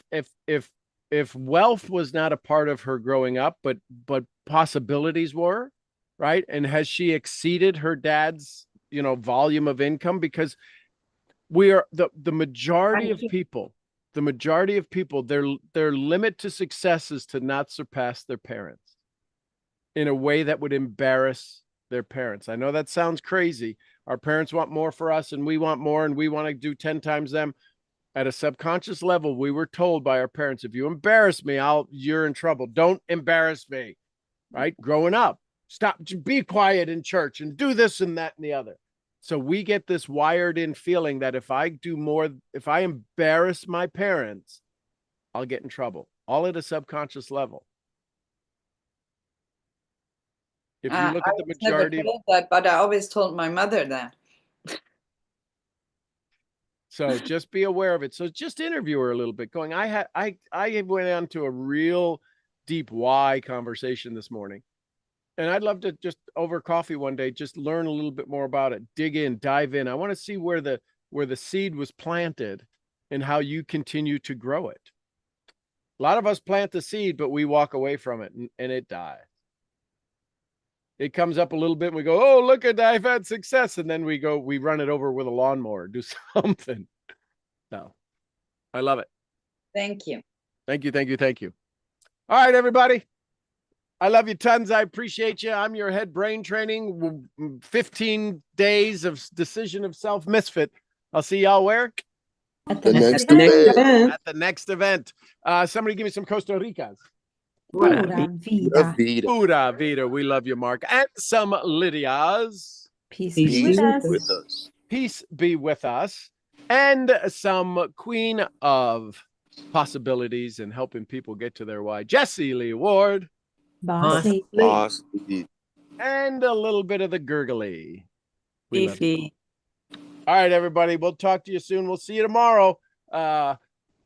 if wealth was not a part of her growing up, but possibilities were, right? And has she exceeded her dad's, volume of income? Because we are the majority of people. The majority of people, their limit to success is to not surpass their parents in a way that would embarrass their parents. I know that sounds crazy. Our parents want more for us and we want more and we want to do 10 times them. At a subconscious level, we were told by our parents, if you embarrass me, you're in trouble. Don't embarrass me, right? Growing up, stop, be quiet in church and do this and that and the other. So we get this wired in feeling that if I embarrass my parents, I'll get in trouble, all at a subconscious level. If you look I at the was never majority, told that, but I always told my mother that. so just be aware of it. So just interview her a little bit. Going, I went on to a real deep why conversation this morning, and I'd love to just over coffee one day, just learn a little bit more about it, dig in, dive in. I want to see where the seed was planted and how you continue to grow it. A lot of us plant the seed, but we walk away from it and it dies. It comes up a little bit and we go, oh, look at that, I've had success. And then we run it over with a lawnmower, do something. No, I love it. Thank you. Thank you. Thank you. Thank you. All right, everybody. I love you tons. I appreciate you. I'm your head brain training, 15 days of decision of self misfit. I'll see y'all where? At The next next event. event. At the next event. Somebody give me some Costa Ricas. Pura La vida. vida. Pura vida. We love you, Mark. And some Lydias. Peace Peace be with Peace us. with us. Peace be with us. And some queen of possibilities and helping people get to their why. Jessie Lee Ward. Bossy. Boss lady. And a little bit of the gurgly. We love you. Fifi. All right, everybody. We'll talk to you soon. We'll see you tomorrow.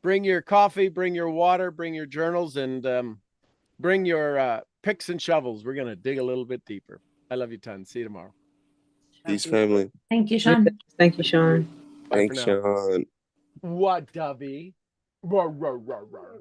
Bring your coffee, bring your water, bring your journals, and bring your picks and shovels. We're going to dig a little bit deeper. I love you tons. See you tomorrow. Peace, family. Thank you, Sean. Thank you, Sean. Bye Thanks, for now. Sean. What, Dubby? Roar, roar, roar, roar.